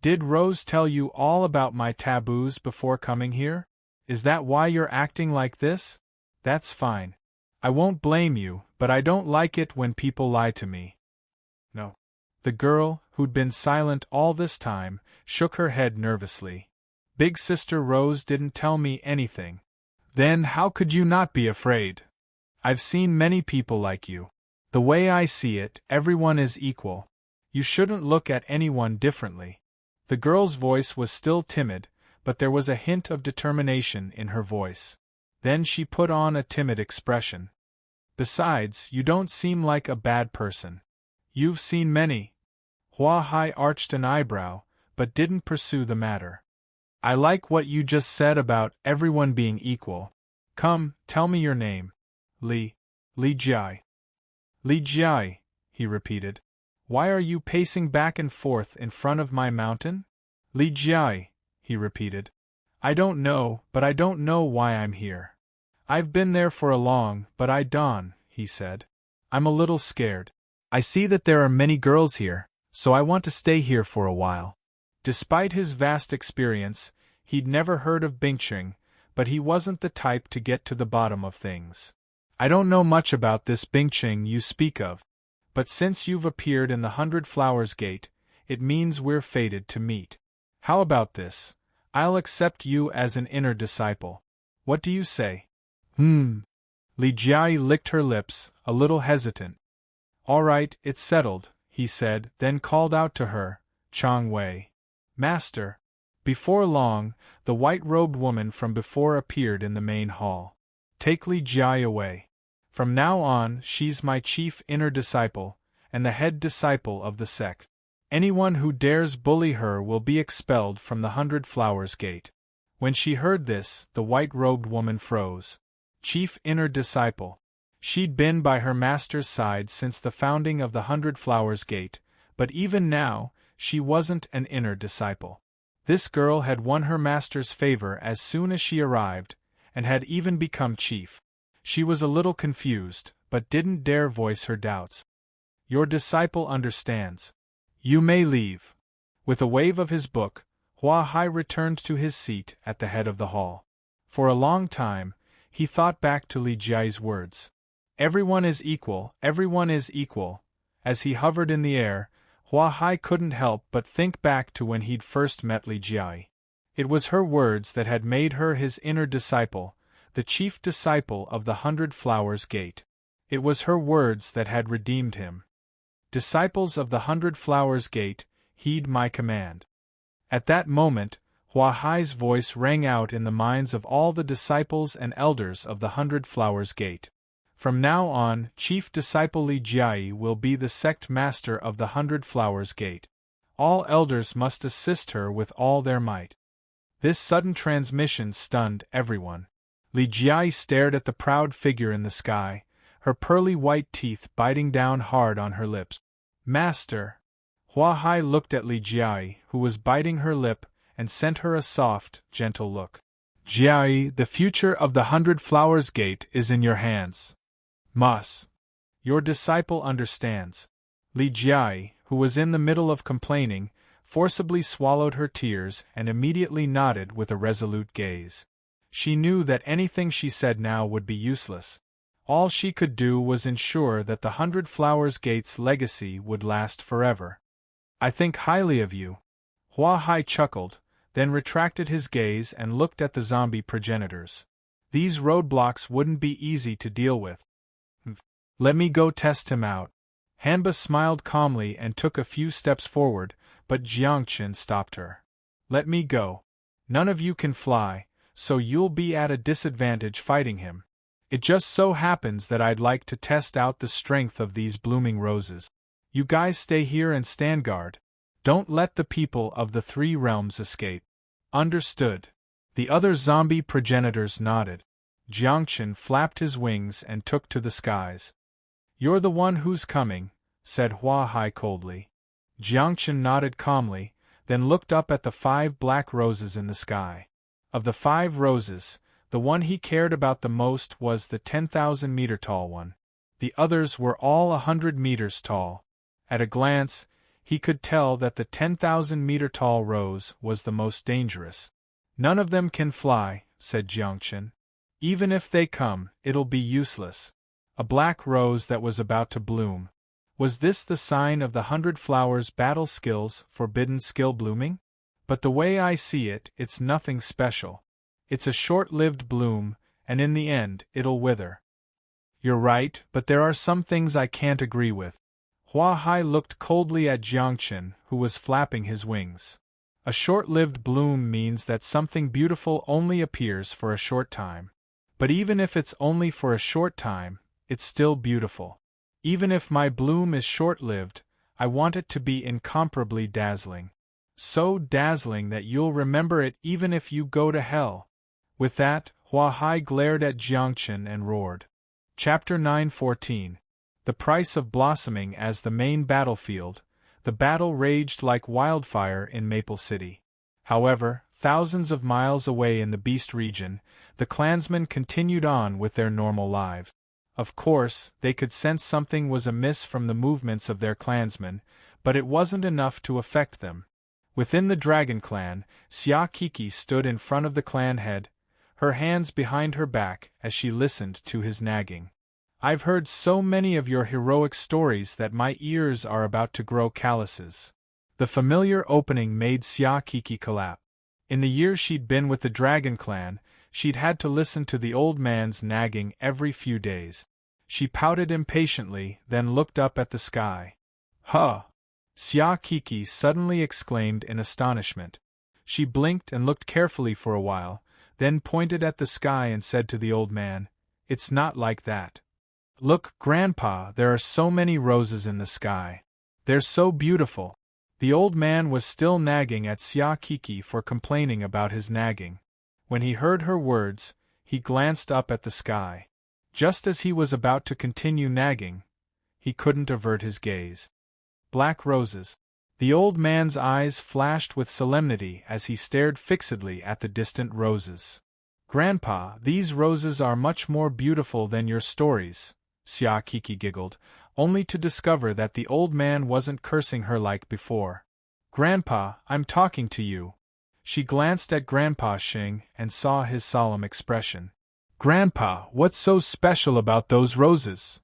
Did Rose tell you all about my taboos before coming here? Is that why you're acting like this? That's fine. I won't blame you, but I don't like it when people lie to me. No. The girl, who'd been silent all this time, shook her head nervously. Big Sister Rose didn't tell me anything. Then how could you not be afraid? I've seen many people like you. The way I see it, everyone is equal. You shouldn't look at anyone differently. The girl's voice was still timid, but there was a hint of determination in her voice. Then she put on a timid expression. Besides, you don't seem like a bad person. You've seen many. Hua Hai arched an eyebrow, but didn't pursue the matter. I like what you just said about everyone being equal. Come, tell me your name. Li Jiai. Li Jiai, he repeated. Why are you pacing back and forth in front of my mountain? Li Jiai, he repeated. I don't know, but I don't know why I'm here. I've been there for a long, but I don't, he said. I'm a little scared. I see that there are many girls here, so I want to stay here for a while. Despite his vast experience, he'd never heard of Bingqing, but he wasn't the type to get to the bottom of things. I don't know much about this Bingqing you speak of, but since you've appeared in the 100 Flowers Gate, it means we're fated to meet. How about this? I'll accept you as an inner disciple. What do you say? Li Jiai licked her lips, a little hesitant. All right, it's settled, he said, then called out to her, Chang Wei. Master. Before long, the white-robed woman from before appeared in the main hall. Take Li Jiai away. From now on, she's my chief inner disciple, and the head disciple of the sect. Anyone who dares bully her will be expelled from the 100 Flowers Gate. When she heard this, the white-robed woman froze. Chief inner disciple. She'd been by her master's side since the founding of the 100 Flowers Gate, but even now, she wasn't an inner disciple. This girl had won her master's favor as soon as she arrived, and had even become chief. She was a little confused, but didn't dare voice her doubts. Your disciple understands. You may leave. With a wave of his book, Hua Hai returned to his seat at the head of the hall. For a long time, he thought back to Li Jiai's words. Everyone is equal, everyone is equal. As he hovered in the air, Hua Hai couldn't help but think back to when he'd first met Li Jiai. It was her words that had made her his inner disciple, the chief disciple of the 100 Flowers Gate. It was her words that had redeemed him. Disciples of the 100 Flowers Gate, heed my command. At that moment, Hua Hai's voice rang out in the minds of all the disciples and elders of the 100 Flowers Gate. From now on, Chief Disciple Li Jiai will be the sect master of the 100 Flowers Gate. All elders must assist her with all their might. This sudden transmission stunned everyone. Li Jiai stared at the proud figure in the sky, her pearly white teeth biting down hard on her lips. Master! Hua Hai looked at Li Jiai, who was biting her lip, and sent her a soft, gentle look. Jiai, the future of the 100 Flowers Gate is in your hands. Mas. Your disciple understands. Li Jiai, who was in the middle of complaining, forcibly swallowed her tears and immediately nodded with a resolute gaze. She knew that anything she said now would be useless. All she could do was ensure that the 100 Flowers Gate's legacy would last forever. I think highly of you. Hua Hai chuckled, then retracted his gaze and looked at the zombie progenitors. These roadblocks wouldn't be easy to deal with. Let me go test him out. Hanba smiled calmly and took a few steps forward, but Jiangchen stopped her. Let me go. None of you can fly, so you'll be at a disadvantage fighting him. It just so happens that I'd like to test out the strength of these blooming roses. You guys stay here and stand guard. Don't let the people of the 3 realms escape. Understood. The other zombie progenitors nodded. Jiangchen flapped his wings and took to the skies. You're the one who's coming, said Hua Hai coldly. Jiangchen nodded calmly, then looked up at the 5 black roses in the sky. Of the 5 roses, the one he cared about the most was the 10,000-meter tall one. The others were all 100 meters tall. At a glance, he could tell that the 10,000-meter-tall rose was the most dangerous. "None of them can fly," said Jiangchen. "Even if they come, it'll be useless." A black rose that was about to bloom. Was this the sign of the 100 flowers battle skills, forbidden skill blooming? But the way I see it, it's nothing special. It's a short-lived bloom, and in the end, it'll wither. You're right, but there are some things I can't agree with. Hua Hai looked coldly at Jiangchen, who was flapping his wings. A short-lived bloom means that something beautiful only appears for a short time. But even if it's only for a short time, it's still beautiful. Even if my bloom is short-lived, I want it to be incomparably dazzling. So dazzling that you'll remember it even if you go to hell. With that, Hua Hai glared at Jiangchen and roared. Chapter 9:14. The price of blossoming as the main battlefield. The battle raged like wildfire in Maple City. However, thousands of miles away in the Beast region, the clansmen continued on with their normal lives. Of course, they could sense something was amiss from the movements of their clansmen, but it wasn't enough to affect them. Within the Dragon Clan, Xia Kiki stood in front of the clan head, her hands behind her back as she listened to his nagging. "I've heard so many of your heroic stories that my ears are about to grow calluses." The familiar opening made Xia Kiki collapse. In the years she'd been with the Dragon Clan, she'd had to listen to the old man's nagging every few days. She pouted impatiently, then looked up at the sky. "Huh!" Xia Kiki suddenly exclaimed in astonishment. She blinked and looked carefully for a while, then pointed at the sky and said to the old man, "It's not like that. Look, Grandpa, there are so many roses in the sky. They're so beautiful." The old man was still nagging at Xia Kiki for complaining about his nagging. When he heard her words, he glanced up at the sky. Just as he was about to continue nagging, he couldn't avert his gaze. Black roses. The old man's eyes flashed with solemnity as he stared fixedly at the distant roses. "Grandpa, these roses are much more beautiful than your stories," Xia Kiki giggled, only to discover that the old man wasn't cursing her like before. "Grandpa, I'm talking to you." She glanced at Grandpa Xing and saw his solemn expression. "Grandpa, what's so special about those roses?"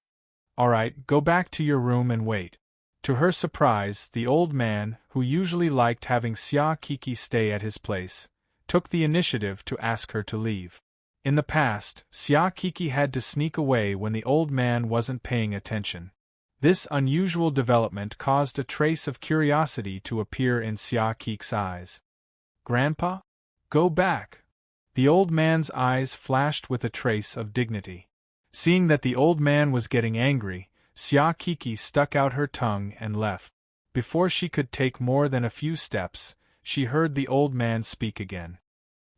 "All right, go back to your room and wait." To her surprise, the old man, who usually liked having Xia Kiki stay at his place, took the initiative to ask her to leave. In the past, Xia Kiki had to sneak away when the old man wasn't paying attention. This unusual development caused a trace of curiosity to appear in Xia Kiki's eyes. "Grandpa? Go back." The old man's eyes flashed with a trace of dignity. Seeing that the old man was getting angry, Xia Kiki stuck out her tongue and left. Before she could take more than a few steps, she heard the old man speak again.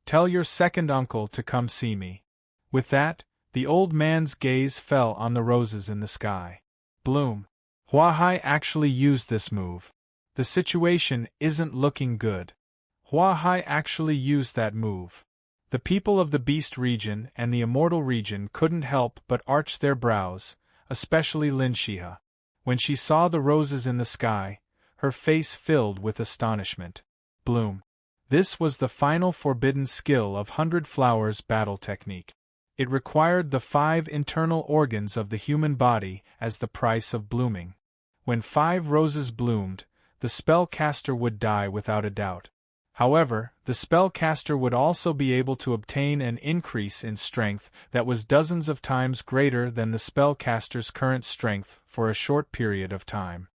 "Tell your second uncle to come see me." With that, the old man's gaze fell on the roses in the sky. Bloom. Hua Hai actually used this move. The situation isn't looking good. Hua Hai actually used that move. The people of the Beast region and the Immortal region couldn't help but arch their brows, especially Lin Shiha. When she saw the roses in the sky, her face filled with astonishment. Bloom. This was the final forbidden skill of 100 Flowers battle technique. It required the 5 internal organs of the human body as the price of blooming. When 5 roses bloomed, the spellcaster would die without a doubt. However, the spellcaster would also be able to obtain an increase in strength that was dozens of times greater than the spellcaster's current strength for a short period of time.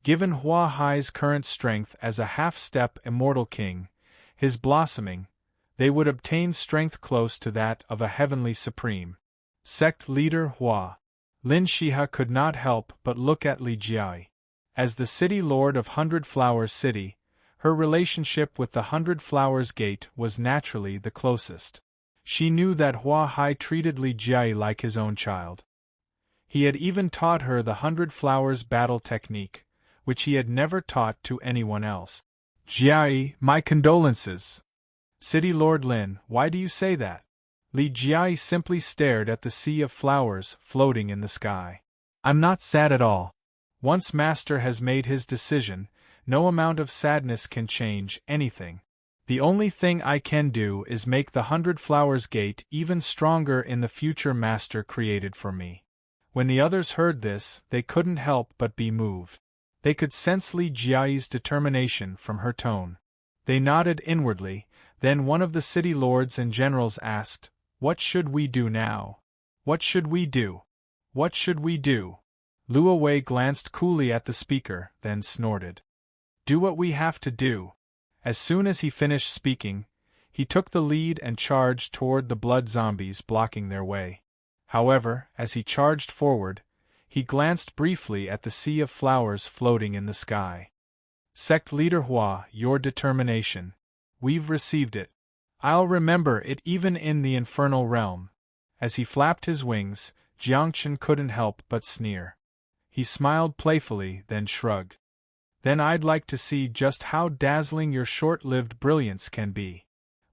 Given Hua Hai's current strength as a half-step Immortal King, his blossoming, they would obtain strength close to that of a Heavenly Supreme. Sect Leader Hua. Lin Shiha could not help but look at Li Jiai. As the City Lord of 100 Flowers City, her relationship with the 100 Flowers Gate was naturally the closest. She knew that Hua Hai treated Li Jiai like his own child. He had even taught her the 100 Flowers battle technique, which he had never taught to anyone else. "Jiai, my condolences." "City Lord Lin, why do you say that?" Li Jiai simply stared at the sea of flowers floating in the sky. "I'm not sad at all. Once Master has made his decision, No amount of sadness can change anything. The only thing I can do is make the 100 Flowers Gate even stronger in the future master created for me. When the others heard this, they couldn't help but be moved. They could sense Li Jiayi's determination from her tone. They nodded inwardly, then one of the city lords and generals asked, "What should we do now? What should we do? What should we do?" Luo Wei glanced coolly at the speaker, then snorted. "Do what we have to do." As soon as he finished speaking, he took the lead and charged toward the blood zombies blocking their way. However, as he charged forward, he glanced briefly at the sea of flowers floating in the sky. "Sect Leader Hua, your determination. We've received it. I'll remember it even in the infernal realm." As he flapped his wings, Jiangchen couldn't help but sneer. He smiled playfully, then shrugged. "Then I'd like to see just how dazzling your short-lived brilliance can be."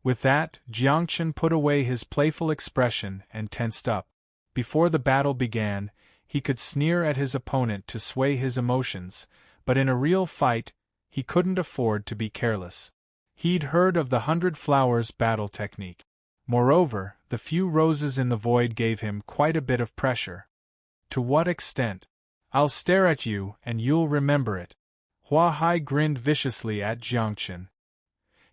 With that, Jiangchen put away his playful expression and tensed up. Before the battle began, he could sneer at his opponent to sway his emotions, but in a real fight, he couldn't afford to be careless. He'd heard of the 100 Flowers battle technique. Moreover, the few roses in the void gave him quite a bit of pressure. To what extent? "I'll stare at you and you'll remember it." Hua Hai grinned viciously at Jiangchen.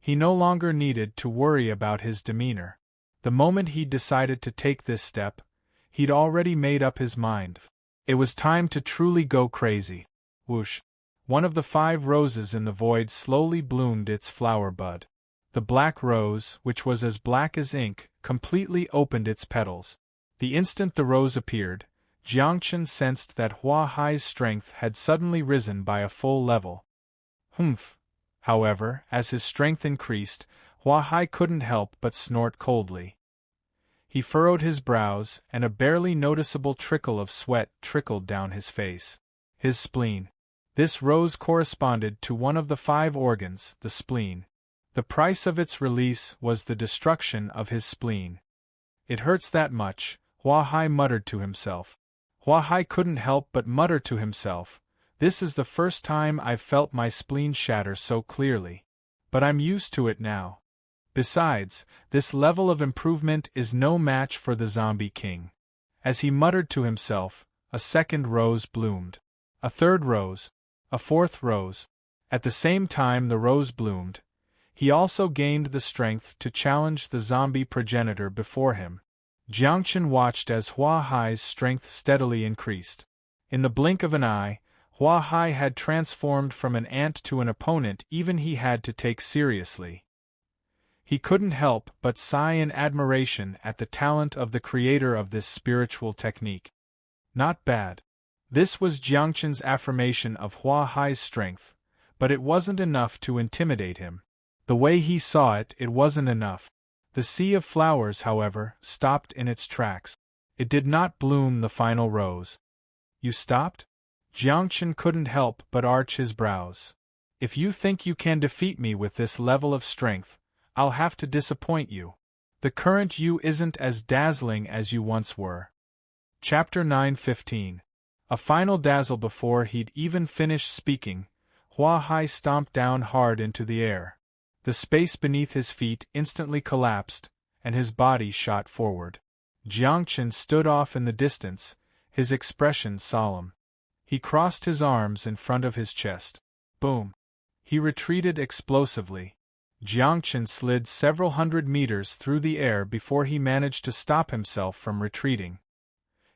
He no longer needed to worry about his demeanor. The moment he decided to take this step, he'd already made up his mind. It was time to truly go crazy. Whoosh! One of the 5 roses in the void slowly bloomed its flower bud. The black rose, which was as black as ink, completely opened its petals. The instant the rose appeared, Jiangchen sensed that Hua Hai's strength had suddenly risen by a full level. Humph! However, as his strength increased, Hua Hai couldn't help but snort coldly. He furrowed his brows, and a barely noticeable trickle of sweat trickled down his face. His spleen. This rose corresponded to one of the 5 organs, the spleen. The price of its release was the destruction of his spleen. "It hurts that much," Hua Hai muttered to himself. Hua Hai couldn't help but mutter to himself, "This is the first time I've felt my spleen shatter so clearly. But I'm used to it now. Besides, this level of improvement is no match for the Zombie King." As he muttered to himself, a second rose bloomed. A third rose. A fourth rose. At the same time the rose bloomed, he also gained the strength to challenge the zombie progenitor before him. Jiangchen watched as Hua Hai's strength steadily increased. In the blink of an eye, Hua Hai had transformed from an ant to an opponent even he had to take seriously. He couldn't help but sigh in admiration at the talent of the creator of this spiritual technique. Not bad. This was Jiangchen's affirmation of Hua Hai's strength, but it wasn't enough to intimidate him. The way he saw it, it wasn't enough. The sea of flowers, however, stopped in its tracks. It did not bloom the final rose. "You stopped?" Jiangchen couldn't help but arch his brows. "If you think you can defeat me with this level of strength, I'll have to disappoint you. The current you isn't as dazzling as you once were." Chapter 9:15. A final dazzle. Before he'd even finished speaking, Hua Hai stomped down hard into the air. The space beneath his feet instantly collapsed, and his body shot forward. Jiangchen stood off in the distance, his expression solemn. He crossed his arms in front of his chest. Boom! He retreated explosively. Jiangchen slid several hundred meters through the air before he managed to stop himself from retreating.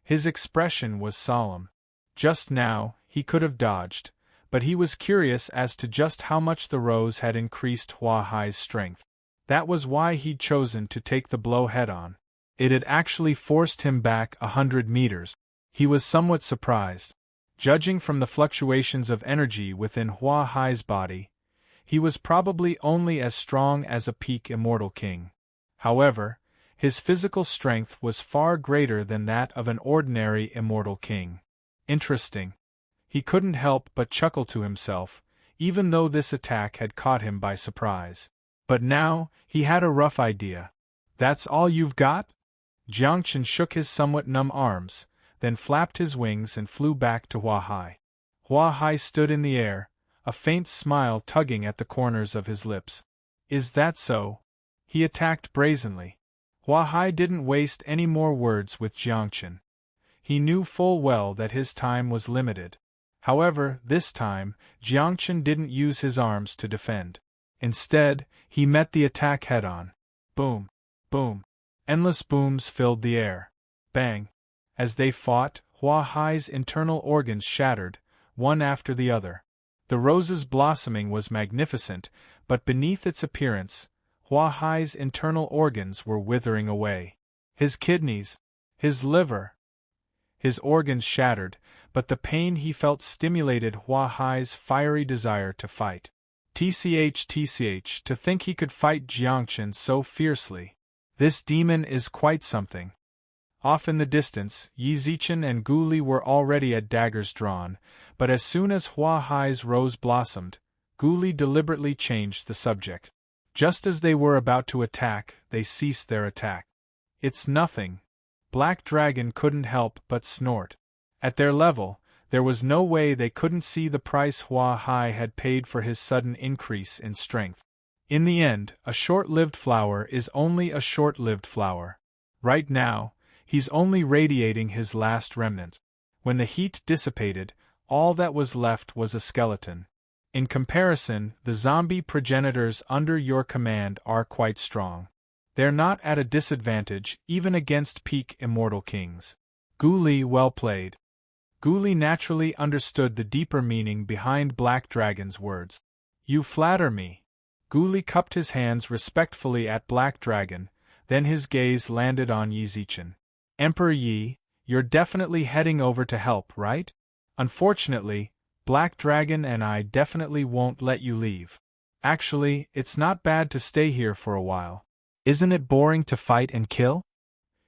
His expression was solemn. Just now, he could have dodged, but he was curious as to just how much the rose had increased Hua Hai's strength. That was why he'd chosen to take the blow head-on. It had actually forced him back 100 meters. He was somewhat surprised. Judging from the fluctuations of energy within Hua Hai's body, he was probably only as strong as a peak immortal king. However, his physical strength was far greater than that of an ordinary immortal king. Interesting. He couldn't help but chuckle to himself, even though this attack had caught him by surprise. But now, he had a rough idea. "That's all you've got?" Jiangchen shook his somewhat numb arms, then flapped his wings and flew back to Hua Hai. Hua Hai stood in the air, a faint smile tugging at the corners of his lips. Is that so? He attacked brazenly. Hua Hai didn't waste any more words with Jiangchen. He knew full well that his time was limited. However, this time, Jiangchen didn't use his arms to defend. Instead, he met the attack head-on. Boom! Boom! Endless booms filled the air. Bang! As they fought, Hua Hai's internal organs shattered, one after the other. The rose's blossoming was magnificent, but beneath its appearance, Hua Hai's internal organs were withering away. His kidneys, his liver, his organs shattered, but the pain he felt stimulated Hua Hai's fiery desire to fight. TCH, to think he could fight Jiangchen so fiercely. This demon is quite something. Off in the distance, Yi Zichen and Gu Li were already at daggers drawn, but as soon as Hua Hai's rose blossomed, Gu Li deliberately changed the subject. Just as they were about to attack, they ceased their attack. It's nothing. Black Dragon couldn't help but snort. At their level, there was no way they couldn't see the price Hua Hai had paid for his sudden increase in strength. In the end, a short-lived flower is only a short-lived flower. Right now, he's only radiating his last remnant. When the heat dissipated, all that was left was a skeleton. In comparison, the zombie progenitors under your command are quite strong. They're not at a disadvantage even against peak immortal kings. Gu Li, well played. Gu Li naturally understood the deeper meaning behind Black Dragon's words. You flatter me. Gu Li cupped his hands respectfully at Black Dragon, then his gaze landed on Yi Zichen. Emperor Yi, you're definitely heading over to help, right? Unfortunately, Black Dragon and I definitely won't let you leave. Actually, it's not bad to stay here for a while. Isn't it boring to fight and kill?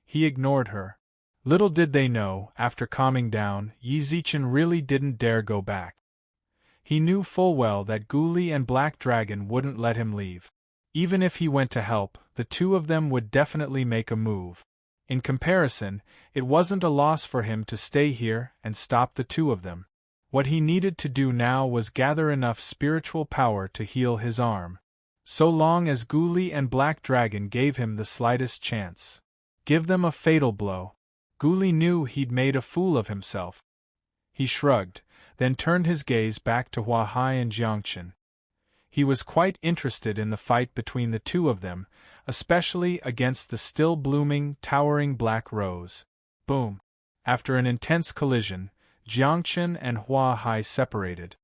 He ignored her. Little did they know, after calming down, Yi Zichen really didn't dare go back. He knew full well that Gu Li and Black Dragon wouldn't let him leave. Even if he went to help, the two of them would definitely make a move. In comparison, it wasn't a loss for him to stay here and stop the two of them. What he needed to do now was gather enough spiritual power to heal his arm. So long as Gu Li and Black Dragon gave him the slightest chance. Give them a fatal blow. Gu Li knew he'd made a fool of himself. He shrugged, then turned his gaze back to Hua Hai and Jiangchen. He was quite interested in the fight between the two of them, especially against the still-blooming, towering black rose. Boom! After an intense collision, Jiangchen and Hua Hai separated.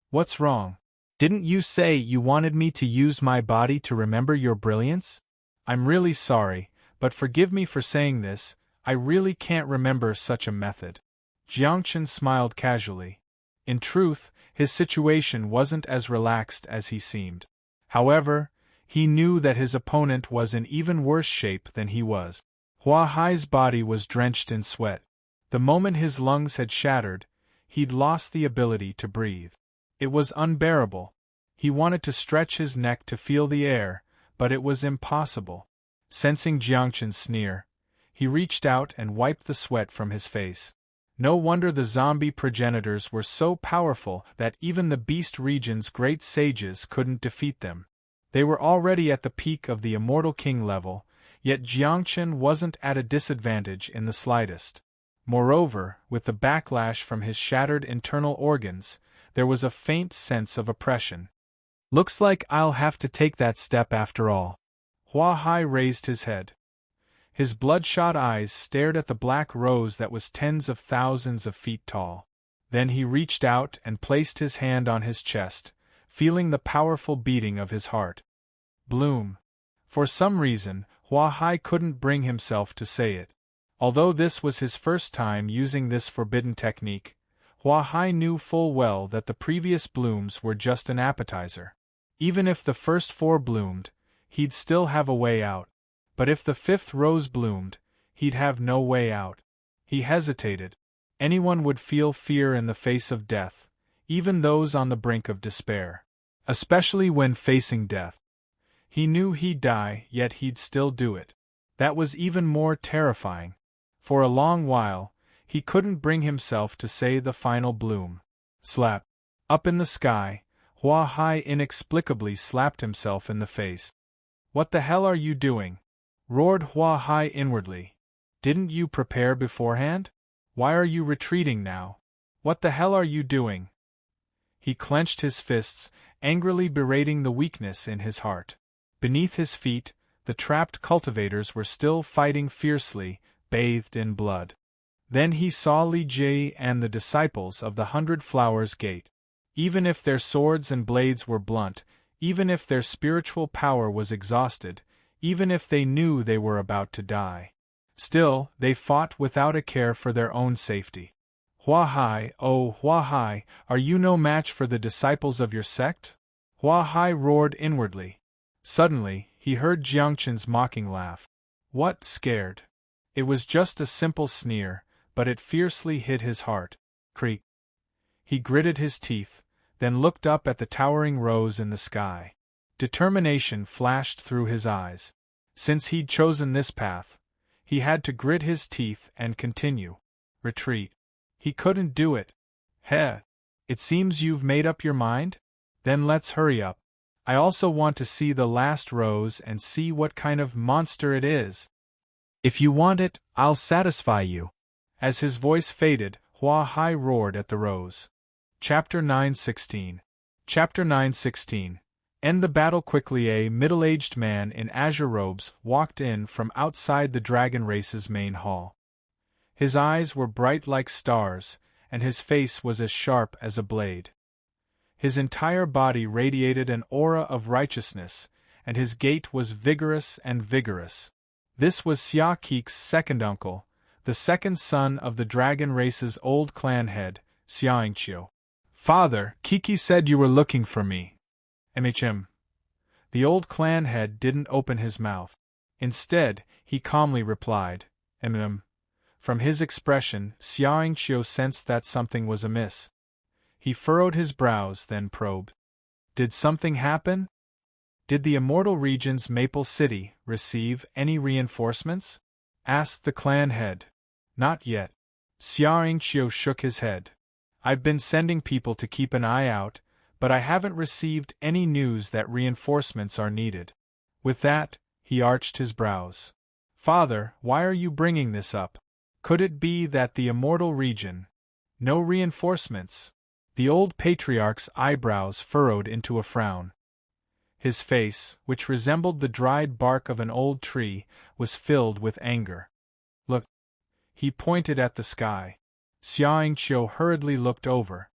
What's wrong? Didn't you say you wanted me to use my body to remember your brilliance? I'm really sorry, but forgive me for saying this, I really can't remember such a method. Jiangchen smiled casually. In truth, his situation wasn't as relaxed as he seemed. However, he knew that his opponent was in even worse shape than he was. Hua Hai's body was drenched in sweat. The moment his lungs had shattered, he'd lost the ability to breathe. It was unbearable. He wanted to stretch his neck to feel the air, but it was impossible. Sensing Jiangchen's sneer, he reached out and wiped the sweat from his face. No wonder the zombie progenitors were so powerful that even the Beast Region's great sages couldn't defeat them. They were already at the peak of the Immortal King level, yet Jiangchen wasn't at a disadvantage in the slightest. Moreover, with the backlash from his shattered internal organs, there was a faint sense of oppression. Looks like I'll have to take that step after all. Hua Hai raised his head. His bloodshot eyes stared at the black rose that was tens of thousands of feet tall. Then he reached out and placed his hand on his chest, feeling the powerful beating of his heart. Bloom. For some reason, Hua Hai couldn't bring himself to say it. Although this was his first time using this forbidden technique, Hua Hai knew full well that the previous blooms were just an appetizer. Even if the first 4 bloomed, he'd still have a way out. But if the 5th rose bloomed, he'd have no way out. He hesitated. Anyone would feel fear in the face of death, even those on the brink of despair. Especially when facing death. He knew he'd die, yet he'd still do it. That was even more terrifying. For a long while, he couldn't bring himself to say the final bloom. Slap. Up in the sky, Hua Hai inexplicably slapped himself in the face. What the hell are you doing? Roared Hua Hai inwardly. Didn't you prepare beforehand? Why are you retreating now? What the hell are you doing? He clenched his fists, angrily berating the weakness in his heart. Beneath his feet, the trapped cultivators were still fighting fiercely, bathed in blood. Then he saw Li Jie and the disciples of the 100 Flowers Gate. Even if their swords and blades were blunt, even if their spiritual power was exhausted, even if they knew they were about to die, still, they fought without a care for their own safety. Hua Hai, oh Hua Hai, are you no match for the disciples of your sect? Hua Hai roared inwardly. Suddenly, he heard Jiangchen's mocking laugh. What, scared? It was just a simple sneer, but it fiercely hit his heart. Creak. He gritted his teeth, then looked up at the towering rose in the sky. Determination flashed through his eyes. Since he'd chosen this path, he had to grit his teeth and continue. Retreat. He couldn't do it. Heh. It seems you've made up your mind? Then let's hurry up. I also want to see the last rose and see what kind of monster it is. If you want it, I'll satisfy you. As his voice faded, Hua Hai roared at the rose. Chapter 9:16. Chapter 9:16. End the battle quickly. A middle-aged man in azure robes walked in from outside the dragon race's main hall. His eyes were bright like stars, and his face was as sharp as a blade. His entire body radiated an aura of righteousness, and his gait was vigorous and vigorous. This was Xia Kik's second uncle, the second son of the dragon race's old clan head, Xiaoingqiu. Father, Kiki said you were looking for me. The old clan head didn't open his mouth. Instead, he calmly replied, From his expression, Xiaoingqiu sensed that something was amiss. He furrowed his brows, then probed. Did something happen? Did the Immortal Region's Maple City receive any reinforcements? Asked the clan head. Not yet. Xiaoingqiu shook his head. I've been sending people to keep an eye out, but I haven't received any news that reinforcements are needed. With that, he arched his brows. Father, why are you bringing this up? Could it be that the Immortal Region? No reinforcements? The old patriarch's eyebrows furrowed into a frown. His face, which resembled the dried bark of an old tree, was filled with anger. Look. He pointed at the sky. Xiaoingqiu hurriedly looked over.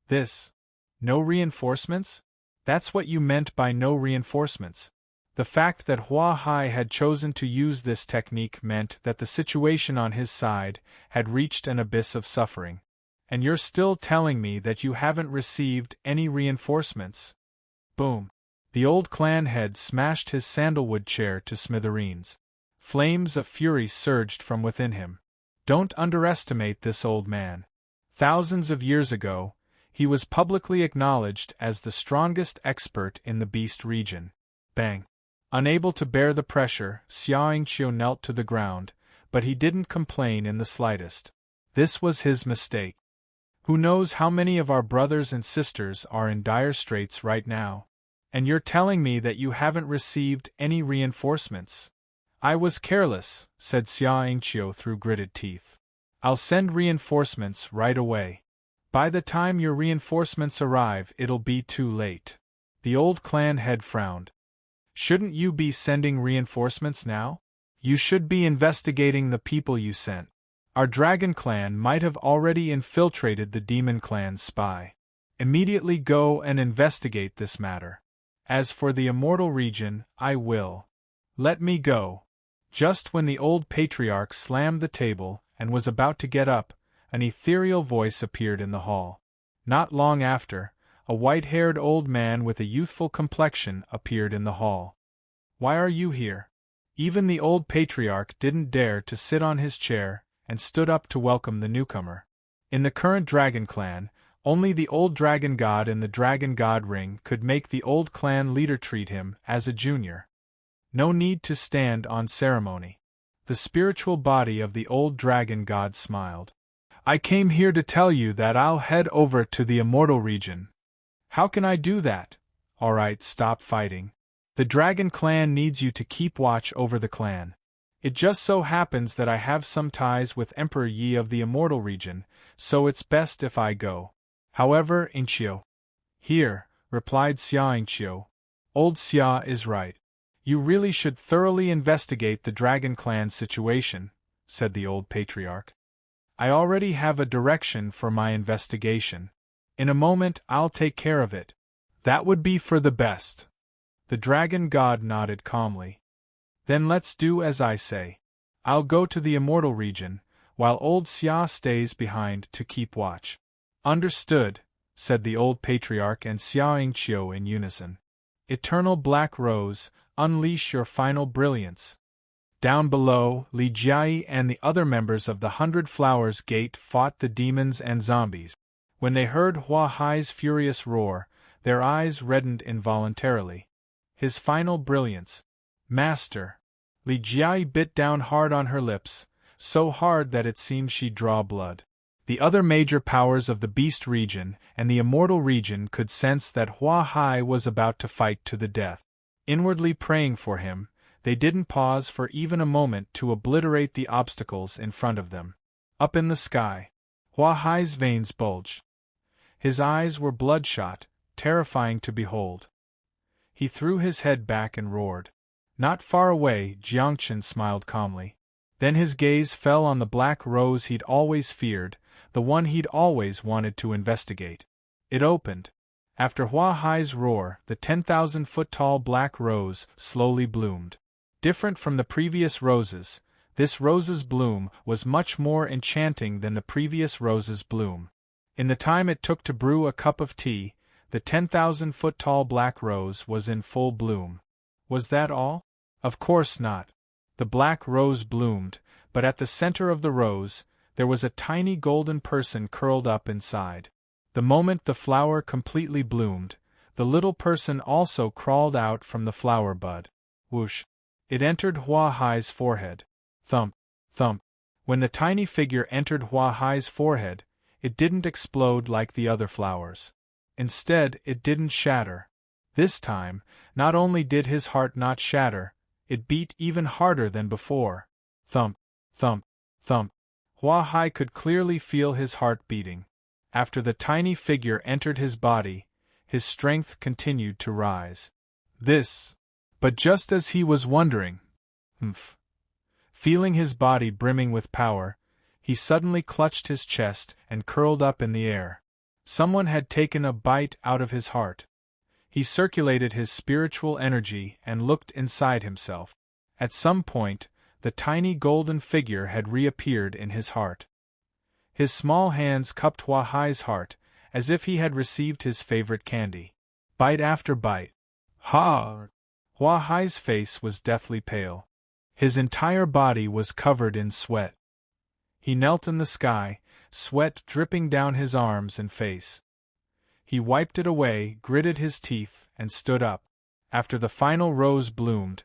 This? No reinforcements? That's what you meant by no reinforcements. The fact that Hua Hai had chosen to use this technique meant that the situation on his side had reached an abyss of suffering. And you're still telling me that you haven't received any reinforcements? Boom. The old clan head smashed his sandalwood chair to smithereens. Flames of fury surged from within him. Don't underestimate this old man. Thousands of years ago, he was publicly acknowledged as the strongest expert in the beast region. Bang. Unable to bear the pressure, Xiaoingqiu knelt to the ground, but he didn't complain in the slightest. This was his mistake. Who knows how many of our brothers and sisters are in dire straits right now? And you're telling me that you haven't received any reinforcements? I was careless, said Xiaoingqiu through gritted teeth. I'll send reinforcements right away. By the time your reinforcements arrive, it'll be too late. The old clan head frowned. Shouldn't you be sending reinforcements now? You should be investigating the people you sent. Our dragon clan might have already infiltrated the demon clan's spy. Immediately go and investigate this matter. As for the Immortal Region, I will. Let me go. Just when the old patriarch slammed the table and was about to get up, an ethereal voice appeared in the hall. Not long after, a white-haired old man with a youthful complexion appeared in the hall. Why are you here? Even the old patriarch didn't dare to sit on his chair, and stood up to welcome the newcomer. In the current dragon clan, only the old dragon god in the dragon god ring could make the old clan leader treat him as a junior. No need to stand on ceremony. The spiritual body of the old dragon god smiled. I came here to tell you that I'll head over to the Immortal Region. How can I do that? Alright, stop fighting. The Dragon Clan needs you to keep watch over the clan. It just so happens that I have some ties with Emperor Yi of the Immortal Region, so it's best if I go. However, Inchio. Here, replied Xia Inchio. Old Xia is right. You really should thoroughly investigate the Dragon Clan's situation, said the old patriarch. I already have a direction for my investigation. In a moment I'll take care of it. That would be for the best. The dragon god nodded calmly. Then let's do as I say. I'll go to the Immortal Region, while old Xia stays behind to keep watch. Understood, said the old patriarch and Xia Yingqiu in unison. Eternal Black Rose, unleash your final brilliance. Down below, Li Jiai and the other members of the 100 Flowers Gate fought the demons and zombies. When they heard Hua Hai's furious roar, their eyes reddened involuntarily. His final brilliance. Master. Li Jiai bit down hard on her lips, so hard that it seemed she'd draw blood. The other major powers of the Beast region and the Immortal region could sense that Hua Hai was about to fight to the death. Inwardly praying for him, they didn't pause for even a moment to obliterate the obstacles in front of them. Up in the sky, Hua Hai's veins bulged. His eyes were bloodshot, terrifying to behold. He threw his head back and roared. Not far away, Jiangchen smiled calmly. Then his gaze fell on the black rose he'd always feared, the one he'd always wanted to investigate. It opened. After Hua Hai's roar, the 10,000-foot-tall black rose slowly bloomed. Different from the previous roses, this rose's bloom was much more enchanting than the previous rose's bloom. In the time it took to brew a cup of tea, the 10,000-foot-tall black rose was in full bloom. Was that all? Of course not. The black rose bloomed, but at the center of the rose, there was a tiny golden person curled up inside. The moment the flower completely bloomed, the little person also crawled out from the flower bud. Whoosh! It entered Hua Hai's forehead. Thump, thump. When the tiny figure entered Hua Hai's forehead, it didn't explode like the other flowers. Instead, it didn't shatter. This time, not only did his heart not shatter, it beat even harder than before. Thump, thump, thump. Hua Hai could clearly feel his heart beating. After the tiny figure entered his body, his strength continued to rise. But just as he was wondering, feeling his body brimming with power, he suddenly clutched his chest and curled up in the air. Someone had taken a bite out of his heart. He circulated his spiritual energy and looked inside himself. At some point, the tiny golden figure had reappeared in his heart. His small hands cupped Hua Hai's heart, as if he had received his favorite candy. Bite after bite. Ha! Hua Hai's face was deathly pale. His entire body was covered in sweat. He knelt in the sky, sweat dripping down his arms and face. He wiped it away, gritted his teeth, and stood up. After the final rose bloomed,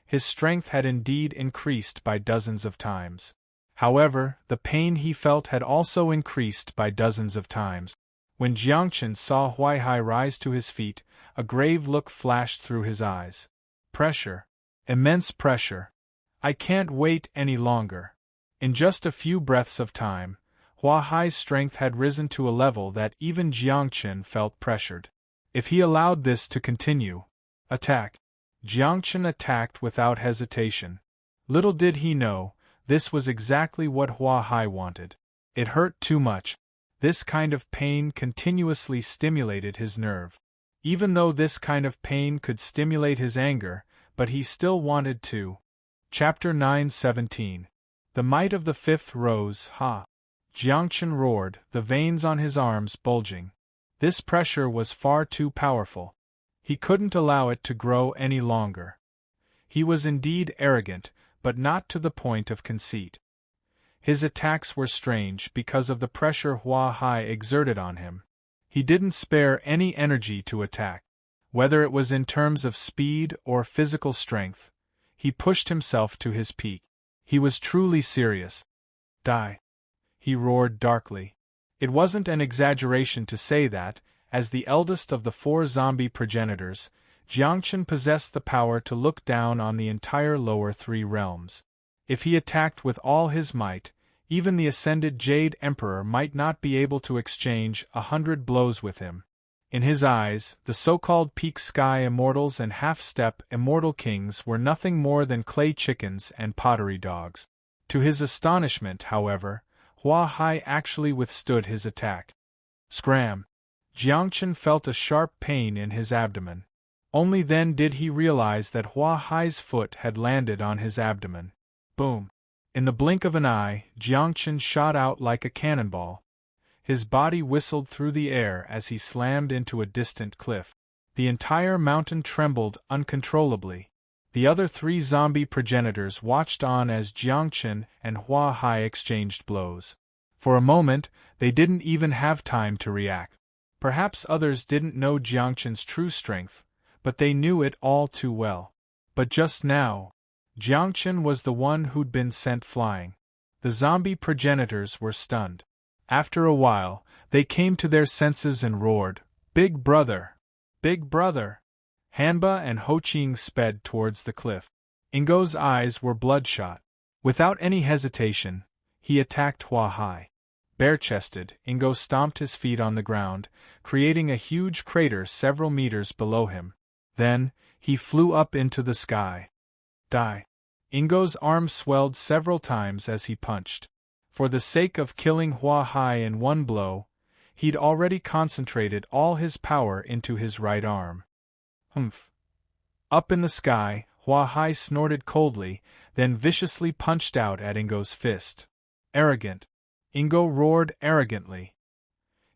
his strength had indeed increased by dozens of times. However, the pain he felt had also increased by dozens of times. When Jiangchen saw Hua Hai rise to his feet, a grave look flashed through his eyes. Pressure. Immense pressure. I can't wait any longer. In just a few breaths of time, Hua Hai's strength had risen to a level that even Jiangchen felt pressured. If he allowed this to continue, attack. Jiangchen attacked without hesitation. Little did he know, this was exactly what Hua Hai wanted. It hurt too much. This kind of pain continuously stimulated his nerve. Even though this kind of pain could stimulate his anger, but he still wanted to. Chapter 9:17. The might of the fifth rose, ha! Jiangchen roared, the veins on his arms bulging. This pressure was far too powerful. He couldn't allow it to grow any longer. He was indeed arrogant, but not to the point of conceit. His attacks were strange because of the pressure Hua Hai exerted on him. He didn't spare any energy to attack. Whether it was in terms of speed or physical strength, he pushed himself to his peak. He was truly serious. Die! He roared darkly. It wasn't an exaggeration to say that, As the eldest of the 4 zombie progenitors, Jiangchen possessed the power to look down on the entire lower 3 realms. If he attacked with all his might, even the ascended Jade Emperor might not be able to exchange 100 blows with him. In his eyes, the so-called Peak Sky Immortals and Half-Step Immortal Kings were nothing more than clay chickens and pottery dogs. To his astonishment, however, Hua Hai actually withstood his attack. Scram! Jiangchen felt a sharp pain in his abdomen. Only then did he realize that Hua Hai's foot had landed on his abdomen. Boom! In the blink of an eye, Jiangchen shot out like a cannonball. His body whistled through the air as he slammed into a distant cliff. The entire mountain trembled uncontrollably. The other 3 zombie progenitors watched on as Jiangchen and Hua Hai exchanged blows. For a moment, they didn't even have time to react. Perhaps others didn't know Jiangchen's true strength, but they knew it all too well. But just now, Jiangchen was the one who'd been sent flying. The zombie progenitors were stunned. After a while, they came to their senses and roared, "Big brother! Big brother!" Hanba and Hoqing sped towards the cliff. Ingo's eyes were bloodshot. Without any hesitation, he attacked Hua Hai. Bare-chested, Ingo stomped his feet on the ground, creating a huge crater several meters below him. Then, he flew up into the sky. Die! Ingo's arm swelled several times as he punched. For the sake of killing Hua Hai in one blow, he'd already concentrated all his power into his right arm. Humph! Up in the sky, Hua Hai snorted coldly, then viciously punched out at Ingo's fist. Arrogant! Ingo roared arrogantly.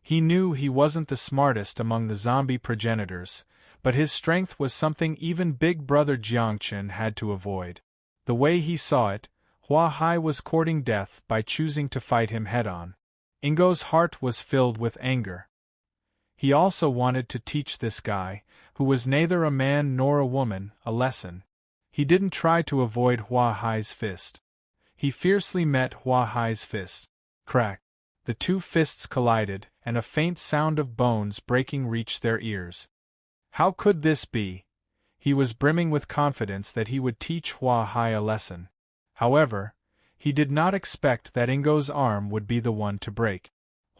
He knew he wasn't the smartest among the zombie progenitors, but his strength was something even big brother Jiangchen had to avoid. The way he saw it, Hua Hai was courting death by choosing to fight him head-on. Ingo's heart was filled with anger. He also wanted to teach this guy, who was neither a man nor a woman, a lesson. He didn't try to avoid Hua Hai's fist. He fiercely met Hua Hai's fist. Crack! The 2 fists collided, and a faint sound of bones breaking reached their ears. How could this be? He was brimming with confidence that he would teach Hua Hai a lesson. However, he did not expect that Ingo's arm would be the one to break.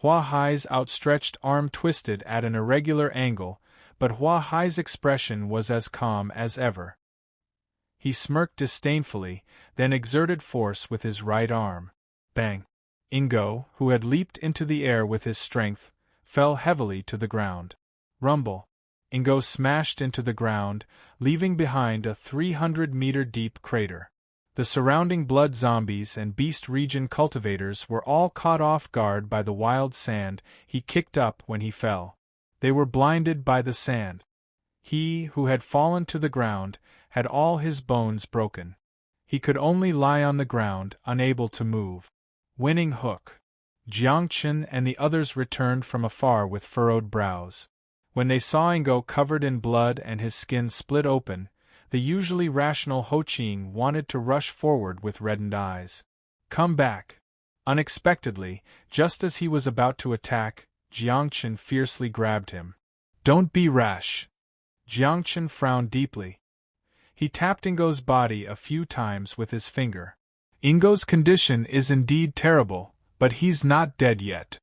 Hua Hai's outstretched arm twisted at an irregular angle, but Hua Hai's expression was as calm as ever. He smirked disdainfully, then exerted force with his right arm. Bang! Ingo, who had leaped into the air with his strength, fell heavily to the ground. Rumble! Ingo smashed into the ground, leaving behind a 300-meter-deep crater. The surrounding blood zombies and beast region cultivators were all caught off guard by the wild sand he kicked up when he fell. They were blinded by the sand. He, who had fallen to the ground, had all his bones broken. He could only lie on the ground, unable to move. Winning hook. Jiangchen and the others returned from afar with furrowed brows. When they saw Ingo covered in blood and his skin split open, the usually rational Hoqing wanted to rush forward with reddened eyes. Come back! Unexpectedly, just as he was about to attack, Jiangchen fiercely grabbed him. Don't be rash! Jiangchen frowned deeply. He tapped Ingo's body a few times with his finger. Ingo's condition is indeed terrible, but he's not dead yet.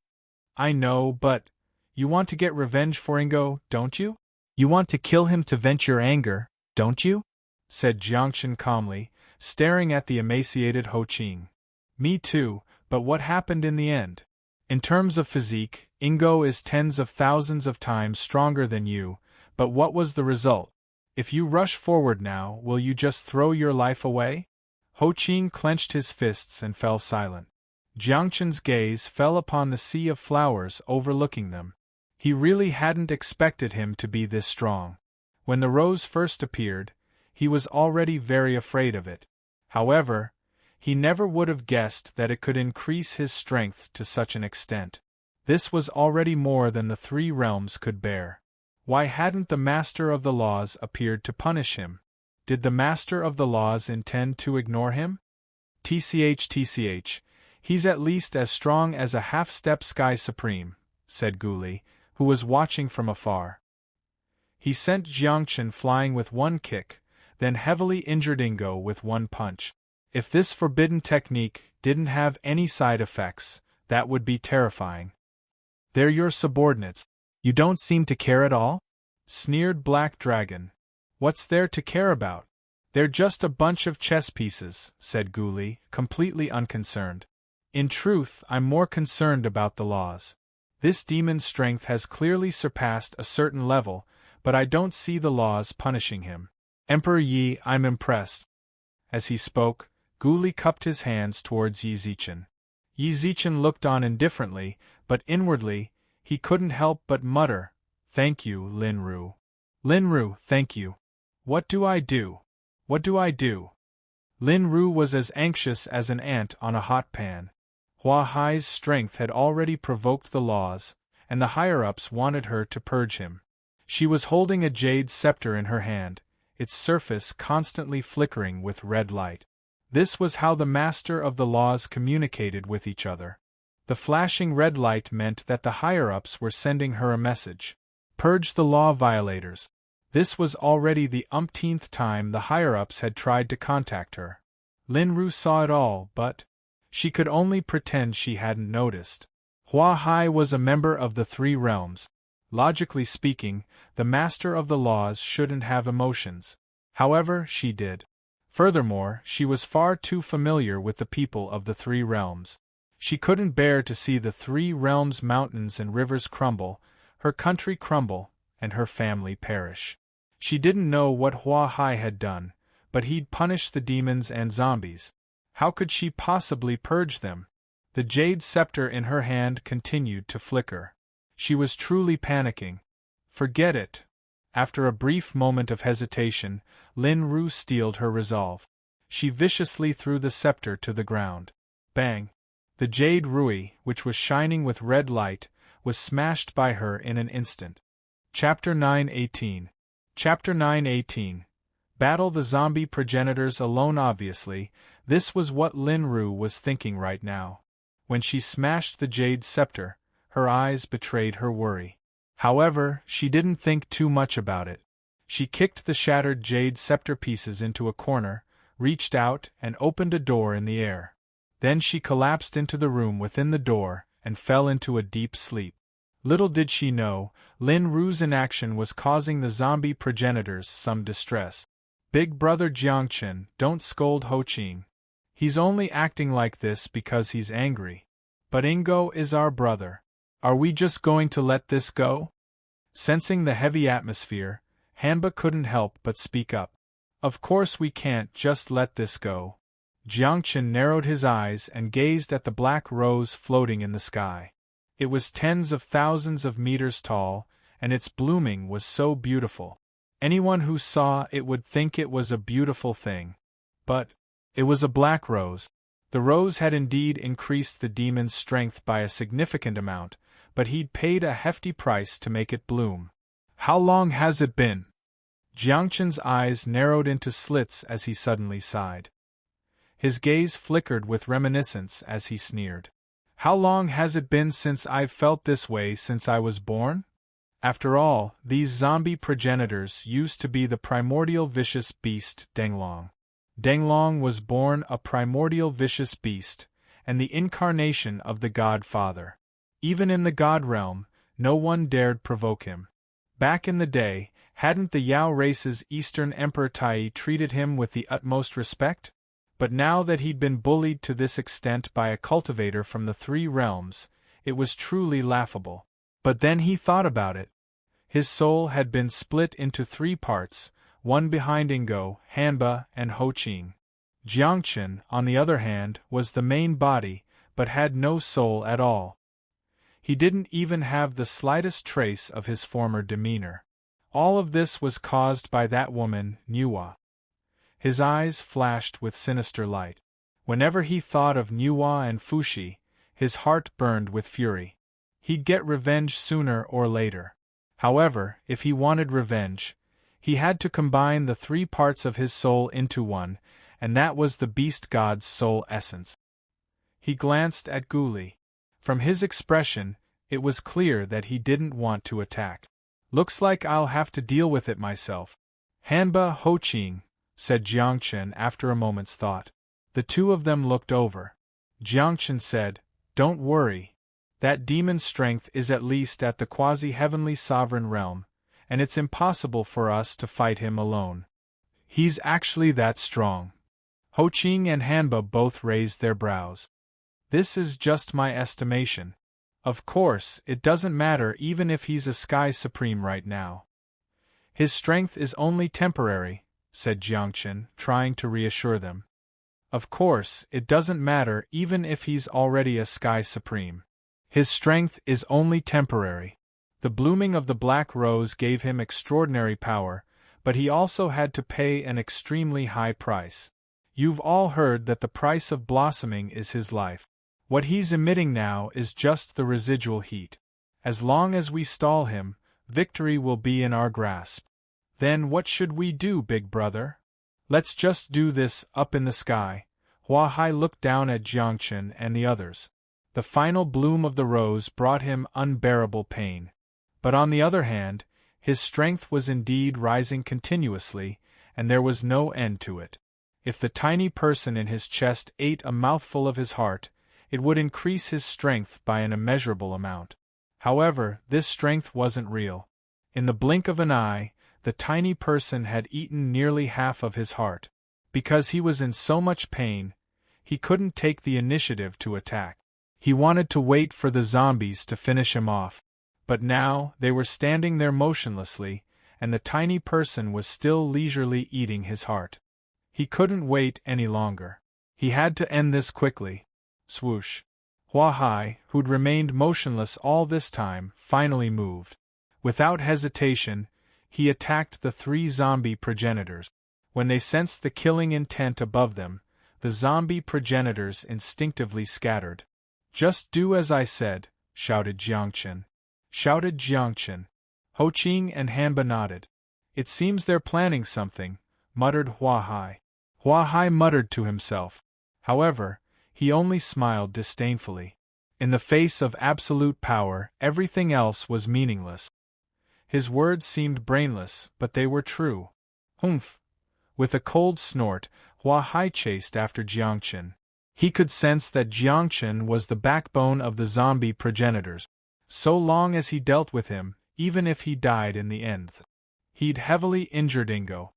I know, but you want to get revenge for Ingo, don't you? You want to kill him to vent your anger, don't you? Said Jiangchen calmly, staring at the emaciated Hoqing. Me too, but what happened in the end? In terms of physique, Ingo is tens of thousands of times stronger than you, but what was the result? If you rush forward now, will you just throw your life away? Hoqing clenched his fists and fell silent. Jiangchen's gaze fell upon the sea of flowers overlooking them. He really hadn't expected him to be this strong. When the rose first appeared, he was already very afraid of it. However, he never would have guessed that it could increase his strength to such an extent. This was already more than the 3 realms could bear. Why hadn't the Master of the Laws appeared to punish him? Did the Master of the Laws intend to ignore him? TCH, he's at least as strong as a half-step Sky Supreme, said Guli, who was watching from afar. He sent Jiangchen flying with one kick, then heavily injured Ingo with one punch. If this forbidden technique didn't have any side effects, that would be terrifying. "They're your subordinates. You don't seem to care at all?" sneered Black Dragon. "What's there to care about? They're just a bunch of chess pieces," said Guli, completely unconcerned. "In truth, I'm more concerned about the laws. This demon's strength has clearly surpassed a certain level, but I don't see the laws punishing him. Emperor Yi, I'm impressed." As he spoke, Guli cupped his hands towards Yi Zichen. Yi Zichen looked on indifferently, but inwardly, he couldn't help but mutter, "Thank you, Lin Ru. Lin Ru, thank you. What do I do? What do I do?" Lin Ru was as anxious as an ant on a hot pan. Hua Hai's strength had already provoked the laws, and the higher-ups wanted her to purge him. She was holding a jade scepter in her hand, its surface constantly flickering with red light. This was how the master of the laws communicated with each other. The flashing red light meant that the higher-ups were sending her a message. Purge the law violators. This was already the umpteenth time the higher-ups had tried to contact her. Lin Ru saw it all, but she could only pretend she hadn't noticed. Hua Hai was a member of the Three Realms. Logically speaking, the master of the laws shouldn't have emotions. However, she did. Furthermore, she was far too familiar with the people of the Three Realms. She couldn't bear to see the Three Realms' mountains and rivers crumble, her country crumble, and her family perish. She didn't know what Hua Hai had done, but he'd punished the demons and zombies. How could she possibly purge them? The jade scepter in her hand continued to flicker. She was truly panicking. Forget it. After a brief moment of hesitation, Lin Ru steeled her resolve. She viciously threw the scepter to the ground. Bang! The jade rui, which was shining with red light, was smashed by her in an instant. Chapter 9:18. Chapter 9:18. Battle the zombie progenitors alone. Obviously, this was what Lin Ru was thinking right now. When she smashed the jade scepter, her eyes betrayed her worry. However, she didn't think too much about it. She kicked the shattered jade scepter pieces into a corner, reached out, and opened a door in the air. Then she collapsed into the room within the door, and fell into a deep sleep. Little did she know, Lin Ru's inaction was causing the zombie progenitors some distress. "Big brother Jiangchen, don't scold Ho Qing. He's only acting like this because he's angry. But Ingo is our brother. Are we just going to let this go?" Sensing the heavy atmosphere, Hanba couldn't help but speak up. "Of course we can't just let this go." Jiangchen narrowed his eyes and gazed at the black rose floating in the sky. It was tens of thousands of meters tall, and its blooming was so beautiful. Anyone who saw it would think it was a beautiful thing. But it was a black rose. The rose had indeed increased the demon's strength by a significant amount, but he'd paid a hefty price to make it bloom. "How long has it been?" Jiangchen's eyes narrowed into slits as he suddenly sighed. His gaze flickered with reminiscence as he sneered. "How long has it been since I've felt this way since I was born? After all, these zombie progenitors used to be the primordial vicious beast Denglong. Denglong was born a primordial vicious beast, and the incarnation of the God-Father. Even in the God realm, no one dared provoke him. Back in the day, hadn't the Yao race's Eastern Emperor Tai treated him with the utmost respect? But now that he'd been bullied to this extent by a cultivator from the Three Realms, it was truly laughable. But then he thought about it. His soul had been split into three parts, one behind Ingo, Hanba, and Ho Qing. Jiangchen, on the other hand, was the main body, but had no soul at all. He didn't even have the slightest trace of his former demeanor. All of this was caused by that woman, Nuwa. His eyes flashed with sinister light. Whenever he thought of Nuwa and Fushi, his heart burned with fury. He'd get revenge sooner or later. However, if he wanted revenge, he had to combine the three parts of his soul into one, and that was the beast god's soul essence. He glanced at Guli. From his expression, It was clear that he didn't want to attack. "Looks like I'll have to deal with it myself." "Hanba Ho-Ching," said Jiangchen after a moment's thought. The two of them looked over. Jiangchen said, "Don't worry. That demon's strength is at least at the quasi-heavenly sovereign realm, and it's impossible for us to fight him alone. He's actually that strong." Ho-Ching and Hanba both raised their brows. "This is just my estimation. Of course, it doesn't matter even if he's a Sky Supreme right now." "His strength is only temporary," said Jiangchen, trying to reassure them. "Of course, it doesn't matter even if he's already a Sky Supreme. His strength is only temporary. The blooming of the black rose gave him extraordinary power, but he also had to pay an extremely high price. You've all heard that the price of blossoming is his life. What he's emitting now is just the residual heat. As long as we stall him, victory will be in our grasp." "Then what should we do, big brother?" "Let's just do this up in the sky." Hua Hai looked down at Jiangchen and the others. The final bloom of the rose brought him unbearable pain. But on the other hand, his strength was indeed rising continuously, and there was no end to it. If the tiny person in his chest ate a mouthful of his heart, it would increase his strength by an immeasurable amount. However, this strength wasn't real. In the blink of an eye, the tiny person had eaten nearly half of his heart. Because he was in so much pain, he couldn't take the initiative to attack. He wanted to wait for the zombies to finish him off. But now, they were standing there motionlessly, and the tiny person was still leisurely eating his heart. He couldn't wait any longer. He had to end this quickly. Swoosh. Hua Hai, who'd remained motionless all this time, finally moved. Without hesitation, he attacked the three zombie progenitors. When they sensed the killing intent above them, the zombie progenitors instinctively scattered. "Just do as I said," shouted Jiangchen. Ho-Ching and Hanba nodded. "It seems they're planning something," muttered Hua Hai. Hua Hai muttered to himself. However, he only smiled disdainfully. In the face of absolute power, everything else was meaningless. His words seemed brainless, but they were true. "Humph!" With a cold snort, Hua Hai chased after Jiangchen. He could sense that Jiangchen was the backbone of the zombie progenitors. So long as he dealt with him, even if he died in the end, he'd heavily injured Ingo.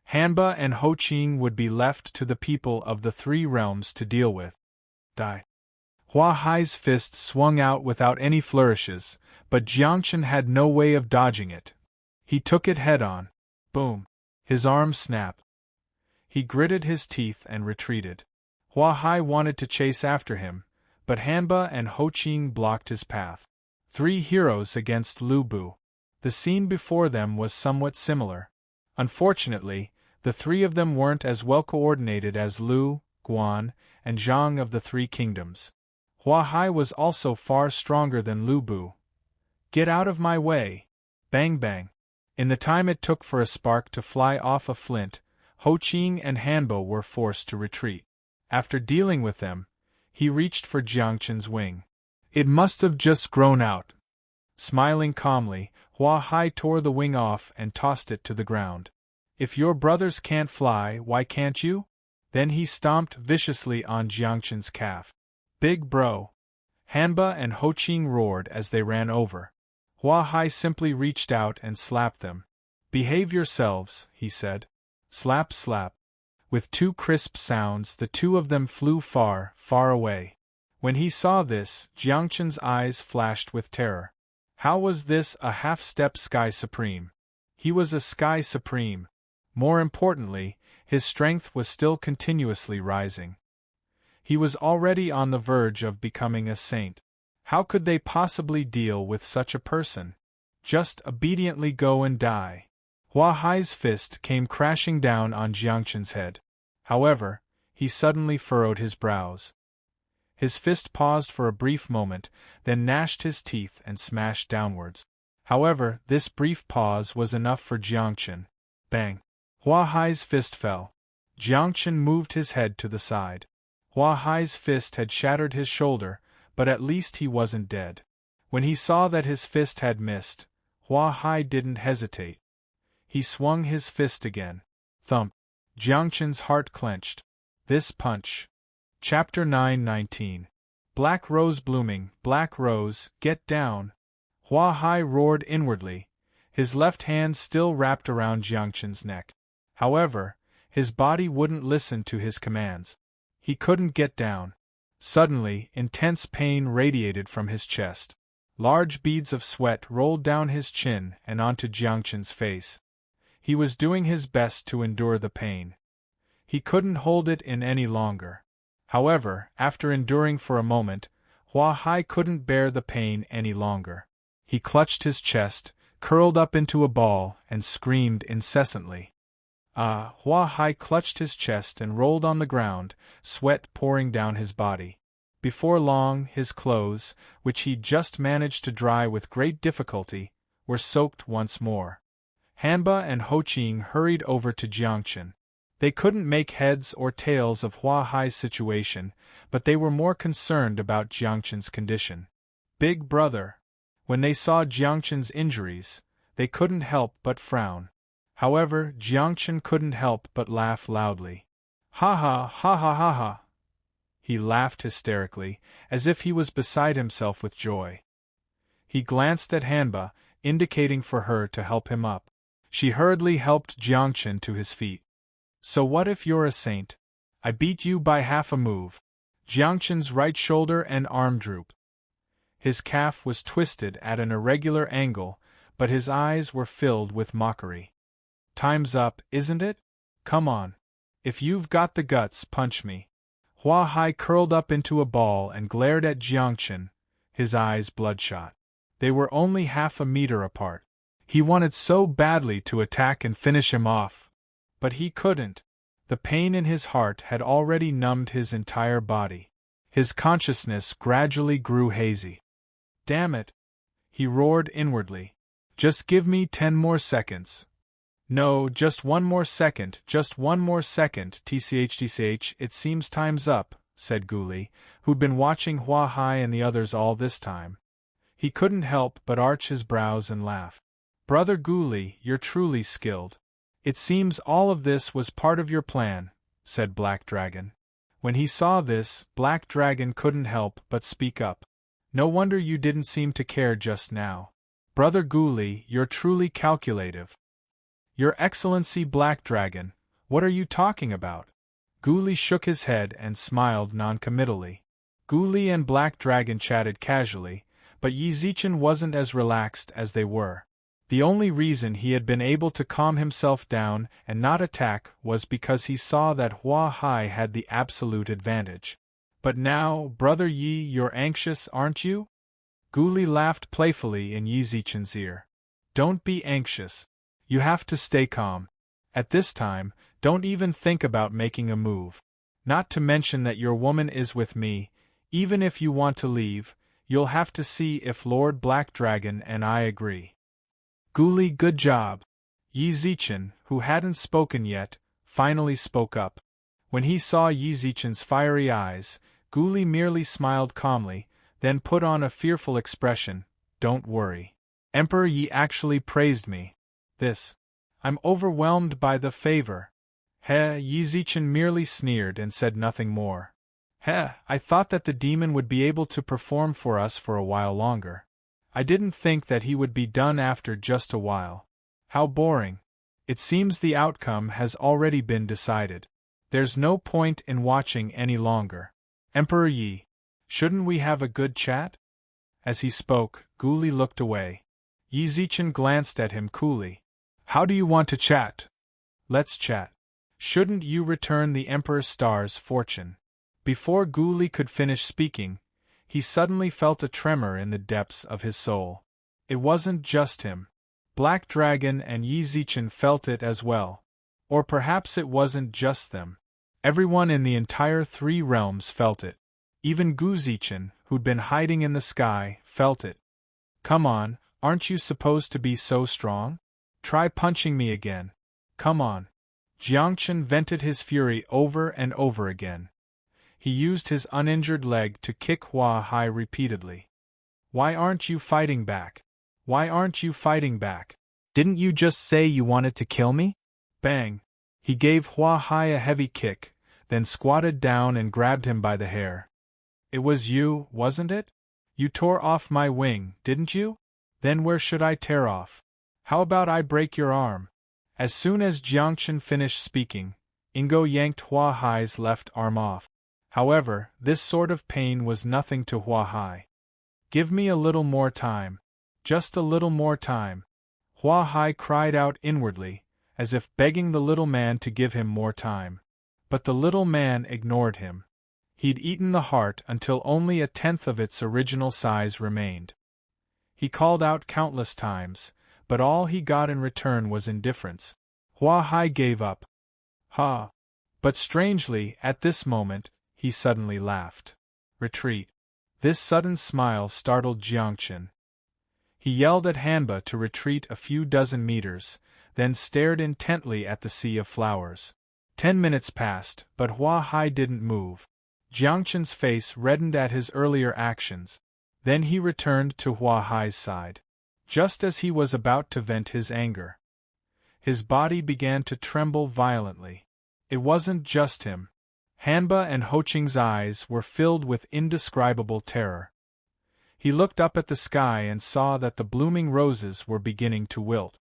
Hanba and Ho-Ching would be left to the people of the three realms to deal with. Die. Hua Hai's fist swung out without any flourishes, but Jiangchen had no way of dodging it. He took it head-on. Boom. His arm snapped. He gritted his teeth and retreated. Hua Hai wanted to chase after him, but Hanba and Ho-Ching blocked his path. Three heroes against Lu Bu. The scene before them was somewhat similar. Unfortunately, the three of them weren't as well coordinated as Lu, Guan, and Zhang of the Three Kingdoms. Hua Hai was also far stronger than Lu Bu. "Get out of my way!" Bang bang. In the time it took for a spark to fly off a flint, Ho-Ching and Hanba were forced to retreat. After dealing with them, he reached for Jiangchen's wing. It must have just grown out. Smiling calmly, Hua Hai tore the wing off and tossed it to the ground. "If your brothers can't fly, why can't you?" Then he stomped viciously on Jiangchen's calf. "Big bro!" Hanba and Ho-Ching roared as they ran over. Hua Hai simply reached out and slapped them. "Behave yourselves," he said. Slap slap. With two crisp sounds, the two of them flew far, far away. When he saw this, Jiangchen's eyes flashed with terror. How was this a half-step Sky Supreme? He was a Sky Supreme. More importantly, his strength was still continuously rising. He was already on the verge of becoming a saint. How could they possibly deal with such a person? Just obediently go and die. Hua Hai's fist came crashing down on Jiangchen's head. However, he suddenly furrowed his brows. His fist paused for a brief moment, then gnashed his teeth and smashed downwards. However, this brief pause was enough for Jiangchen. Bang! Hua Hai's fist fell. Jiangchen moved his head to the side. Hua Hai's fist had shattered his shoulder, but at least he wasn't dead. When he saw that his fist had missed, Hua Hai didn't hesitate. He swung his fist again. Thump. Jiangchen's heart clenched. This punch. Chapter 9:19. Black Rose blooming, Black Rose, get down! Hua Hai roared inwardly, his left hand still wrapped around Jiangchen's neck. However, his body wouldn't listen to his commands. He couldn't get down. Suddenly, intense pain radiated from his chest. Large beads of sweat rolled down his chin and onto Jiangchen's face. He was doing his best to endure the pain. He couldn't hold it in any longer. However, after enduring for a moment, Hua Hai couldn't bear the pain any longer. He clutched his chest, curled up into a ball, and screamed incessantly. Hua Hai clutched his chest and rolled on the ground, sweat pouring down his body. Before long, his clothes, which he'd just managed to dry with great difficulty, were soaked once more. Hanba and Hoqing hurried over to Jiangchen. They couldn't make heads or tails of Hua Hai's situation, but they were more concerned about Jiangchen's condition. Big brother. When they saw Jiangchen's injuries, they couldn't help but frown. However, Jiangchen couldn't help but laugh loudly. Ha ha ha ha ha ha! He laughed hysterically, as if he was beside himself with joy. He glanced at Hanba, indicating for her to help him up. She hurriedly helped Jiangchen to his feet. So what if you're a saint? I beat you by half a move. Jiangchen's right shoulder and arm drooped. His calf was twisted at an irregular angle, but his eyes were filled with mockery. Time's up, isn't it? Come on. If you've got the guts, punch me. Hua Hai curled up into a ball and glared at Jiangchen, his eyes bloodshot. They were only half a meter apart. He wanted so badly to attack and finish him off. But he couldn't. The pain in his heart had already numbed his entire body. His consciousness gradually grew hazy. Damn it! He roared inwardly. Just give me 10 more seconds. No, just 1 more second, just 1 more second, tch, it seems time's up, said Guli, who'd been watching Hua Hai and the others all this time. He couldn't help but arch his brows and laugh. Brother Guli, you're truly skilled. It seems all of this was part of your plan, said Black Dragon. When he saw this, Black Dragon couldn't help but speak up. No wonder you didn't seem to care just now. Brother Guli, you're truly calculative. Your Excellency Black Dragon, what are you talking about? Guli shook his head and smiled noncommittally. Guli and Black Dragon chatted casually, but Yi Zichen wasn't as relaxed as they were. The only reason he had been able to calm himself down and not attack was because he saw that Hua Hai had the absolute advantage. But now, Brother Yi, you're anxious, aren't you? Guli laughed playfully in Yi Zichen's ear. Don't be anxious. You have to stay calm. At this time, don't even think about making a move. Not to mention that your woman is with me. Even if you want to leave, you'll have to see if Lord Black Dragon and I agree. Guli, good job. Yi Zichen, who hadn't spoken yet, finally spoke up. When he saw Yi Zichen's fiery eyes, Guli merely smiled calmly, then put on a fearful expression. Don't worry. Emperor Yi actually praised me. I'm overwhelmed by the favor. Yi Zichen merely sneered and said nothing more. I thought that the demon would be able to perform for us for a while longer. I didn't think that he would be done after just a while. How boring. It seems the outcome has already been decided. There's no point in watching any longer. Emperor Yi, shouldn't we have a good chat? As he spoke, Guli looked away. Yi Zichen glanced at him coolly. How do you want to chat? Let's chat. Shouldn't you return the Emperor's star's fortune? Before Guli could finish speaking, he suddenly felt a tremor in the depths of his soul. It wasn't just him. Black Dragon and Yi Zichen felt it as well. Or perhaps it wasn't just them. Everyone in the entire 3 realms felt it. Even Gu Zichen, who'd been hiding in the sky, felt it. Come on, aren't you supposed to be so strong? Try punching me again. Come on. Jiangchen vented his fury over and over again. He used his uninjured leg to kick Hua Hai repeatedly. Why aren't you fighting back? Why aren't you fighting back? Didn't you just say you wanted to kill me? Bang! He gave Hua Hai a heavy kick, then squatted down and grabbed him by the hair. It was you, wasn't it? You tore off my wing, didn't you? Then where should I tear off? How about I break your arm? As soon as Jiangchen finished speaking, Ingo yanked Hua Hai's left arm off. However, this sort of pain was nothing to Hua Hai. Give me a little more time. Just a little more time. Hua Hai cried out inwardly, as if begging the little man to give him more time. But the little man ignored him. He'd eaten the heart until only a tenth of its original size remained. He called out countless times, but all he got in return was indifference. Hua Hai gave up. Ha! But strangely, at this moment, he suddenly laughed. Retreat. This sudden smile startled Jiangchen. He yelled at Hanba to retreat a few dozen meters, then stared intently at the sea of flowers. 10 minutes passed, but Hua Hai didn't move. Jiangchen's face reddened at his earlier actions. Then he returned to Hua Hai's side. Just as he was about to vent his anger, his body began to tremble violently. It wasn't just him. Hanba and Hoqing's eyes were filled with indescribable terror. He looked up at the sky and saw that the blooming roses were beginning to wilt.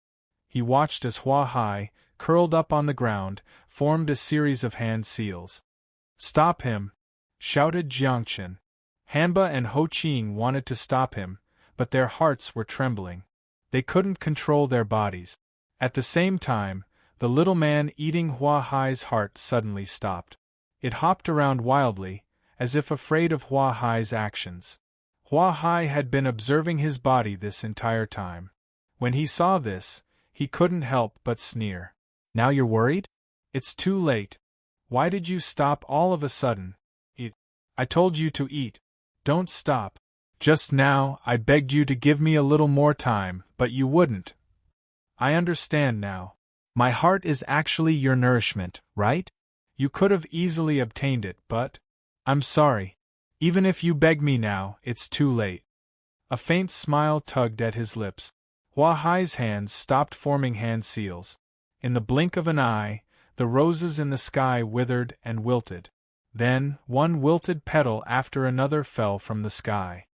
He watched as Hua Hai, curled up on the ground, formed a series of hand seals. Stop him! Shouted Jiangchen. Hanba and Hoqing wanted to stop him, but their hearts were trembling. They couldn't control their bodies. At the same time, the little man eating Hua Hai's heart suddenly stopped. It hopped around wildly, as if afraid of Hua Hai's actions. Hua Hai had been observing his body this entire time. When he saw this, he couldn't help but sneer. Now you're worried? It's too late. Why did you stop all of a sudden? Eat. I told you to eat. Don't stop. Just now, I begged you to give me a little more time, but you wouldn't. I understand now. My heart is actually your nourishment, right? You could have easily obtained it, but I'm sorry. Even if you beg me now, it's too late. A faint smile tugged at his lips. Hua Hai's hands stopped forming hand seals. In the blink of an eye, the roses in the sky withered and wilted. Then, one wilted petal after another fell from the sky.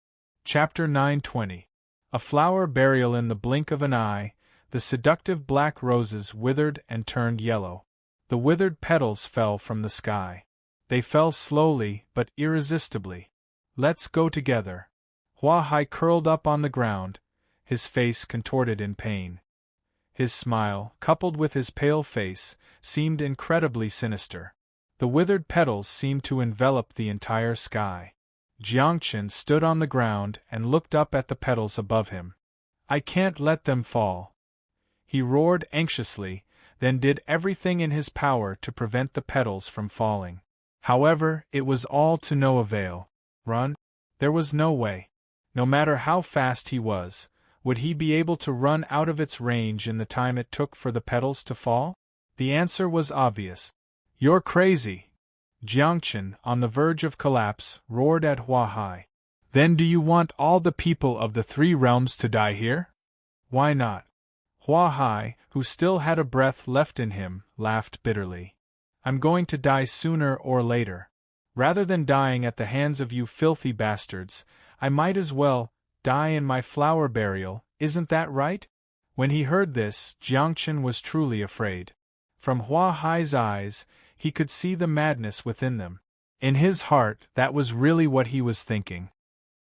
Chapter 920. A flower burial. In the blink of an eye, the seductive black roses withered and turned yellow. The withered petals fell from the sky. They fell slowly but irresistibly. Let's go together. Hua Hai curled up on the ground, his face contorted in pain. His smile, coupled with his pale face, seemed incredibly sinister. The withered petals seemed to envelop the entire sky. Jiangchen stood on the ground and looked up at the petals above him. I can't let them fall. He roared anxiously, then did everything in his power to prevent the petals from falling. However, it was all to no avail. Run? There was no way. No matter how fast he was, would he be able to run out of its range in the time it took for the petals to fall? The answer was obvious. You're crazy! Jiangchen, on the verge of collapse, roared at Hua Hai. Then do you want all the people of the 3 realms to die here? Why not? Hua Hai, who still had a breath left in him, laughed bitterly. I'm going to die sooner or later. Rather than dying at the hands of you filthy bastards, I might as well die in my flower burial, isn't that right? When he heard this, Jiangchen was truly afraid. From Hua Hai's eyes, he could see the madness within them. In his heart, that was really what he was thinking.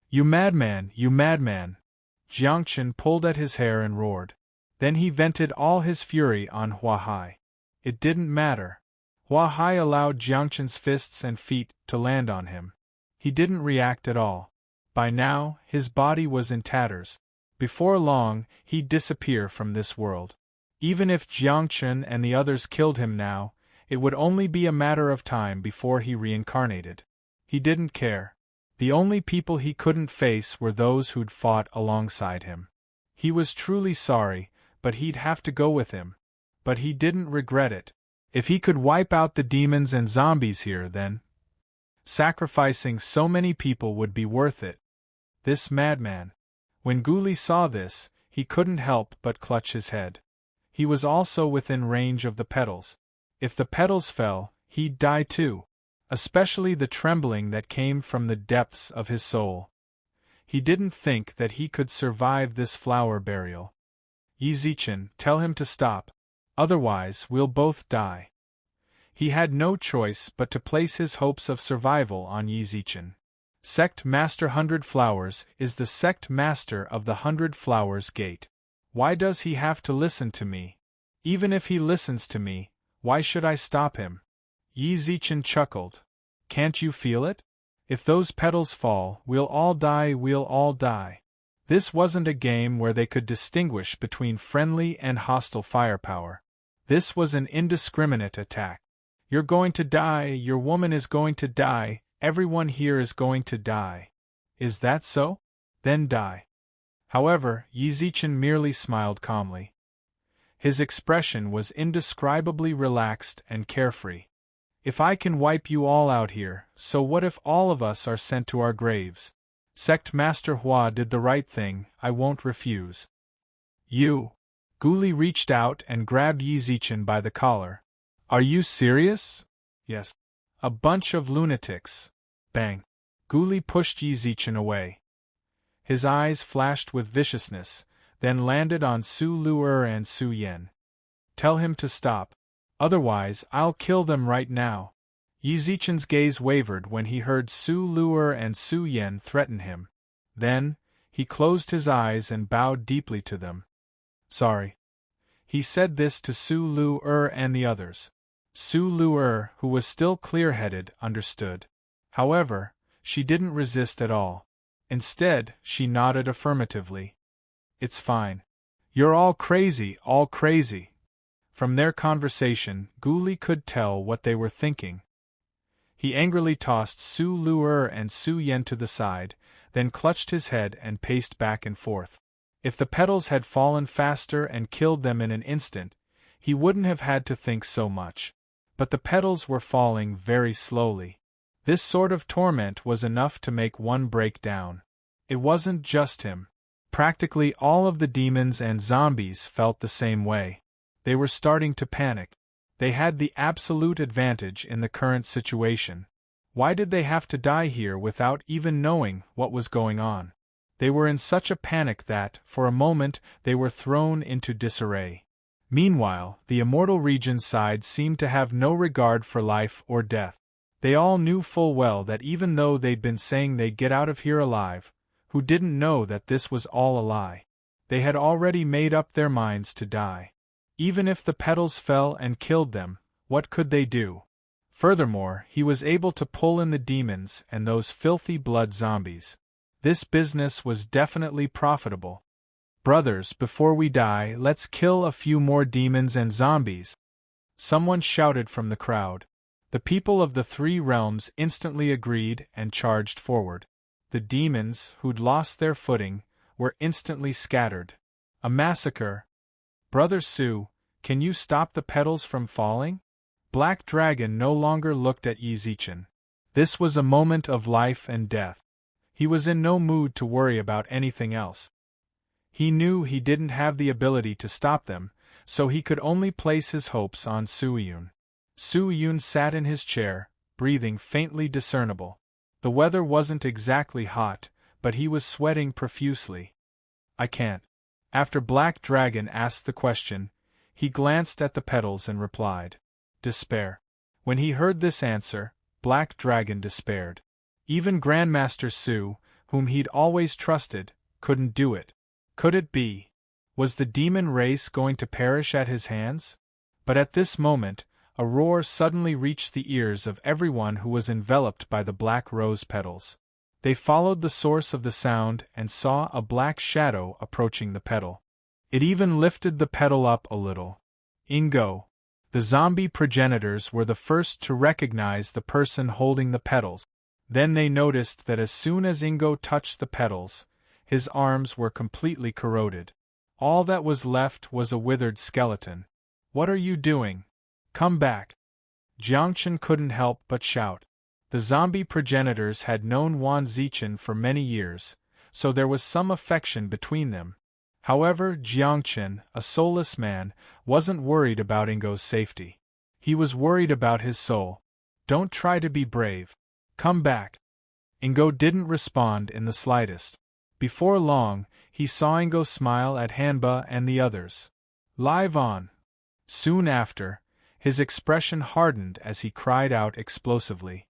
You madman, you madman! Jiangchen pulled at his hair and roared. Then he vented all his fury on Hua Hai. It didn't matter. Hua Hai allowed Jiangchen's fists and feet to land on him. He didn't react at all. By now, his body was in tatters. Before long, he'd disappear from this world. Even if Jiangchen and the others killed him now, it would only be a matter of time before he reincarnated. He didn't care. The only people he couldn't face were those who'd fought alongside him. He was truly sorry, but he'd have to go with him. But he didn't regret it. If he could wipe out the demons and zombies here, then sacrificing so many people would be worth it. This madman. When Guli saw this, he couldn't help but clutch his head. He was also within range of the petals. If the petals fell, he'd die too. Especially the trembling that came from the depths of his soul. He didn't think that he could survive this flower burial. Yizichin, tell him to stop. Otherwise, we'll both die. He had no choice but to place his hopes of survival on Yizichin. Sect Master 100 Flowers is the sect master of the 100 Flowers Gate. Why does he have to listen to me? Even if he listens to me, why should I stop him? Yizichin chuckled. Can't you feel it? If those petals fall, we'll all die, we'll all die. This wasn't a game where they could distinguish between friendly and hostile firepower. This was an indiscriminate attack. You're going to die, your woman is going to die, everyone here is going to die. Is that so? Then die. However, Yizichin merely smiled calmly. His expression was indescribably relaxed and carefree. If I can wipe you all out here, so what if all of us are sent to our graves? Sect Master Hua did the right thing, I won't refuse. You. Guli reached out and grabbed Yizichin by the collar. Are you serious? Yes. A bunch of lunatics. Bang. Guli pushed Yizichin away. His eyes flashed with viciousness, then landed on Su Lu'er and Su Yen. Tell him to stop. Otherwise, I'll kill them right now. Yizichin's gaze wavered when he heard Su Lu'er and Su Yen threaten him. Then, he closed his eyes and bowed deeply to them. Sorry. He said this to Su Lu'er and the others. Su Lu'er, who was still clear-headed, understood. However, she didn't resist at all. Instead, she nodded affirmatively. It's fine. You're all crazy, all crazy. From their conversation, Guli could tell what they were thinking. He angrily tossed Su Lu'er and Su Yen to the side, then clutched his head and paced back and forth. If the petals had fallen faster and killed them in an instant, he wouldn't have had to think so much. But the petals were falling very slowly. This sort of torment was enough to make one break down. It wasn't just him. Practically all of the demons and zombies felt the same way. They were starting to panic. They had the absolute advantage in the current situation. Why did they have to die here without even knowing what was going on? They were in such a panic that, for a moment, they were thrown into disarray. Meanwhile, the Immortal Region's side seemed to have no regard for life or death. They all knew full well that even though they'd been saying they'd get out of here alive, who didn't know that this was all a lie? They had already made up their minds to die. Even if the petals fell and killed them, what could they do? Furthermore, he was able to pull in the demons and those filthy blood zombies. This business was definitely profitable. Brothers, before we die, let's kill a few more demons and zombies. Someone shouted from the crowd. The people of the three realms instantly agreed and charged forward. The demons, who'd lost their footing, were instantly scattered. A massacre. Brother Su, can you stop the petals from falling? Black Dragon no longer looked at Yizichin. This was a moment of life and death. He was in no mood to worry about anything else. He knew he didn't have the ability to stop them, so he could only place his hopes on Su Yun. Su Yun sat in his chair, breathing faintly discernible. The weather wasn't exactly hot, but he was sweating profusely. I can't. After Black Dragon asked the question, he glanced at the petals and replied. Despair. When he heard this answer, Black Dragon despaired. Even Grandmaster Su, whom he'd always trusted, couldn't do it. Could it be? Was the demon race going to perish at his hands? But at this moment, a roar suddenly reached the ears of everyone who was enveloped by the black rose petals. They followed the source of the sound and saw a black shadow approaching the petal. It even lifted the petal up a little. Ingo. The zombie progenitors were the first to recognize the person holding the petals. Then they noticed that as soon as Ingo touched the petals, his arms were completely corroded. All that was left was a withered skeleton. What are you doing? Come back. Jiangchen couldn't help but shout. The zombie progenitors had known Wan Zichen for many years, so there was some affection between them. However, Jiangchen, a soulless man, wasn't worried about Ingo's safety. He was worried about his soul. Don't try to be brave. Come back. Ingo didn't respond in the slightest. Before long, he saw Ingo smile at Hanba and the others. Live on. Soon after, his expression hardened as he cried out explosively.